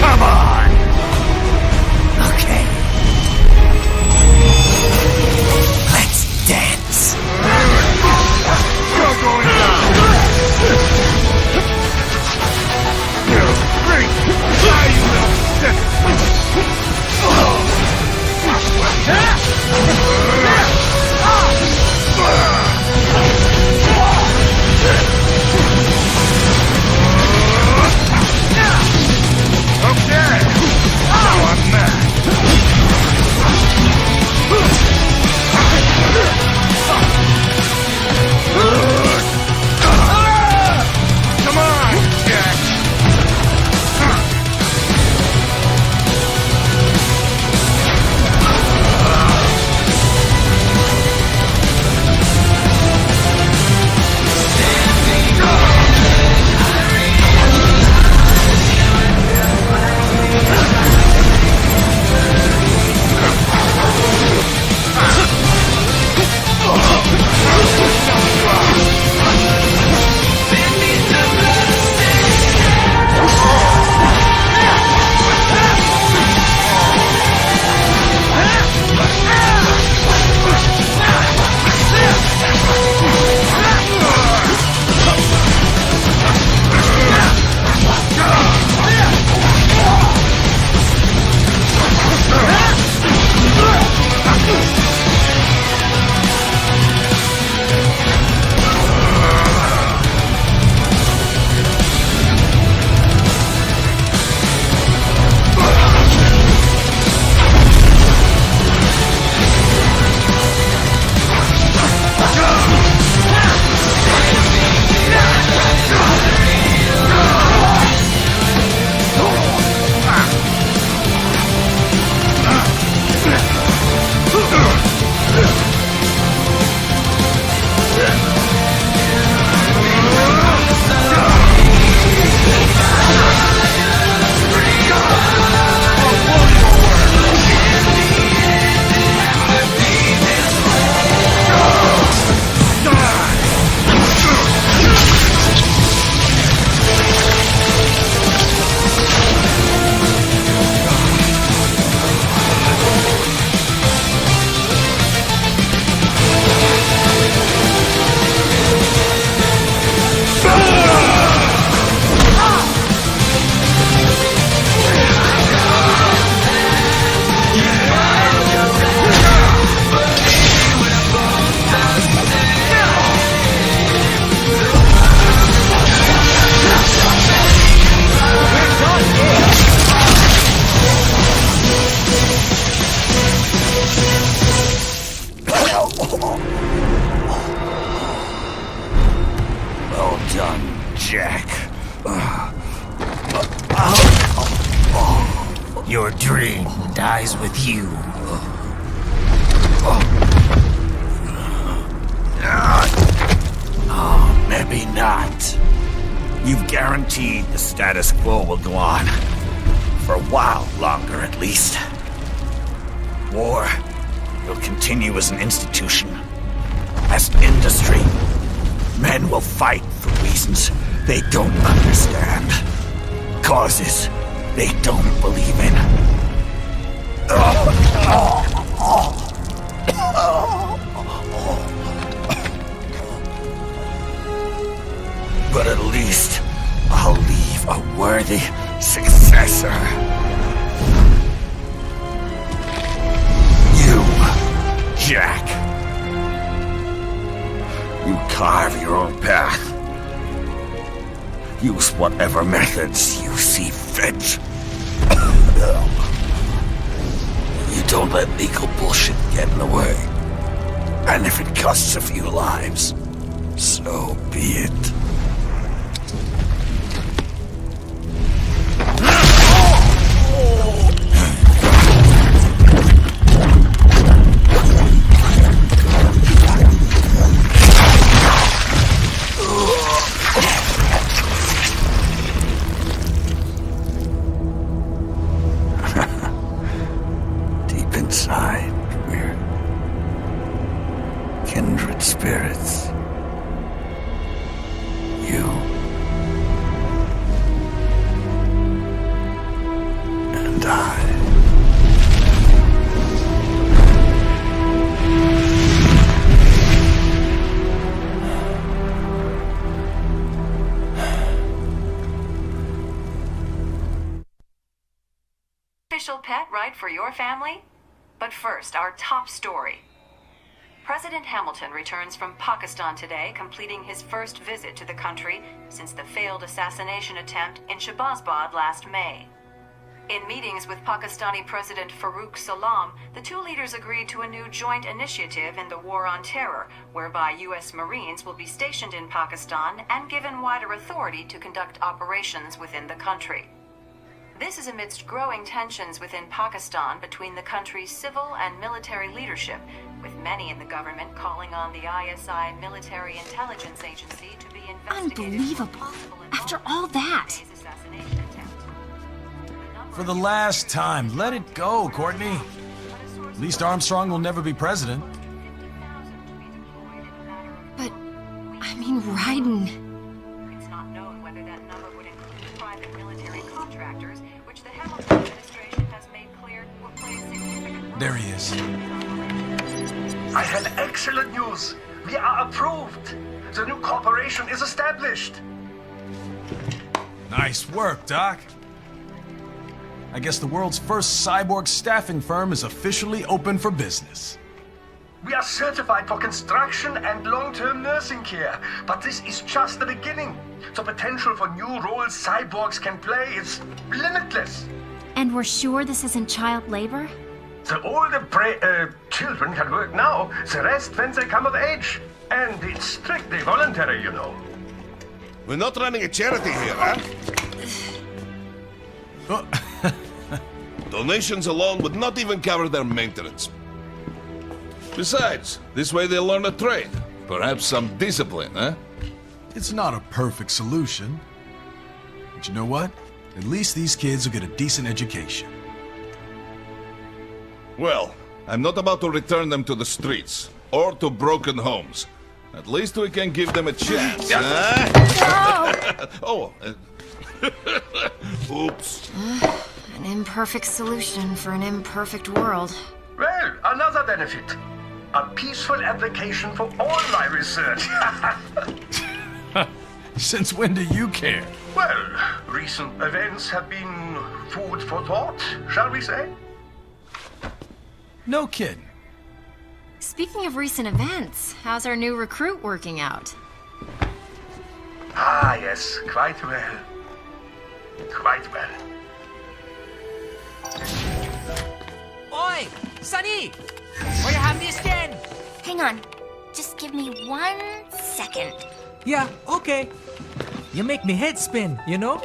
Speaker 8: Come on!
Speaker 19: Okay. Let's dance.
Speaker 8: You're going down! Great! Fly, you little shit!
Speaker 19: dies with you.
Speaker 8: Oh, maybe not. You've guaranteed the status quo will go on. For a while longer, at least. War will continue as an institution. As an industry. Men will fight for reasons they don't understand. Causes they don't believe in. But at least I'll leave a worthy successor. You, Jack. You carve your own path. Use whatever methods you see fit. You don't let legal bullshit get in the way. And if it costs a few lives, so be it.
Speaker 2: Official pet right for your family? But first, our top story. President Hamilton returns from Pakistan today, completing his first visit to the country since the failed assassination attempt in Shahbazbad last May. In meetings with Pakistani President Farooq Salam, the two leaders agreed to a new joint initiative in the War on Terror, whereby U.S. Marines will be stationed in Pakistan and given wider authority to conduct operations within the country. This is amidst growing tensions within Pakistan between the country's civil and military leadership, with many in the government calling on the ISI military intelligence agency to be investigated.
Speaker 7: Unbelievable. After all that.
Speaker 23: For the last time, let it go, Courtney. At least Armstrong will never be president.
Speaker 7: But, I mean, Raiden.
Speaker 2: It's not known whether that number would include private military contractors, which the Hamilton administration has made clear will play a significant role.
Speaker 23: There he is.
Speaker 24: I have excellent news. We are approved. The new corporation is established.
Speaker 23: Nice work, Doc. I guess the world's first cyborg staffing firm is officially open for business.
Speaker 24: We are certified for construction and long-term nursing care, but this is just the beginning. The potential for new roles cyborgs can play is limitless.
Speaker 7: And we're sure this isn't child labor?
Speaker 24: The older children can work now, the rest when they come of age. And it's strictly voluntary, you know.
Speaker 25: We're not running a charity here, huh? Donations alone would not even cover their maintenance. Besides, this way they'll learn a trade. Perhaps some discipline, huh?
Speaker 23: It's not a perfect solution. But you know what? At least these kids will get a decent education.
Speaker 25: Well, I'm not about to return them to the streets, or to broken homes. At least we can give them a chance, huh? Oh, oops.
Speaker 7: An imperfect solution for an imperfect world.
Speaker 24: Well, another benefit. A peaceful application for all my research.
Speaker 23: Since when do you care?
Speaker 24: Well, recent events have been food for thought, shall we say?
Speaker 23: No kidding.
Speaker 7: Speaking of recent events, how's our new recruit working out?
Speaker 24: Ah, yes, quite well. Quite well.
Speaker 22: Oi! Sonny! Where you have this again?
Speaker 7: Hang on. Just give me 1 second.
Speaker 22: Yeah, okay. You make me head spin, you know?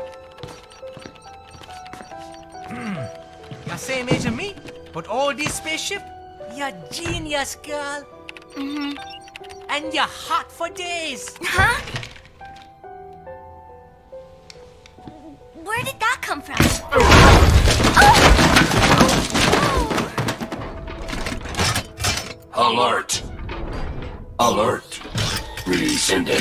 Speaker 22: You're same age as me? But all this spaceship, you're genius, girl.
Speaker 7: Mm-hmm.
Speaker 22: And you're hot for days.
Speaker 7: Huh? Where did that come from?
Speaker 5: Alert! Alert! Rescinding.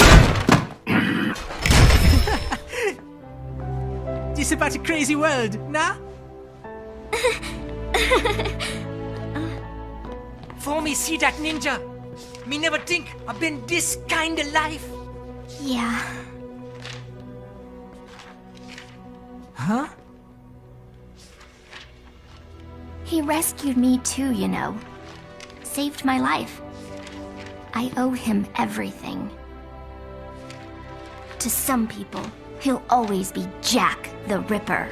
Speaker 22: This about a crazy world, nah? For me, see that ninja. Me never think I've been this kind of life.
Speaker 7: Yeah.
Speaker 22: Huh?
Speaker 7: He rescued me too, you know. Saved my life. I owe him everything. To some people, he'll always be Jack the Ripper.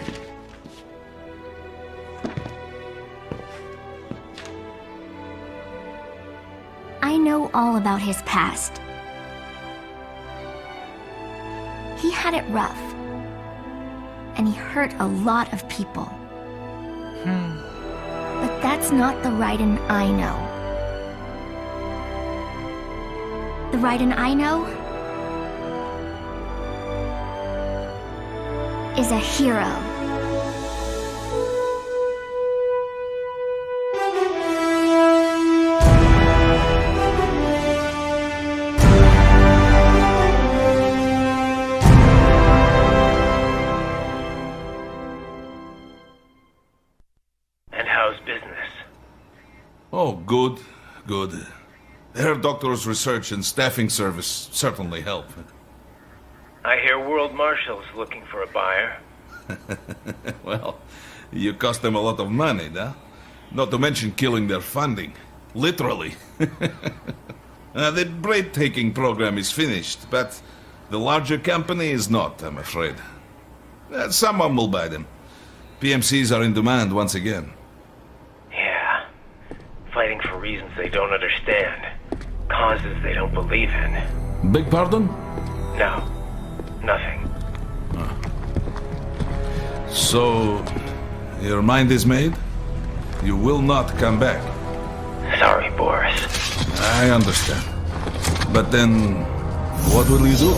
Speaker 7: I know all about his past. He had it rough. And he hurt a lot of people. But that's not the Raiden I know. The Raiden I know is a hero.
Speaker 25: Oh, good, good. Their doctor's research and staffing service certainly help.
Speaker 3: I hear World Marshal's looking for a buyer.
Speaker 25: Well, you cost them a lot of money, huh? Not to mention killing their funding. Literally. The breathtaking program is finished, but the larger company is not, I'm afraid. Someone will buy them. PMCs are in demand once again.
Speaker 3: Fighting for reasons they don't understand. Causes they don't believe in.
Speaker 25: Beg pardon?
Speaker 3: No. Nothing.
Speaker 25: So, your mind is made? You will not come back?
Speaker 3: Sorry, Boris.
Speaker 25: I understand. But then, what will you do?